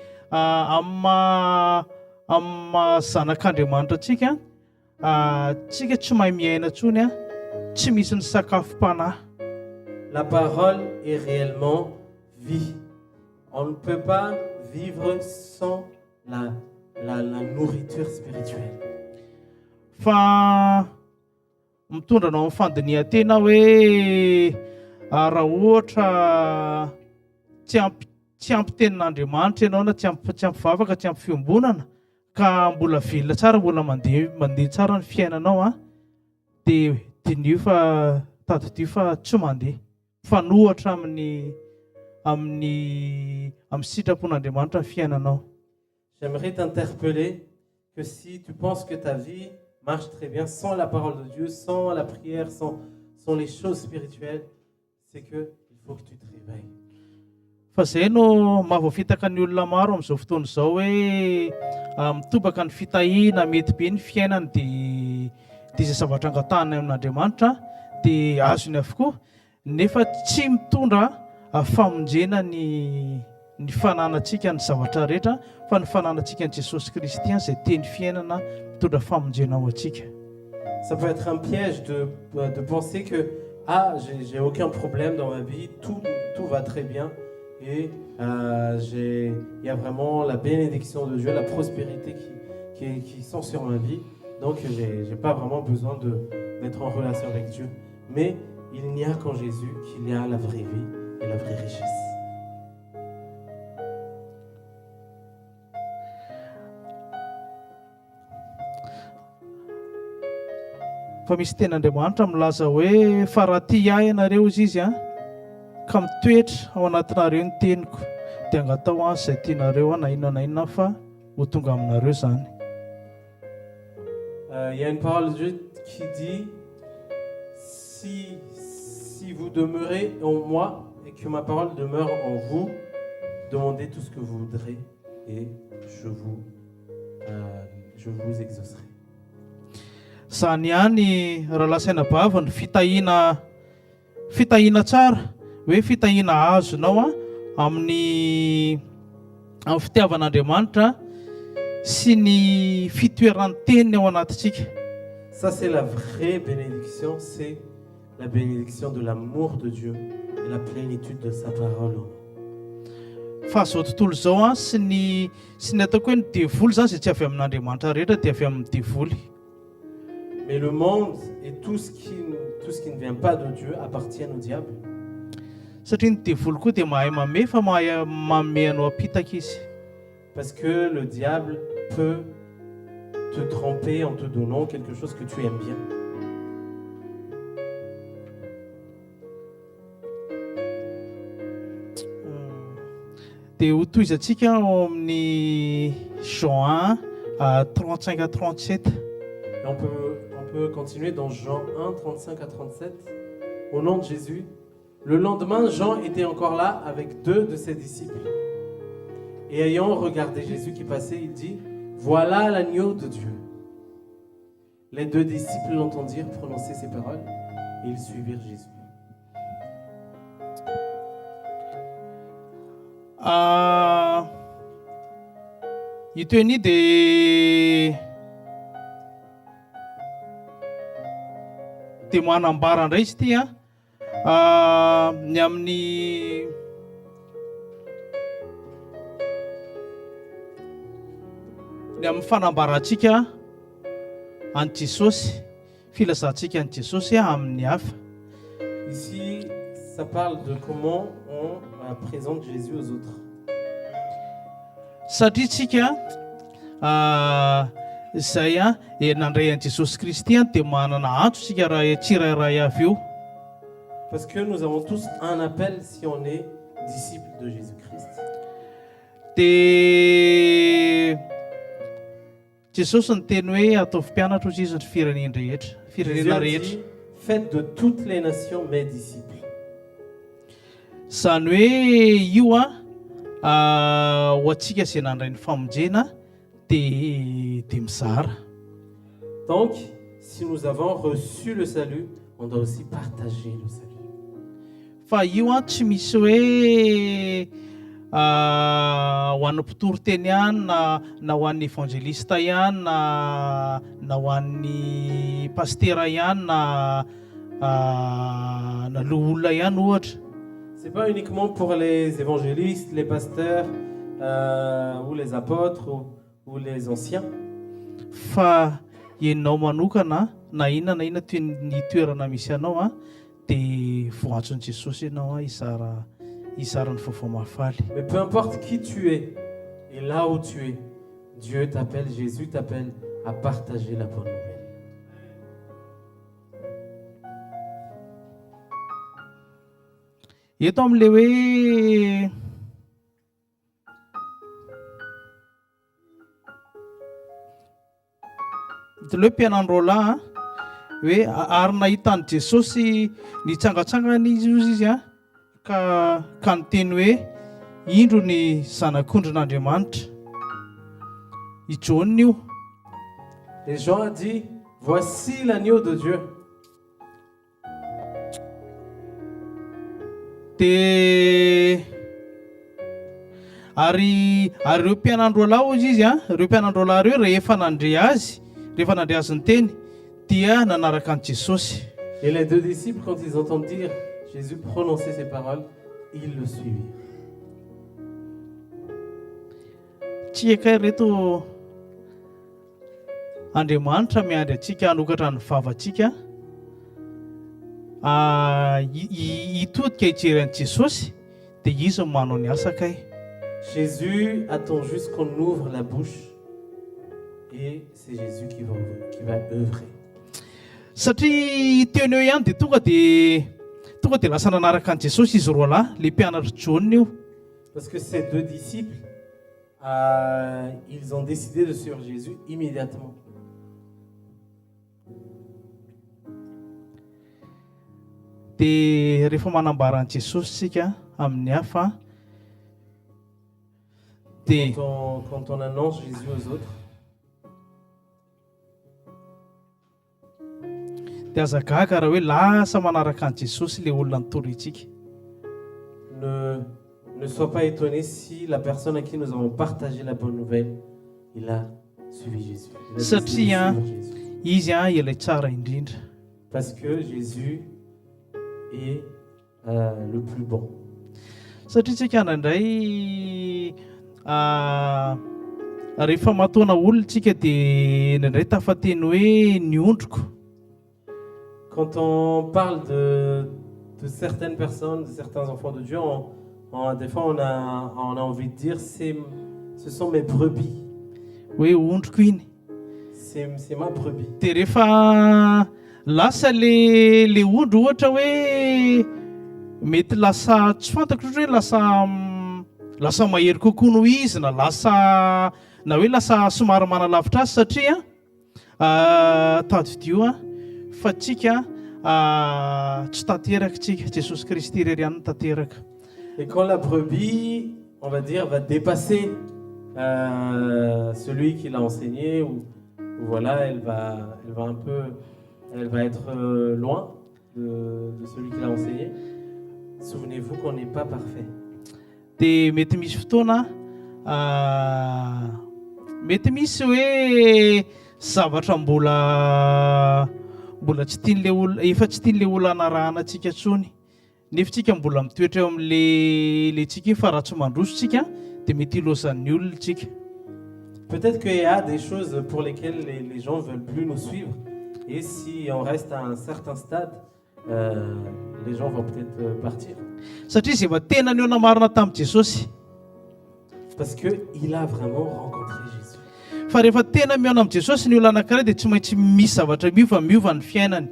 zanak'Andriamanitra tsika tsy mahay miaina ntsony tsy misy ny sakafom-panahy. La parole est réellement vie. On ne peut pas vivre sans la nourriture spirituelle. Fa mitondra anao amin'ny fandinihan-tena hoe raha ohatra tsy tsy ampy tenin'Andriamanitra ianao na tsy ampivavaka tsy ampy fiombonana ka mbola velona tsara mbola mandeha tsara ny fiainanao a dia dinio fa tadidio fa tsy mandeha fanohatra amin'ny sitrapon'Andriamanitra ny fiainanao. J'aimerais t'interpeller que si tu penses que ta vie marche très bien sans la parole de Dieu, sans la prière, sans les choses spirituelles, c'est que il faut que tu te réveilles. Fa zay no mahavoafitaka ny olona maro amin'izao fotoana izao hoe mitobaka ny fitahiana mety be ny fiainany dia izay zavatra angatahany amin'Andriamanitra dia azony avokoa nefa tsy mitondra famonjena ny fananantsika ny zavatra rehetra fa ny fananantsika ny Jesosy Kristy izay teny fiainana mitondra famonjena ao antsika. Ça peut être un piège de penser que j'ai aucun problème dans ma vie, tout va très bien et il y a vraiment la bénédiction de Dieu, la prospérité qui sont sur ma vie, donc j'ai pas vraiment besoin d'être en relation avec Dieu. Mais il n'y a qu'en Jésus qu'il y a la vraie vie et la vraie richesse. Fa misy ten'Andriamanitra milaza hoe fa raha tia ahy ianareo izy ka mitoetra ao anatinareo ny teniko dia angatao izay tianareo na inona fa ho tonga aminareo zany. Il y a une parole de Dieu qui dit si vous demeurez en moi et que ma parole demeure en vous, demandez tout ce que vous voudrez et je vous exaucerai. Zany ihany raha lasaina bava ny fitahiana tsara hoe fitahiana azonao amin'ny fitiavan'Andriamanitra sy ny fitoeran'ny teniny ao anatintsika. Ça c'est la vraie bénédiction, c'est la bénédiction de l'amour de Dieu et la plénitude de sa parole. Fa zao tontolo izao sy ny ataoko hoe ny devoly zany izay tsy avy amin'Andriamanitra rehetra dia avy amin'ny devoly. Mais le monde et tout ce qui ne vient pas de Dieu appartiennent au diable. Satria ny devoly koa dia mahay mame fa mahay manome anao apitaka izy. Parce que le diable peut te tromper en te donnant quelque chose que tu aimes bien. Dia ho toizantsika ao amin'ny Jean 35 à 37. Et on peut continuer dans Jean 1, 35 à 37. Au nom de Jésus. Le lendemain, Jean était encore là avec 2 de ses disciples. Et ayant regardé Jésus qui passait, il dit, voilà l'agneau de Dieu. Les 2 disciples l'entendirent prononcer ces paroles et ils suivirent Jésus. Ito ni dia manambara indray izy ity ny amin'ny fanambarantsika any Jesosy, filazantsika any Jesosy amin'ny hafa. Ici, ça parle de comment on présente Jésus aux autres. Satria tsika izay nandray an'i Jesosy Kristy dia manana antso tsika raha tsirairay avy eo. Parce que nous avons tous un appel si on est disciple de Jésus-Christ. Dia Jesosy ny teny hoe ataovy mpianatra ozy izy ny firenena rehetra. Faites de toutes les nations mes disciples. Zany hoe io ho antsika izay nandray ny famonjena dia mizara. Donc, si nous avons reçu le salut, on doit aussi partager le salut. Fa io tsy misy hoe ho an'ny mpitoro teny ihany na ho an'ny évangélista ihany na ho an'ny pastera ihany na loha olona ihany ohatra. C'est pas uniquement pour les évangélistes, les pasteurs ou les apôtres ou les anciens. Fa ianao manokana na inona toy ny toerana misy anao dia voantson'i Jesosy ianao izarany vaovao mahafaly. Mais peu importe qui tu es et là où tu es, Dieu t'appelle, Jésus t'appelle à partager la bonne nouvelle. Eto amin'ilay hoe le mpianandrola hoe ary nahitany Jesosy nitsangatsangana izy ka niteny hoe indro ny zanak'ondrin'Andriamanitra i John io. Et Jean a dit, voici l'agneau de Dieu. De ary ireo mpianandrola izy ireo mpianandrola ireo rehefa nandre azy ny teny dia nanaraka an Jesosy. Et les deux disciples, quand ils entendent dire Jésus prononcer ces paroles, ils le suivirent. Tsy eka reto Andriamanitra miandry atsika hanokatra ny vavantsika hitodika hijery an Jesosy dia izy no manao ny asa kay. Jésus attend juste qu'on ouvre la bouche et c'est Jésus qui va œuvrer. Satria teny eo ihany dia tonga dia lasa nanaraka an Jesosy izy roa lahy, le mpianatra John io. Parce que ces deux disciples, ils ont décidé de suivre Jésus immédiatement. Dia rehefa manambara an Jesosy sika amin'ny hafa dia quand on annonce Jésus aux autres, dia aza gaga raha hoe lasa manaraka an Jesosy le olona nitoritsika. ne sois pas étonné si la personne à qui nous avons partagé la bonne nouvelle, il a suivi Jésus. Satria izy ilay tsara indrindra. Parce que Jésus est le plus bon. Satria tsika nandray rehefa matoana olontsika dia nandray tafateny hoe niondroko. Quand on parle de certaines personnes, de certains enfants de Dieu, des fois on a envie de dire ce sont mes brebis. Hoe ondroko iny. C'est ma brebis. Dia rehefa lasa le ondro ohatra hoe mety lasa tsy fantako hoe lasa mahery kokoa noho izy na hoe lasa somary manalavitra azy satria tadidio fa tsika tsy tanteraka tsika, Jesosy Kristy irery ihany tanteraka. Et quand la brebis, on va dire, va dépasser celui qui l'a enseigné, ou voilà, elle va être loin de celui qui l'a enseigné. Souvenez-vous qu'on n'est pas parfait. Dia mety misy fotoana mety misy hoe zavatra mbola tsy tian'le olona, efa tsy tian'le olona hanarahana antsika tsony, nefa tsika mbola mitoetra eo amin'le tsika fa raha tsy mandroso tsika dia mety ilozan'ny olona tsika. Peut-être qu'il y a des choses pour lesquelles les gens ne veulent plus nous suivre, et si on reste à un certain stade, les gens vont peut-être partir. Satria izay mba tena ny namarina tamin'i Jesosy. Parce qu'il a vraiment rencontré Jésus. Fa rehefa tena mihaona amin'ny Jesosy ny olona anankiray dia tsy maintsy misy zavatra miova ny fiainany.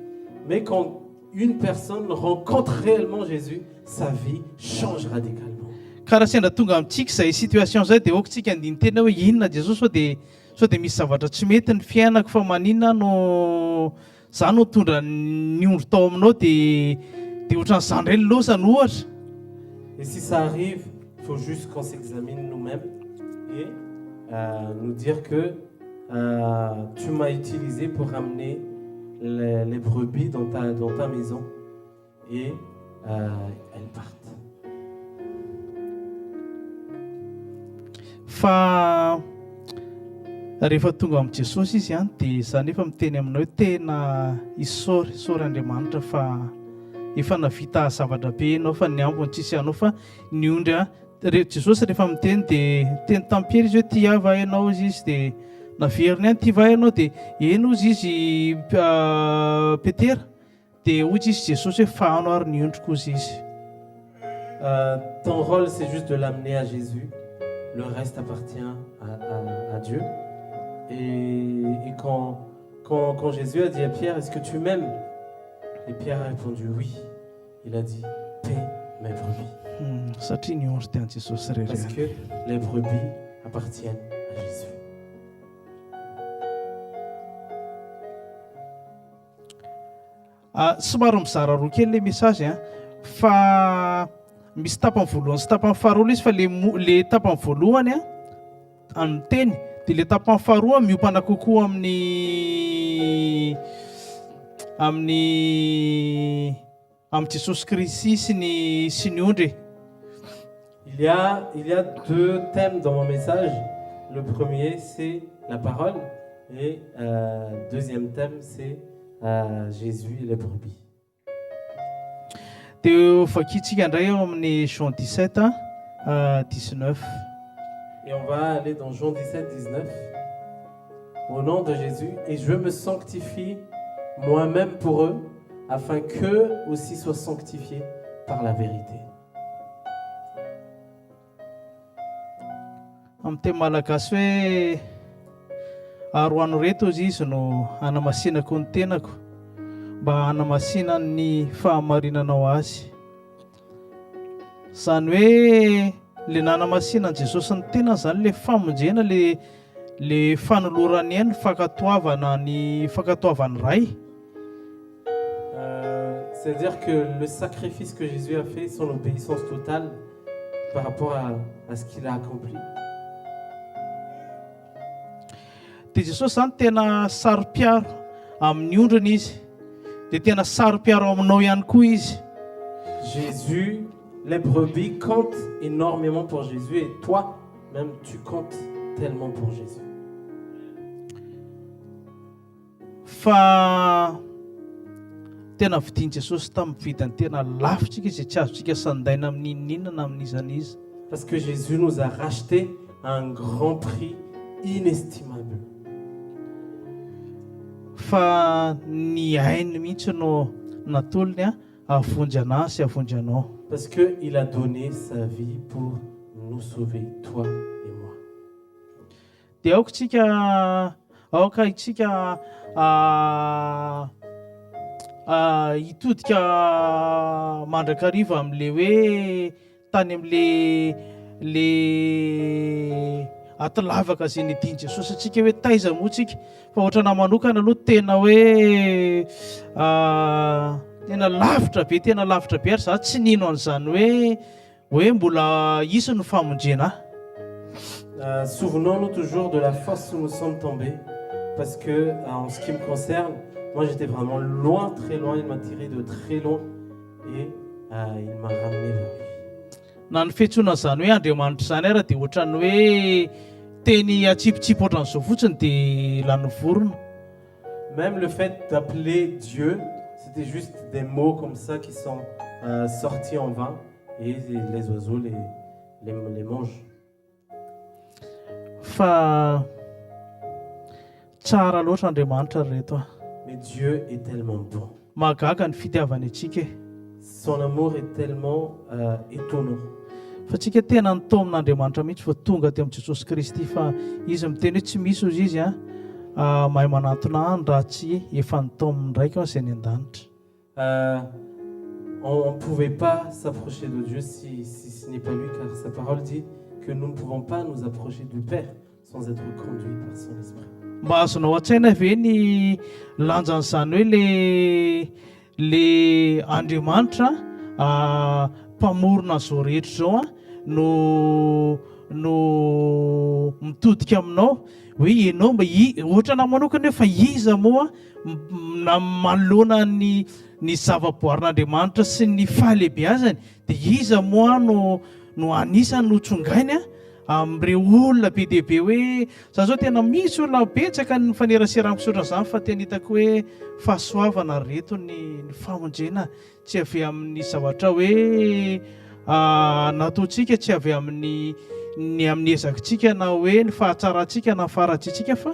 Mais quand une personne rencontre réellement Jésus, sa vie change radicalement. Karaha sendra tonga amintsika izay situation zay dia okotsika andiny tena hoe inona Jesosy sao dia misy zavatra tsy mety ny fiainako fa maninona no za no tondra ny ondro tao aminao dia ohatran'izany indray ny losany ohatra. Et si ça arrive, il faut juste qu'on s'examine nous-mêmes et nous dire que tu m'as utilisé pour ramener les brebis dans ta maison et elles partent. Fa rehefa tonga amin'i Jesosy izy dia za nefa miteny aminao hoe tena isory Andriamanitra fa efa navita zavatra be ianao fa ny ambony tsisy anao fa ny ondry Jesosy rehefa miteny dia teny tamin'ny Pierre izy hoe tia va ianao izy dia naveriny ihany tia va ianao dia eno izy Petera dia hoy izy Jesosy hoe fa anao ary ny ondriko izy. ton rôle, c'est juste de l'amener à Jésus. Le reste appartient à Dieu. Et quand Jésus a dit à Pierre, est-ce que tu m'aimes? Et Pierre a répondu oui. Il a dit, paie mes brebis. Satria ny andro tian'i Jesosy Parce rerena. que les brebis appartiennent à Jésus. Somary mizara roa kely le message fa misy tapany voalohany sy tapany faharoa izy fa le tapany voalohany amin'ny teny dia le tapany faharoa miompana kokoa amin'ny Jesosy Kristy sy ny ondry. Il y a deux thèmes dans mon message. Le premier, c'est la parole. Et deuxième thème, c'est Jésus et les brebis. Dia vakitsika indray eo amin'ny Jean 17 19. Et on va aller dans Jean 17, 19. Au nom de Jésus, et je me sanctifie moi-même pour eux, afin qu'eux aussi soient sanctifiés par la vérité. Amin'ny teny malagasy hoe aroano reto izy izy no hanamasinako ny tenako mba hanamasina ny fahamarinanao azy. Zany hoe le nanamasinan'i Jesosy ny tenany zany le famonjena le fanolorany ainy ny fankatoavany ray. C'est-à-dire que le sacrifice que Jésus a fait, son obéissance totale par rapport à ce qu'il a accompli. Dia Jesosy zany tena sarom-piaro amin'ny ondrany izy, dia tena sarom-piaro aminao ihany koa izy. Jésus, les brebis comptent énormément pour Jésus et toi, même tu comptes tellement pour Jésus. Fa tena vidiany Jesosy tamin'ny vidiny tena lafitsika izy tsy azontsika sandaina amin'inona na amin'izaniza. Parce que Jésus nous a rachetés à un grand prix inestimable. Fa ny hainy mihitsy no natolony avonjy anahy sy avonjy anao. Parce qu'il a donné sa vie pour nous sauver, toi et moi. Dia aoka itsika hitodika mandrakariva amin'le hoe tany amin'le atolavaka izay nidiny Jesosy atsika hoe taiza moa tsika fa ohatrana manokana aloha tena hoe tena lavitra be ary za tsy nino an'izany hoe mbola isy no famonjena. Souvenons-nous toujours de la fosse où nous sommes tombés, parce que en ce qui me concerne, moi j'étais vraiment loin, très loin, il m'a tiré de très loin et il m'a ramené vers lui. Na ny fiantsona zany hoe Andriamanitra zany ara dia ohatrany hoe teny atsipotsipo ohatran'izao fotsiny dia lany vorona. Même le fait d'appeler Dieu, c'était juste des mots comme ça qui sont sortis en vain et les oiseaux les mangent. Fa tsara loatra Andriamanitra reto. Mais Dieu est tellement bon. Mahagaga ny fitiavany atsika. Son amour est tellement étonnant. Fa tsika tena nitao amin'Andriamanitra mihitsy fa tonga ty amin'ny Jesosy Kristy fa izy miteny hoe tsy misy ozy izy mahay manantona any raha tsy efa nitao amin'ndraika izay ny an-danitra. On ne pouvait pas s'approcher de Dieu si ce n'est pas lui, car sa parole dit que nous ne pouvons pas nous approcher du Père sans être conduits par son esprit. Mba azonao an-tsaina ve ny lanjan'izany hoe le Andriamanitra mpamorona zao rehetra zao no mitodika aminao hoe ianao mba ohatrana manokana hoe fa iza moa manoloana ny zavaboarin'Andriamanitra sy ny fahalebiazany dia iza moa no anisany no tsongainy amin'ireo olona be dia be hoe za zao tena misy olona betsaka ny fanerasera-misaotra zany fa tena hitako hoe fahasoavana reto ny famonjena tsy avy amin'ny zavatra hoe nataontsika tsy avy amin'ny ezakontsika na hoe ny fahatsarantsika na faratsintsika fa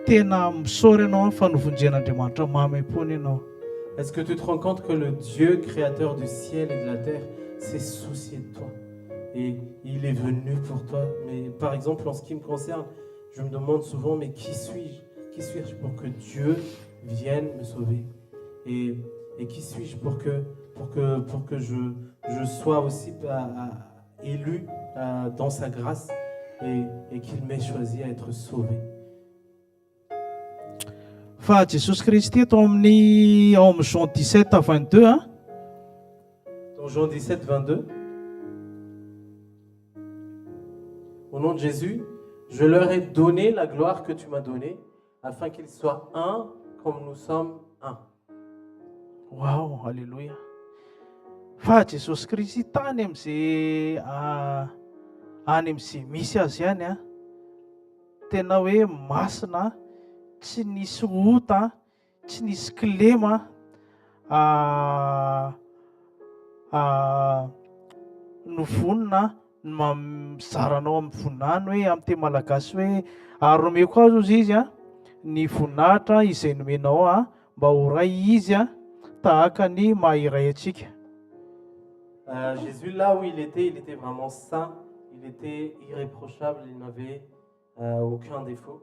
tena misaory ianao fa novonjen'Andriamanitra mamy am-pony ianao. Est-ce que tu te rends compte que le Dieu créateur du ciel et de la terre s'est soucié de toi. Et il est venu pour toi. Mais par exemple, en ce qui me concerne, je me demande souvent, mais qui suis-je? Qui suis-je pour que Dieu vienne me sauver? Et qui suis-je pour que je sois aussi élu dans sa grâce et qu'il m'ait choisi à être sauvé? Fa Jesosy Kristy eto amin'ny ao amin'ny Jean 17:22 a. Dans Jean 17:22, au nom de Jésus, je leur ai donné la gloire que tu m'as donnée, afin qu'ils soient un comme nous sommes un. Wow, alléluia. Fa Jesosy Kristy tany amin'izay any amin'izay misy azy ihany a, tena hoe masina, tsy nisy ota, tsy nisy kilema novonina zaranao amin'ny vonany hoe amin'ny teny malagasy hoe arome koa azy izy a, ny voninahitra izay nomenao a mba ho ray izy a tahaka ny maha-iray atsika. Jésus, là où il était vraiment saint, il était irréprochable, il n'avait aucun défaut.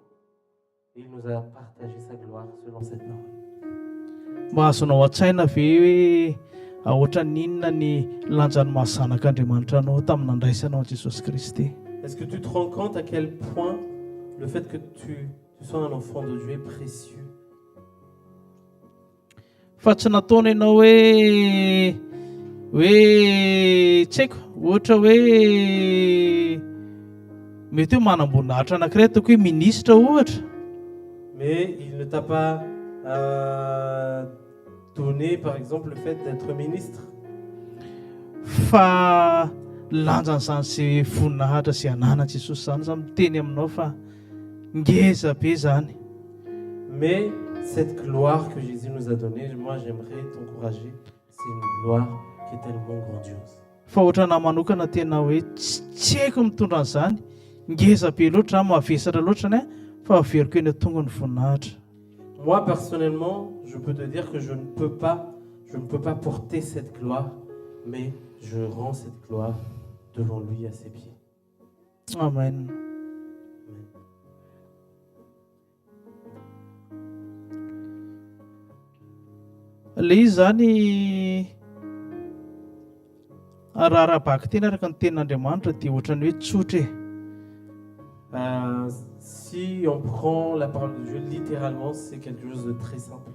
Et il nous a partagé sa gloire selon cette parole. Mahazonao an-tsaina ve hoe ohatra ninona ny lanjan'ny mahazanak'Andriamanitra anao tamin'ny nandraisanao Jesosy Kristy? Est-ce que tu te rends compte à quel point le fait que tu sois un enfant de Dieu est précieux? Fa tsy nataony ianao hoe tsy haiko, ohatra hoe mety hoe manam-boninahitra anankiray ataoko hoe ministre ohatra. Mais il ne t'a pas donné, par exemple, le fait d'être ministre. Fa lanjan'izany izay voninahitra izay anana Jesosy zany zany miteny aminao fa ngeza be zany. Mais cette gloire que Jésus nous a donnée, moi j'aimerais t'encourager. C'est une gloire qui est tellement grandiose. Fa ohatra na manokana tena hoe tsy haiko mitondra an'izany, ngeza be loatra, mavesatra loatra ny fa averiko eny tonga ny voninahitra. Moi personnellement, je peux te dire que je ne peux pas porter cette gloire, mais je rends cette gloire devant lui à ses pieds. Amen. Le izy zany raha tena araka ny tenin'Andriamanitra dia ohatrany hoe tsotra e. Si on prend la parole de Dieu littéralement, c'est quelque chose de très simple.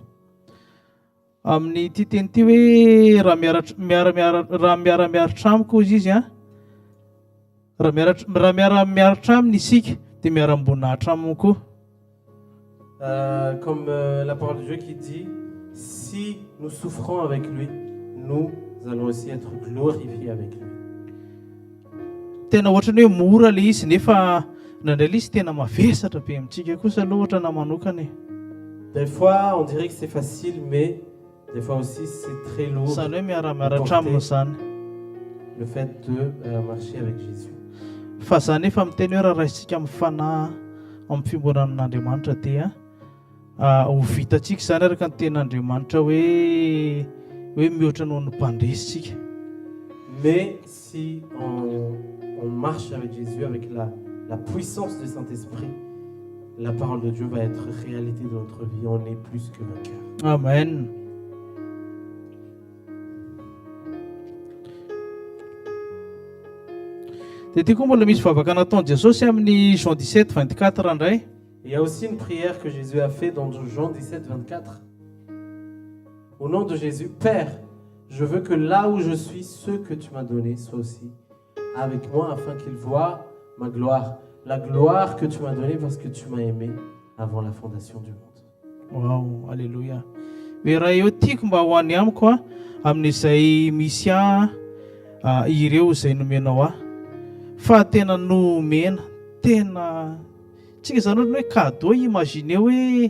Amin'ny ity teny ity hoe raha miara-miaritra amiko izy izy a, raha miara-miaritra aminy isika dia miara-mboninahitra aminy koa. Comme la parole de Dieu qui dit, si nous souffrons avec lui, nous allons aussi être glorifiés avec lui. Tena ohatrany hoe mora le izy nefa nandray izy tena mavesatra be amintsika kosa aloha ohatra na manokana. Des fois, on dirait que c'est facile, mais des fois aussi c'est très lourd. Zany hoe miara-miaratra aminy zany. Le fait de marcher avec Jésus. Fa zany efa miteny hoe raha raisitsika mifanahy amin'ny fiombanan'Andriamanitra dia ho vitantsika zany araka ny tenin'Andriamanitra hoe mihoatra noho ny mpandresitsika. Mais si on marche avec Jésus, avec la puissance du Saint-Esprit, la parole de Dieu va être réalité de notre vie. On est plus que vainqueur. Amen. Dia ity koa mbola misy vavaka nataony Jesosy amin'ny Jean 17:24 indray. Il y a aussi une prière que Jésus a fait dans Jean 17:24. Au nom de Jésus, Père, je veux que là où je suis, ceux que tu m'as donnés soient aussi avec moi afin qu'ils voient ma gloire, la gloire que tu m'as donnée parce que tu m'as aimé avant la fondation du monde. Wow, alléluia. Hoe raha eo tiako mba ho any amiko a amin'izay misy ireo izay nomenao ahy. Fa tena nomena, tena tsika zany hoe cadeau, imagine hoe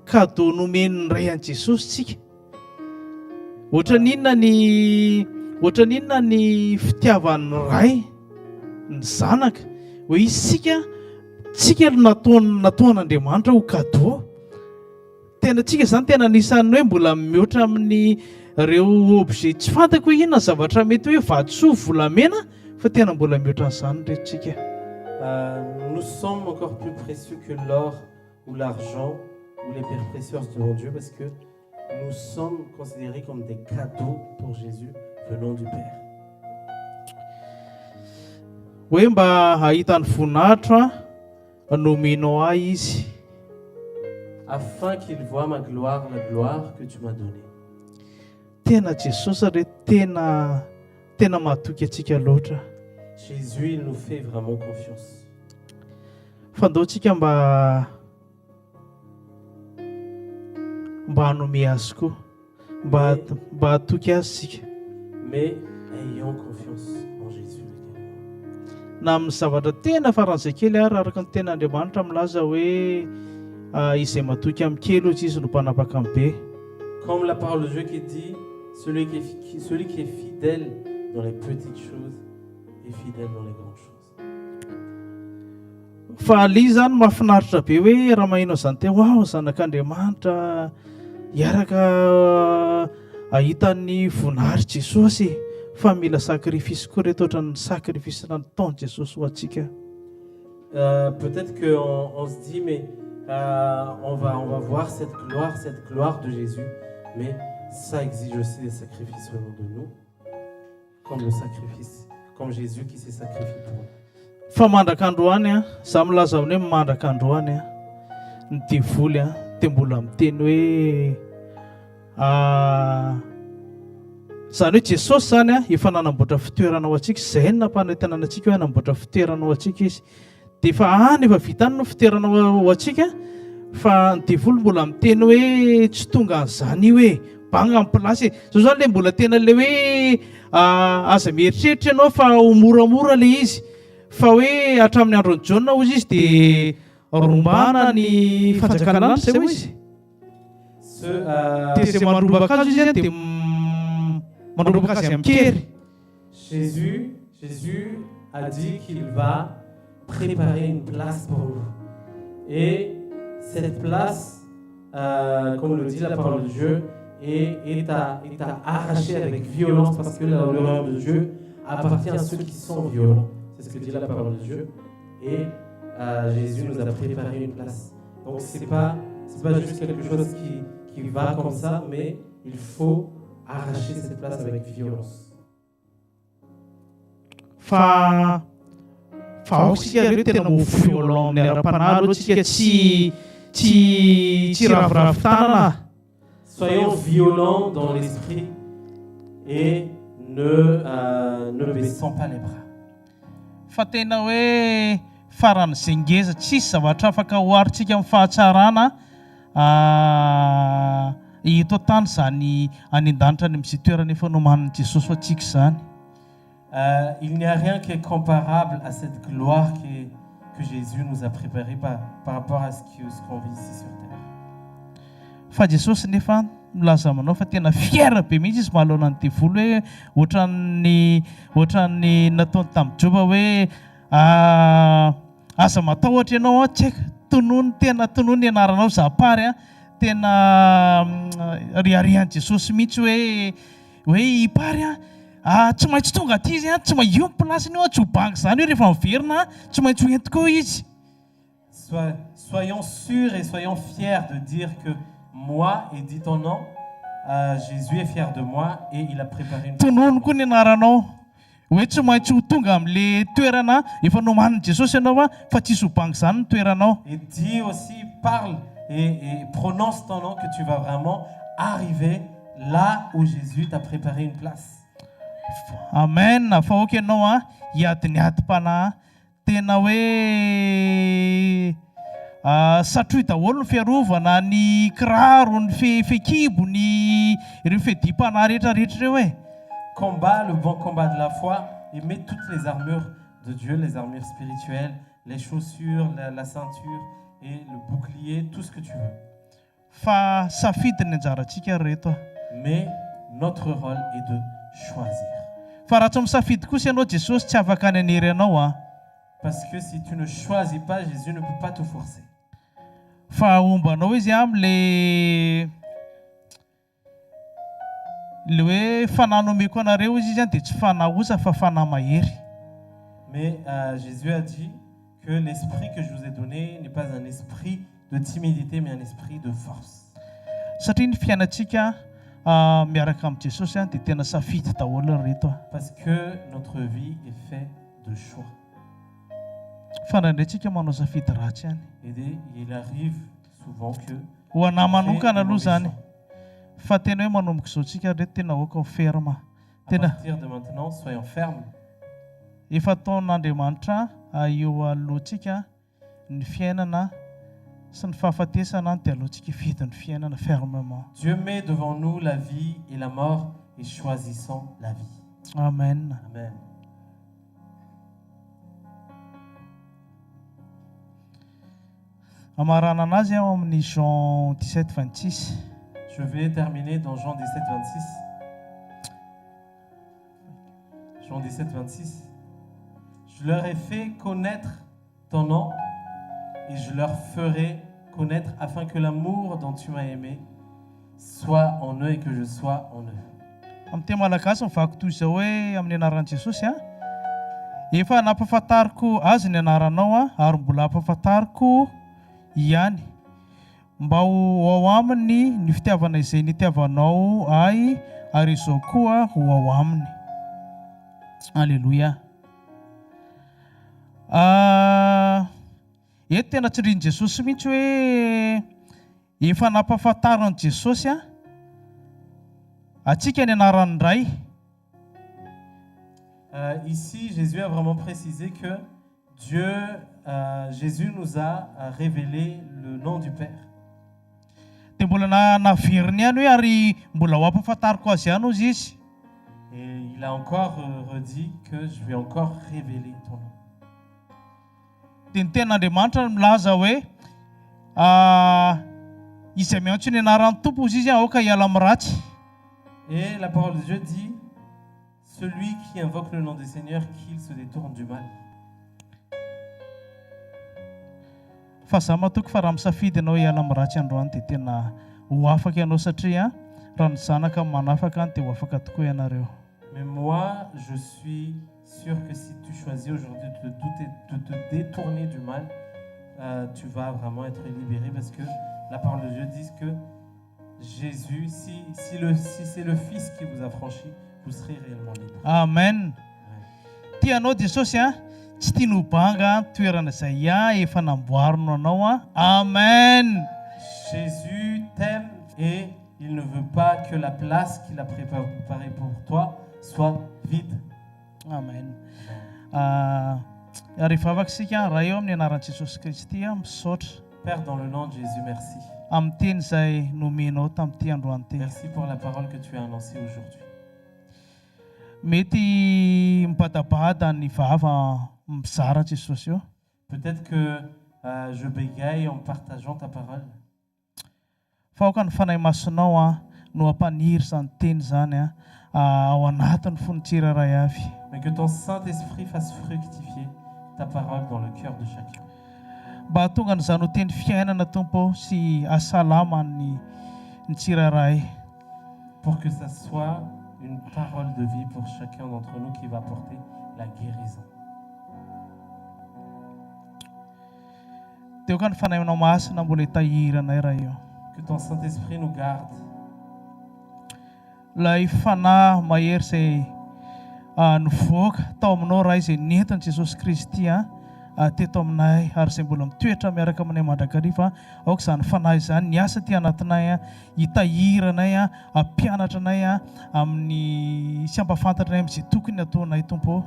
cadeau nomen'ny ray an' Jesosy tsika. Ohatra ninona ny fitiavan'ny ray ny zanaka hoe isika tsika nataon'Andriamanitra ho cadeau. tena tsika zany tena anisan'ny hoe mbola mihoatra amin'ny reo objet tsy fantako hoe inona zavatra mety hoe vatsoa volamena fa tena mbola mihoatra an'izany rehetritsika. Nous sommes encore plus précieux que l'or ou l'argent ou les pierres précieuses devant Dieu parce que nous sommes considérés comme des cadeaux pour Jésus venant du Père. Hoe mba ahitany voninahitra nomenao ahy izy afin qu'il voie ma gloire, la gloire que tu m'as donnée. Tena Jesosy re tena mahatoky atsika loatra. Jésus, il nous fait vraiment confiance. Fandaotsika mba hanome azy koa mba hatoky azy sika. Mais ayons confiance en Jésus. Na amin'ny zavatra tena faran'izay kely ary araka ny tena Andriamanitra milaza hoe izay matoky amin'ny kely ozy izy no mpanapaka amin'ny be. Comme la parole de Dieu qui dit, celui qui est fidèle dans les petites choses est fidèle dans les grandes choses. Fa ali zany mahafinaritra be hoe raha maheno zany teo zanak'Andriamanitra hiaraka ahitany voninahitra Jesosy fa mila sacrifice koa reto ohatran'ny sacrifice nataony Jesosy ho antsika. Peut-être qu'on se dit mais on va voir cette gloire de Jésus, mais ça exige aussi des sacrifices venant de nous, comme Jésus qui s'est sacrifié pour nous. Fa mandraka androany za milaza hoe mandraka androany ny divoly dia mbola miteny hoe zany hoe Jesosy zany efa nanamboatra fitoerana ho antsika, izay no nampanentanana antsika hoe nanamboatra fitoerana ho antsika izy. Dia efa vitany no fitoerana ho antsika, fa ny divoly mbola miteny hoe tsy tonga an'izany hoe banga amin'ny plasy. Zao zany le mbola tena le hoe aza mieritreritra ianao fa ho moramora le izy, fa hoe hatramin'ny andron'ny Jaona ozy izy dia rombana ny fanjakana andro zay izy. Dia izay mandrobaka azy izy dia mandrobaka azy amin'ny kery. Jésus a dit qu'il va préparer une place pour nous. Et cette place, comme le dit la parole de Dieu, est à arracher avec violence parce que le royaume de Dieu appartient à ceux qui sont violents. C'est ce que dit la parole de Dieu. Et Jésus nous a préparé une place. Donc c'est pas juste quelque chose qui va comme ça, mais il faut arracher cette place avec violence. Fa aosika reo tena ho violent amin'ny ara-panahy tsika tsy ravoravo tanana. Soyons violents dans l'esprit et ne baissons pas les bras. Fa tena hoe faran'izay ngeza tsisy zavatra afaka hoaritsika amin'ny fahatsarana eto an-tany zany any an-danitra ny amin'izay toerana efa nomanan'i Jesosy ho antsika zany. Il n'y a rien qui est comparable à cette gloire que Jésus nous a préparée par rapport à ce qu'on vit ici sur terre. Fa Jesosy nefa milaza manao fa tena fiera be mihitsy izy mahalona ny divoly hoe ohatran'ny nataony tamin'ny Joba hoe aza matahotra ianao tsy haiko tena tonono ny anaranao zapary tena riarian'i Jesosy mihitsy hoe ipary tsy maintsy tonga aty izy tsy mahio ny plasiny io tsy ho bangy zany hoe rehefa miverina tsy maintsy ho ento koa izy. Soyons sûrs et soyons fiers de dire que moi, et dit ton nom, Jésus est fier de moi et il a préparé une... Tonono koa ny anaranao hoe tsy maintsy ho tonga amin'le toerana efa nomaniny Jesosy ianao fa tsisy ho bangy zany ny toeranao. Et dis aussi, parle et prononce ton nom que tu vas vraiment arriver là où Jésus t'a préparé une place. Amen. Fa oka ianao hiady ny adi-panahy tena hoe satroy daholo ny fiarovana ny kiraro ny fekibo ny ireo fedi-panahy rehetrarehetra reo Combat le bon combat de la foi et mets toutes les armures de Dieu, les armures spirituelles, les chaussures, la ceinture et le bouclier, tout ce que tu veux. Fa safidy ny anjarantsika reto. Mais notre rôle est de choisir. Fa raha tsy misafidy kosa ianao Jesosy tsy afaka any aniry ianao Parce que si tu ne choisis pas, Jésus ne peut pas te forcer. fa ombanao izy am'le hoe fanahy nomeko anareo izy zany dia tsy fanahy osa fa fanahy mahery. Mais Jésus a dit que l'esprit que je vous ai donné n'est pas un esprit de timidité, mais un esprit de force. Satria ny fiainantsika miaraka amin'i Jesosy dia tena safidy daholo reto. Parce que notre vie est faite de choix. Fa ndraindrayntsika manao safidy ratsy ihany. Et il arrive souvent que ho anahy manokana aloha zany fa tena hoe manomboka izao tsika reto tena hoaka ho ferma. à partir de maintenant, soyons fermes. Efa ataon'Andriamanitra eo alohantsika ny fiainana sy ny fahafatesana dia alohantsika hifidy ny fiainana fermement. Dieu met devant nous la vie et la mort et choisissons la vie. Amen. Amen. Amarana anazy ao amin'ny Jean 17:26. Je vais terminer dans Jean 17:26. Jean 17:26. Je leur ai fait connaître ton nom et je leur ferai connaître afin que l'amour dont tu m'as aimé soit en eux et que je sois en eux. Amin'ny teny malagasy mivako toy izao hoe amin'ny anaran'i Jesosy efa nampahafantariko azy ny anaranao ary mbola ampahafantariko ihany mba ho ao aminy ny fitiavana izay nitiavanao ahy ary izao koa ho ao aminy. Alléluia. Eto tena tsirian'i Jesosy mihitsy hoe efa nampahafantarany Jesosy atsika ny anarany iray. Ici, Jésus a vraiment précisé que Jésus nous a révélé le nom du Père. Dia mbola naveriny ihany hoe ary mbola ho ampahafantariko azy ihany ozy izy. Et il a encore redit que je vais encore révéler ton nom. Dia ny ten'Andriamanitra milaza hoe izay miantso ny anaran'ny tompo izy izy aoka hiala amin'ny ratsy. Et la parole de Dieu dit, celui qui invoque le nom du Seigneur, qu'il se détourne du mal. Fa za matoky fa raha misafidy ianao hiala amin'ny ratsy androany dia tena ho afaka ianao satria raha ny zanaka manafaka dia ho afaka tokoa ianareo. Mais moi, je suis sûr que si tu choisis aujourd'hui de te détourner du mal, tu vas vraiment être libéré parce que la parole de Dieu dit que Jésus, si c'est le Fils qui vous a franchi, vous serez réellement libre. Amen. Tianao Jesosy tsy tiany ho banga toerana izay efa namboarino anao. Amen. Jésus t'aime et il ne veut pas que la place qu'il a préparée pour toi soit vide. Amen. Rehefa afaka isika raha eo amin'ny anaran'i Jesosy Kristy misaotra. Père, dans le nom de Jésus, merci. Amin'ny teny izay nomenao tamin'ity androany teny. Merci pour la parole que tu as annoncée aujourd'hui. Mety mipadabada ny vava mizara Jesosy eo. Peut-être que je bégaye en partageant ta parole. Fa aoka ny fanahy masonao no hampaniry izany teny zany ao anatin'ny fony tsirairay avy. Mais que ton Saint-Esprit fasse fructifier ta parole dans le cœur de chacun. Mba hatonga n'izany ho teny fiainana Tompo sy asalama ny tsirairay. Pour que ça soit une parole de vie pour chacun d'entre nous qui va porter la guérison. Teo ka ny fanahinao masina mbola hitahiranay raha eo. Que ton Saint-Esprit nous garde. Ilay fanahy mahery izay nivoaka tao aminao raha izay nentin'i Jesosy Kristy teto aminay ary izay mbola mitoetra miaraka aminay mandrakariva aoka izany fanahy izany ny asa ty anatinay hitahiranay hampianatra anay amin'ny sy hampafantatranay amin'izay tokony ataonay Tompo.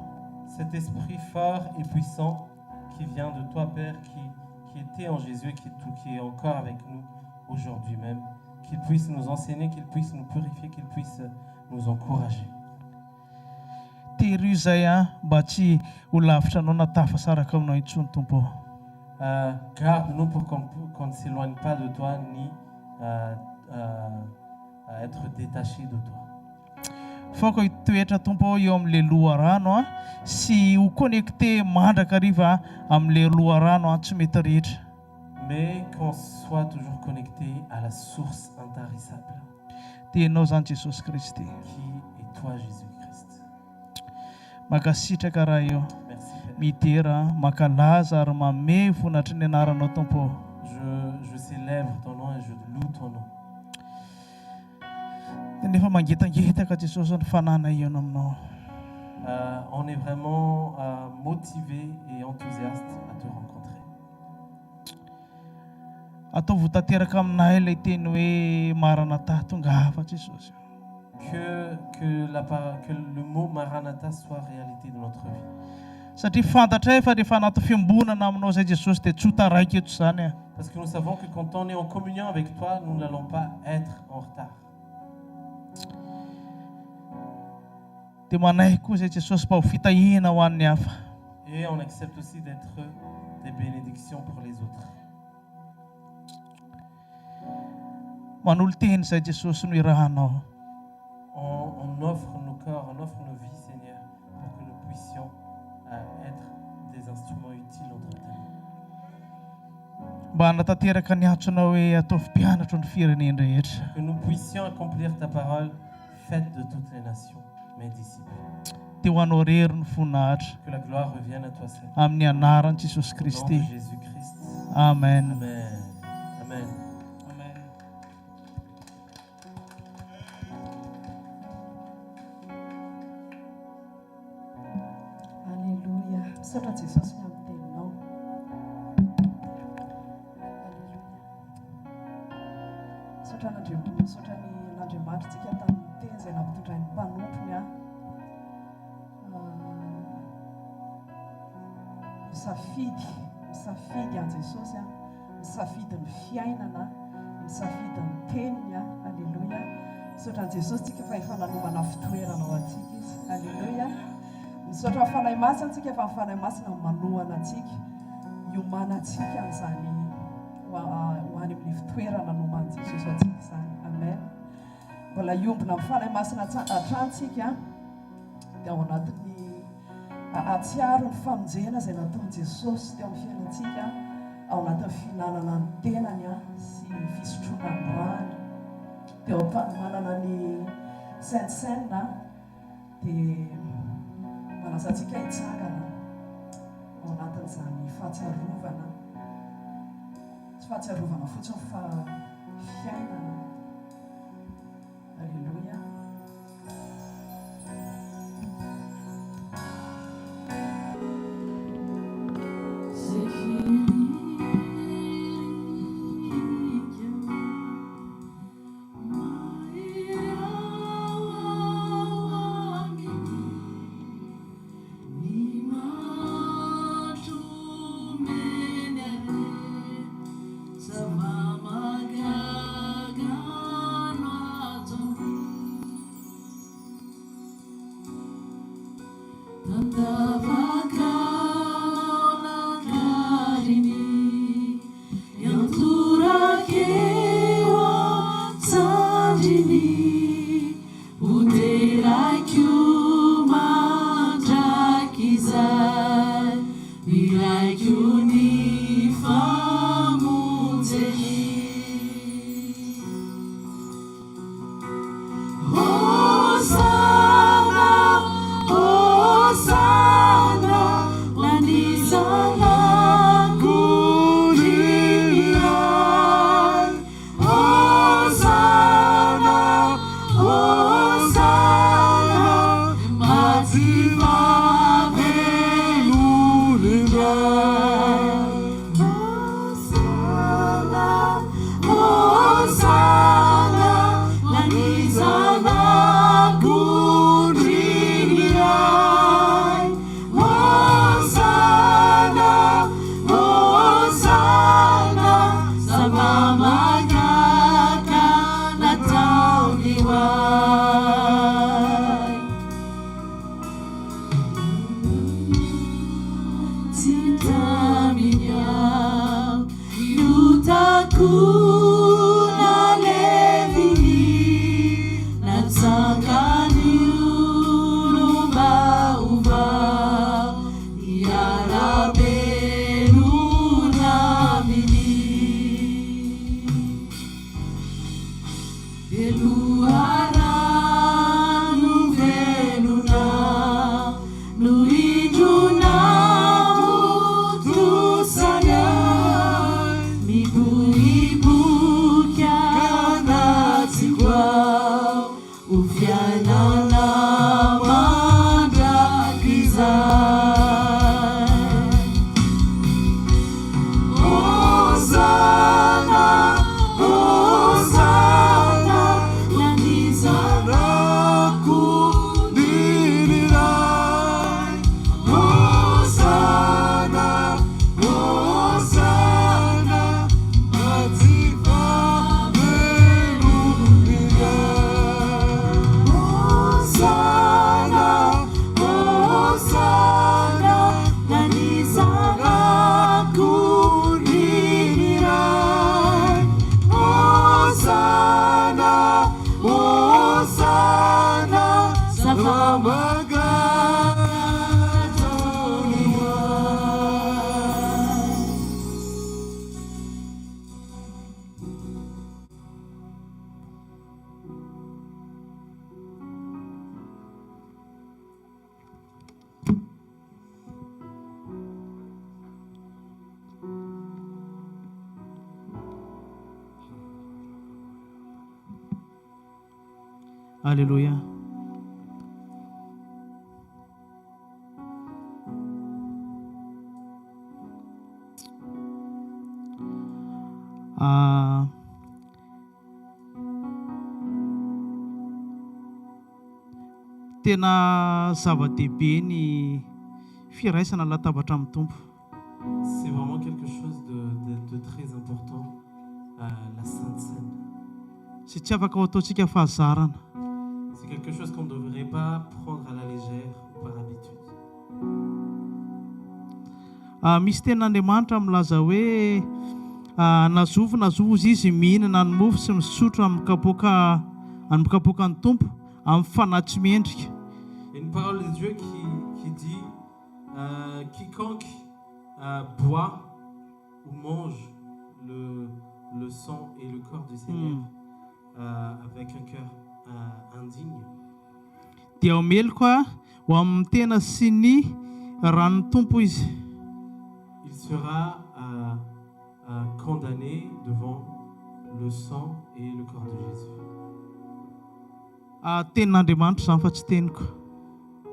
Cet esprit fort et puissant qui vient de toi Père, qui était en Jésus et qui est encore avec nous aujourd'hui même, qu'il puisse nous enseigner, qu'il puisse nous purifier, qu'il puisse nous encourager. Tery izay mba tsy ho lavitra anao natafasaraka aminao intsony Tompo. Garde-nous pour qu'on ne s'éloigne pas de toi ni être détaché de toi. Faoko hitoetra Tompo eo amin'ilay loharano sy ho connecté mandrakariva amin'ilay loharano tsy mety rehetra. mais qu'on soit toujours connecté à la source intarissable, tianao zany Jesosy Kristy. qui est toi, Jésus-Christ. Makasitraka raha io Merci, Père. mitera makalaza ary mame vonatry ny anaranao Tompo. Je célèbre ton nom et je loue ton nom. Nefa mangetangetaka Jesosy ny fanana io aminao. On est vraiment motivé et enthousiaste à te rencontrer. Ataovy tanteraka aminay ilay teny hoe Maranatha, tonga hafa Jesosy. Que le mot Maranatha soit réalité de notre vie. Satria fantatray fa rehefa anaty fiambonana aminao zay Jesosy dia tsy taraiky eto zany. Parce que nous savons que quand on est en communion avec toi, nous n'allons pas être en retard. Dia manay koa zay Jesosy mba ho fitahina ho an'ny hafa. Et on accepte aussi d'être des bénédictions pour les autres. Manolo teny zay Jesosy no irahanao. On offre nos corps, on offre nos vies, Seigneur, pour que nous puissions être des instruments utiles entre tes mains. Mba hanatanteraka ny antsonao hoe ataovy mpianatra ny fireneny rehetra. Que nous puissions accomplir ta parole, faite de toutes les nations, mes disciples. Dia ho anao rery ny voninahitra Que la gloire revienne à toi, Seigneur. amin'ny anaran'i Jesosy Au nom Kristy. de Jésus-Christ. Amen. Amen. Amen. Amen. Alléluia. Misaotra Jesosy ny amin'ny teninao. Alléluia. Misaotra n'Andriamanitra tsika tamin'ny teny izay nampitondray ny mpanompony a. Misafidy an Jesosy a, misafidy ny fiainana, misafidy ny teniny a. Alléluia. Misaotra an Jesosy tsika fa efa nanomana fitoerana ao antsika izy. Alléluia. Misaotra ny fanahy masina antsika fa ny fanahy masina manohana antsika, hiomana antsika an'izany ho any amin'ny fitoerana noman'i Jesosy antsika izany. Amen. Mbola hiombona amin'ny fanahy masina atrantsika dia ao anatin'ny atsiaro ny famonjena izay nataon'i Jesosy teo amin'ny fiainantsika, ao anatin'ny fihinanana ny tenany sy fisotroana androany. Dia manana ny Sainte Seine dia manaza antsika hitsangana ao anatin'izany fahatsiarovana, tsy fahatsiarovana fotsiny fa fiainana. Alléluia. Hosanna, Hosanna. Alléluia. Tena zava-dehibe ny firaisana latabatra amin'ny tompo. C'est vraiment quelque chose de très important, la Sainte Seine. Sy tsy afaka ho ataontsika fahazarana. C'est quelque chose qu'on ne devrait pas prendre à la légère ou par habitude. Misy ten'Andriamanitra milaza hoe nazovo izy mihinana ny mofo sy misotro amin'ny kapoaka ny tompo amin'ny fanahy tsy mendrika. Il y a une parole de Dieu qui dit quiconque boit ou mange le sang et le corps du Seigneur avec un cœur indigne. Dia omelo koa ho amin'ny tena sy ny ranon'ny tompo izy. Il sera condamné devant le sang et le corps de Jésus. Tenin'Andriamanitra zany fa tsy teniko.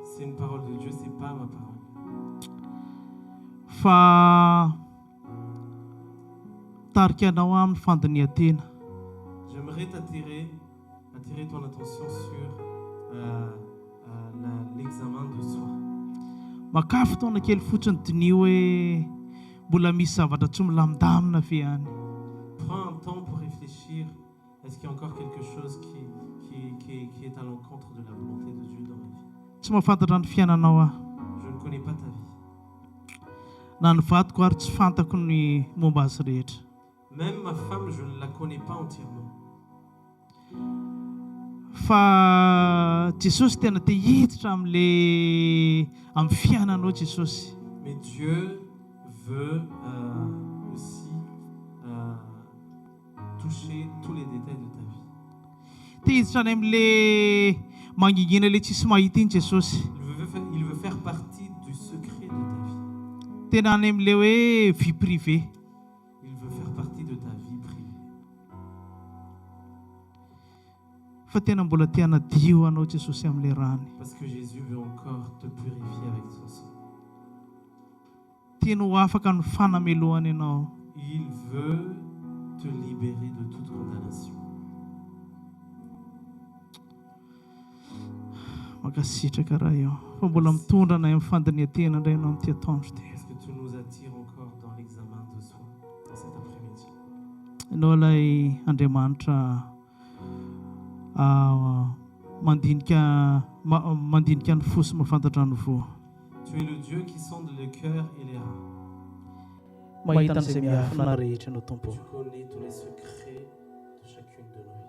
C'est une parole de Dieu, c'est pas ma parole. Fa tarika anao amin'ny fandinihan-tena. J'aimerais attirer ton attention sur l'examen de soi. Makafy fotoana kely fotsiny dinio hoe mbola misy zavatra tsy milamindamina ve any. Prends un temps pour réfléchir. Est-ce qu'il y a encore quelque chose qui est à l'encontre de la volonté de Dieu dans ma vie? Tsy mahafantatra ny fiainanao aho. Je ne connais pas ta vie. Na ny vadiko ary tsy fantako ny momba azy rehetra. Même ma femme, je ne la connais pas entièrement. Fa Jesosy tena te hiditra amin'ny fiainanao Jesosy. Mais Dieu veut aussi toucher tous les détails de ta vie. Te hiditra any amin'le mangingina le tsisy mahita iny Jesosy. Il veut faire partie du secret de ta vie. Tena any amin'le hoe vie privée. Il veut faire partie de ta vie privée. Fa tena mbola te hanadio anao Jesosy amin'le rany. Parce que Jésus veut encore te purifier avec son sang. Tena ho afaka ny fanamelohany ianao. Il veut te libérer de toute condamnation. Makasitraka raha io. Fa mbola mitondra anay amin'ny fandinihan-tena indray ianao amin'ity atoandro ty. Est-ce que tu nous attires encore dans l'examen de soi dans cet après-midi? Ianao ilay Andriamanitra mandinika ny fo sy mahafantatra ny vo. Tu es le Dieu qui sonde le cœur et les reins. Mahita an'izay miafina rehetra ianao Tompo. Tu connais tous les secrets de chacune de nos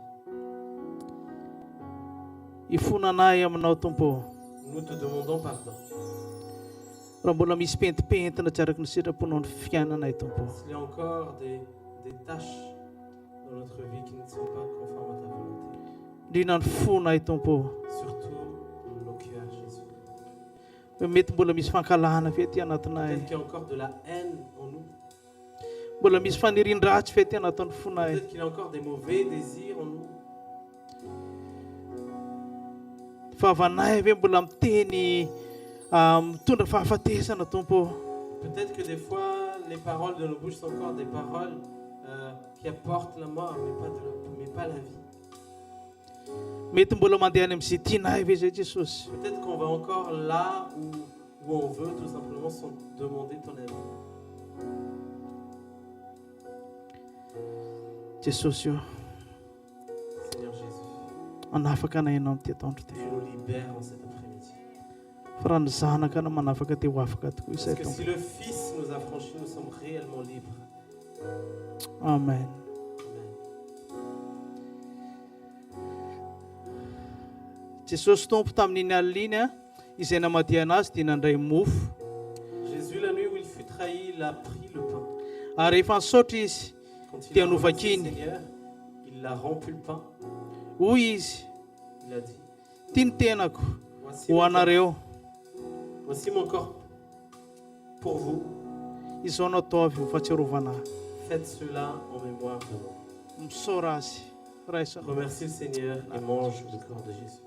vies. Ifona anay aminao Tompo. Nous te demandons pardon. Raha mbola misy pentipentina tsy araka ny sitraponao ny fiainanay Tompo. S'il y a encore des tâches dans notre vie qui ne sont pas conformes à ta volonté. Indrindra ny fonay Tompo. Surtout nos cœurs, Jésus. Mety mbola misy fankalana ve ty anatinay. Peut-être qu'il y a encore de la haine en nous. Mbola misy fanirian-dratsy ve ty anatin'ny fonay. Peut-être qu'il y a encore des mauvais désirs en nous. vavanay ve mbola miteny mitondra fahafatesana tompo. Peut-être que des fois, les paroles de nos bouches sont encore des paroles qui apportent la mort, mais pas la vie. Mety mbola mandeha any amin'izay tianay ve zay Jesosy. Peut-être qu'on va encore là où on veut tout simplement sans demander ton aide. Jesosy io, Seigneur Jésus, manafaka anay ianao amin'ity atoandro tu ty. nous libères en cet après-midi. Fa raha ny zanaka anao manafaka ty ho afaka tokoa Parce izay que tompo. si le Fils nous a franchis, nous sommes réellement libres. Amen. Amen. Jesosy tompo tamin'iny alina iny izay namadia anazy dia nandray mofo. Jésus, la nuit où il fut trahi, il a pris le pain. Ary rehefa nisaotra izy Quand il dia a remercié le novakiny. Seigneur, il a rompu le pain. Hoy izy, Il a dit, ty ny tenako voici ho mon corps, anareo. voici mon corps pour vous. Izao no ataovy ho fahatsiarovana ahy. Faites cela en mémoire de moi. Misaora azy. Raisa. Remercie le Seigneur et mange le corps de Jésus.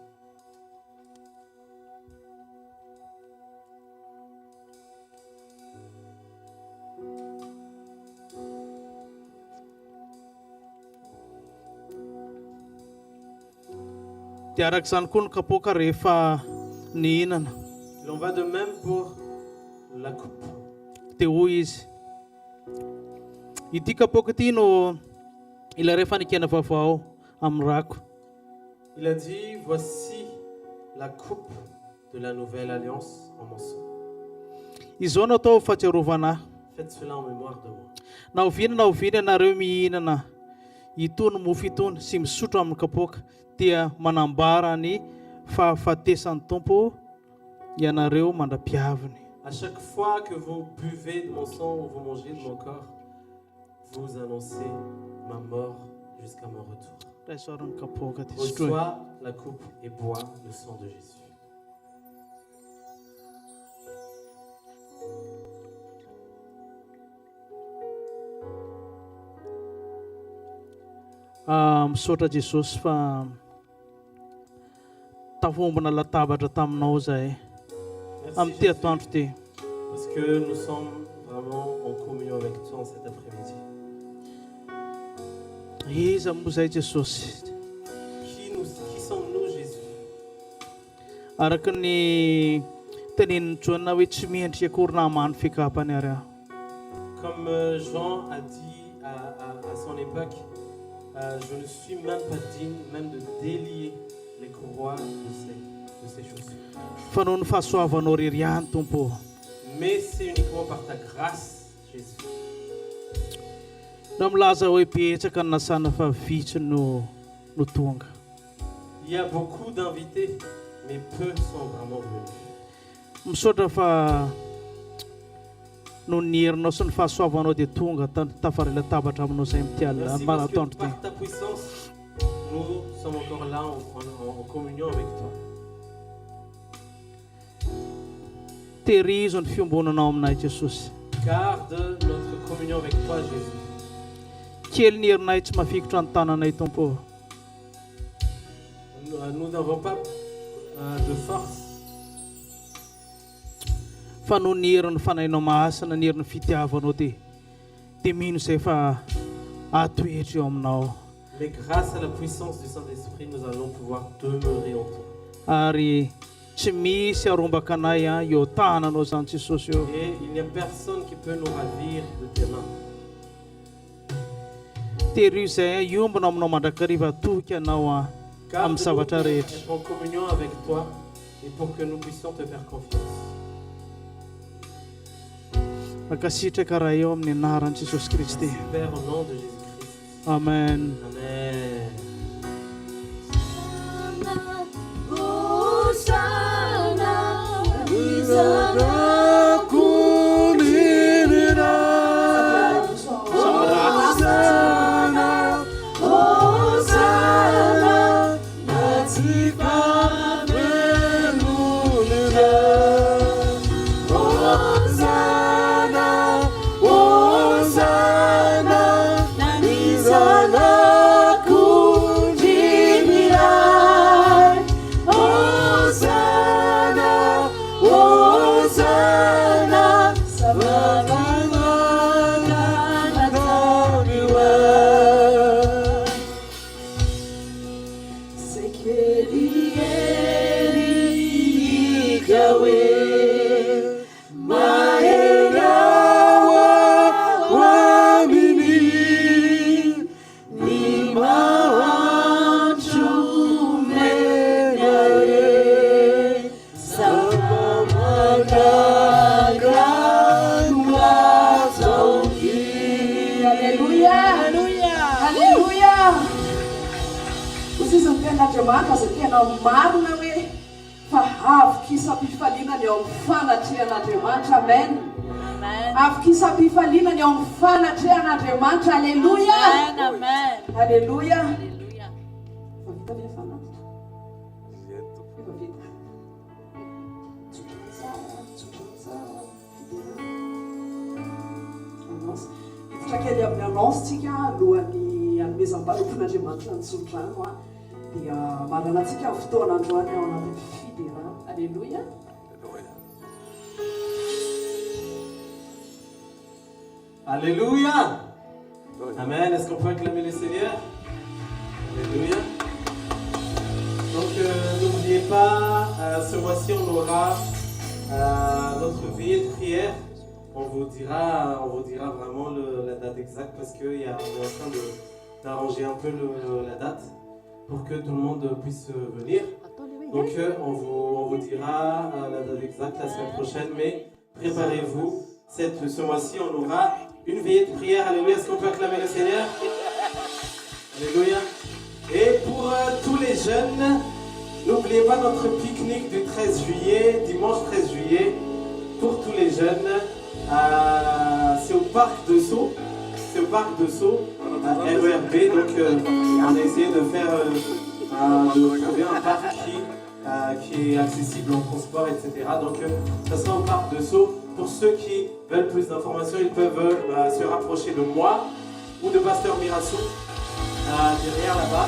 Dia araka izany koa ny kapoaka rehefa nihinana Il en va de même pour la coupe. dia hoy izy, ity kapoaka ity no ilay fanekena vaovao amin'ny rako. Il a dit, voici la coupe de la nouvelle alliance en mon sang. Izao no atao ho fahatsiarovana ahy. Faites cela en mémoire de moi. Na oviana ianareo mihinana itony mofo itony sy misotro amin'ny kapoaka dia manambara ny fahafatesan'ny Tompo ianareo mandra-piaviny. À chaque fois que vous buvez de mon sang ou vous mangez de mon corps, vous annoncez ma mort jusqu'à mon retour. Raisao ny kapoaka ty sotroy. Reçois la coupe et bois le sang de Jésus. Misaotra Jesosy fa tafombona latabatra taminao zahay Merci amin'ity Jésus, atoandro ty. parce que nous sommes vraiment en communion avec toi en cet après-midi. Iza moa zay Jesosy. Qui sommes-nous, Jésus? Araka ny tenenin'ny Joana hoe tsy miendrika akory namany fikapany ary aho. Comme Jean a dit à son époque, je ne suis même pas digne même de délier les courroies de ces chaussures. Fa noho ny fahasoavanao rery ihany Tompo. Mais c'est uniquement par ta grâce, Jésus. Na milaza hoe betsaka ny nasana fa vitsy no tonga. Il y a beaucoup d'invités, mais peu sont vraiment venus. Misaotra fa no ny herinao sy ny fahasoavanao dia tonga tafary latabatra aminao zay amin'ity Merci parce que atoandro ty. par ta puissance, nous sommes encore là en communion avec toi. Tehirizo ny fiombonanao aminay Jesosy. Garde notre communion avec toi, Jésus. Kely ny herinay tsy mafikitra ny tananay Tompo. Nous n'avons pas de force, Fa no ny herin'ny fanahinao masina, ny herin'ny fitiavanao dia mino izay fa atoetra eo aminao. mais grâce à la puissance du Saint-Esprit, nous allons pouvoir demeurer en toi. Ary tsy misy arombaka anay eo tananao zany Jesosy eo. Et il n'y a personne qui peut nous ravir de tes mains. Tehirio izay iombona aminao mandrakariva toky anao amin'ny Garde-nous zavatra pour rehetra. être en communion avec toi et pour que nous puissions te faire confiance. Mankasitraka raha eo amin'ny anaran'i Jesosy Kristy. Merci Père, au nom de Jésus-Christ. Amen. Amen. Hosanna, Andriamanitra izay tena marina hoe fa avy kisam-pifaliana ny ao amin'ny fanatrehan'Andriamanitra. Amen. Avy kisam-pifaliana ny ao amin'ny fanatrehan'Andriamanitra. Alléluia. Amen. Alléluia. Kely amin'ny annonce-tsika alohan'ny hanomezam-balompon'Andriamanitra ny tsodrano dia maranantsika amin'ny fotoan'androany ao anatin'ny fidérana. Alléluia. Alléluia. Amen. Est-ce qu'on peut acclamer le Seigneur? Alléluia. Donc n'oubliez pas, ce mois-ci on aura notre veillée de prière. On vous dira vraiment la date exacte parce qu'on est en train d'arranger un peu la date pour que tout le monde puisse venir. Donc on vous dira la date exacte la semaine prochaine, mais préparez-vous. Ce mois-ci, on aura une veillée de prière. Alléluia. Est-ce qu'on peut acclamer le Seigneur? Alléluia. Et pour tous les jeunes, n'oubliez pas notre pique-nique du 13 juillet, dimanche 13 juillet, pour tous les jeunes. C'est au parc de Sceaux, à RERB, donc on a essayé de trouver un parc qui est accessible en transport, etc. Donc ça sera au parc de Sceaux. Pour ceux qui veulent plus d'informations, ils peuvent se rapprocher de moi ou de Pasteur Mirassou derrière là-bas.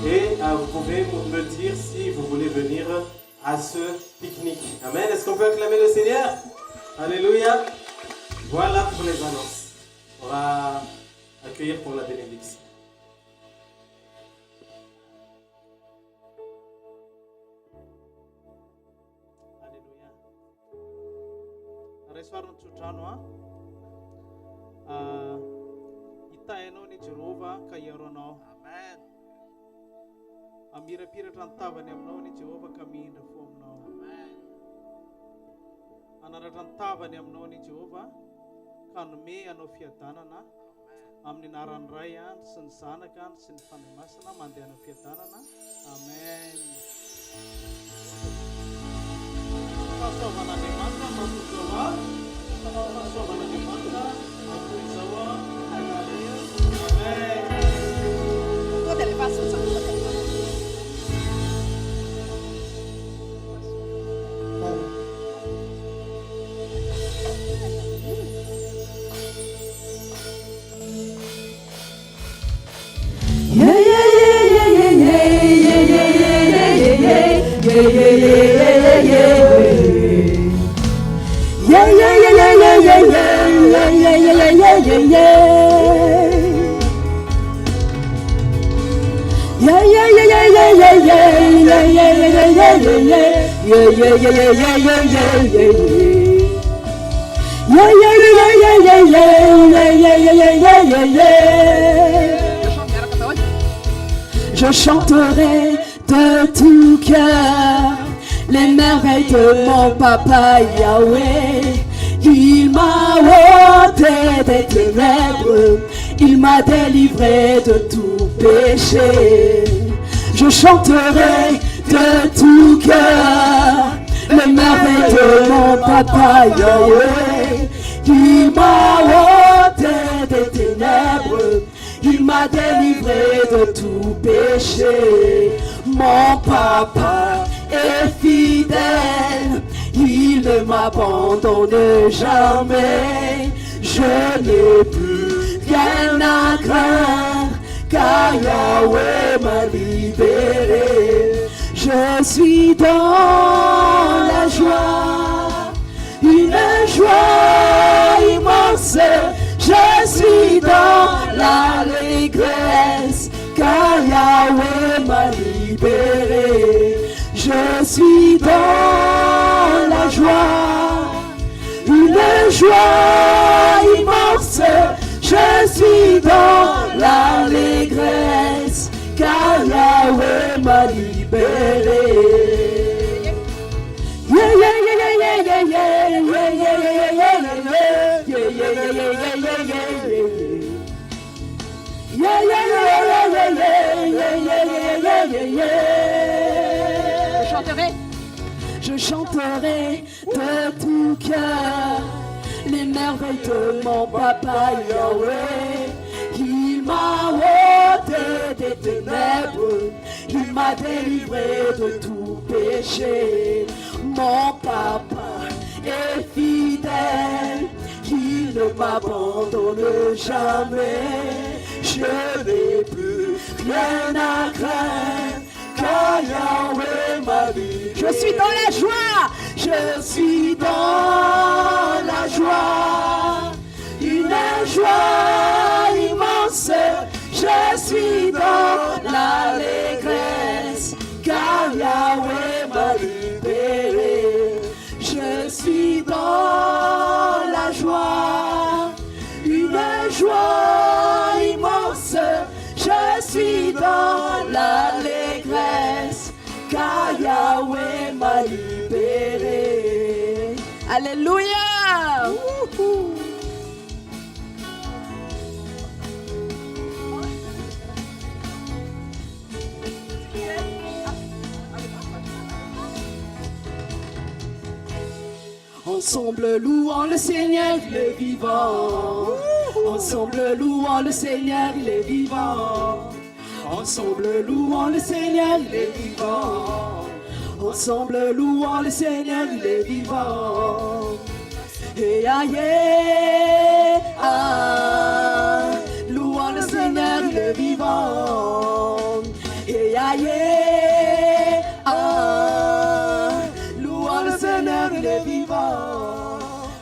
Et vous pouvez me dire si vous voulez venir à ce pique-nique. Amen. Est-ce qu'on peut acclamer le Seigneur? Alléluia. Voilà pour les annonces. On va accueillir pour la bénédiction. Alléluia. Resoarno tsodrano itainao ny Jehova ka iaronao. Amen. Amirapiratra ny tavany aminao ny Jehova ka mihindra fo aminao. Amen. Anaratra ny tavany aminao ny Jehova ka nome anao fiadanana amin'ny anaran'ny Ray sy ny Zanaka sy ny Fanahy Masina mandeha amin'ny fiadanana. Amen. Fahasoavan'Andriamanitra mampizao fahasoavan'Andriamanitra mampizao. Amen. Toate le faço să nu Je chanterai de tout cœur les merveilles de mon papa Yahweh. Il m'a ôté des ténèbres, il m'a délivré de tout péché. Je chanterai de tout cœur les merveilles de mon papa Yahweh. Il m'a ôté des ténèbres, il m'a délivré de tout péché. Mon papa est fidèle, il ne m'abandonne jamais. Je n'ai plus rien à craindre, car Yahweh m'a libéré. Je suis dans la joie, une joie immense. Je suis dans l'allégresse, car Yahweh m'a libéré. Je suis dans la une joie immense. Je suis dans l'allégresse, car Yahweh m'a libéré. Yeah, yeah, yeah, yeah, yeah, yeah, yeah, yeah, yeah, yeah, yeah, yeah, yeah, yeah, yeah. Je chanterai de tout cœur les merveilles de mon papa Yahweh. Il m'a ôté des ténèbres, il m'a délivré de tout péché. Mon papa est fidèle, il ne m'abandonne jamais. Je n'ai plus rien à craindre, car Yahweh m'a dit. Je suis dans la joie, je suis dans la joie, une joie immense. Je suis dans l'allégresse, car Yahweh m'a libéré. Je suis dans la joie, une joie immense. Je suis dans l'allégresse, car Yahweh m'a libéré. Alléluia! Ensemble louons le Seigneur, il est vivant. Ensemble louons le Seigneur, il est vivant. Ensemble louons le Seigneur, il est vivant. Ensemble louons le Seigneur, il est vivant. Et aïe, ah, louons le Seigneur, il est vivant. Et aïe, ah, louons le Seigneur, il est vivant.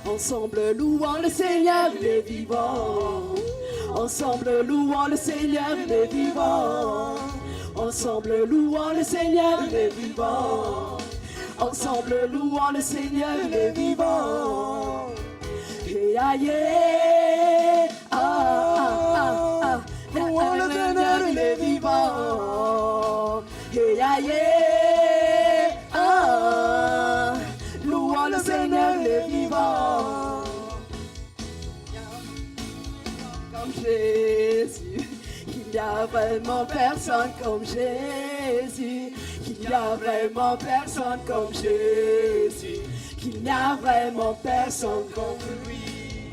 Ensemble louons le Seigneur, il est vivant. Ensemble louons le Seigneur, il est vivant. Ensemble louons le Seigneur, il est vivant. Ensemble louons le Seigneur, il est vivant. Et aïe, ah, ah, ah, ah, louons le Seigneur, il est vivant. Et aïe, ah, louons le Seigneur, il est vivant. Comme Jésus, il n'y a vraiment personne comme Jésus. Il n'y a vraiment personne comme Jésus. Il n'y a vraiment personne comme lui.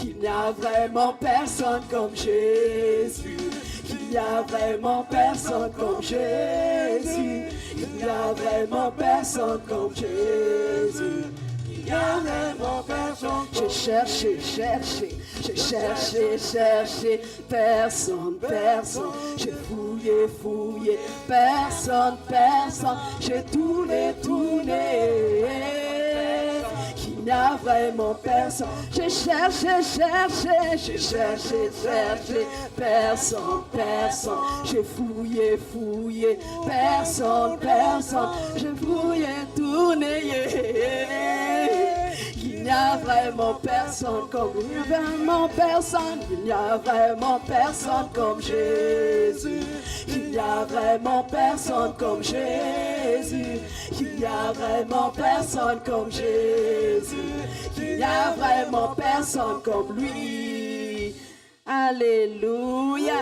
Il n'y a vraiment personne comme Jésus. Il n'y a vraiment personne comme Jésus. Il n'y a vraiment personne comme Jésus. Il n'y a vraiment personne. J'ai cherché, j'ai cherché, personne. J'ai fouillé, personne. J'ai tourné. Il n'y a vraiment personne. J'ai cherché, personne. J'ai fouillé, personne. J'ai fouillé, tourné. Il n'y a vraiment personne comme lui, il n'y a vraiment personne comme Jésus. Il n'y a vraiment personne comme Jésus. Il n'y a vraiment personne comme Jésus. Il n'y a vraiment personne comme lui. Alléluia.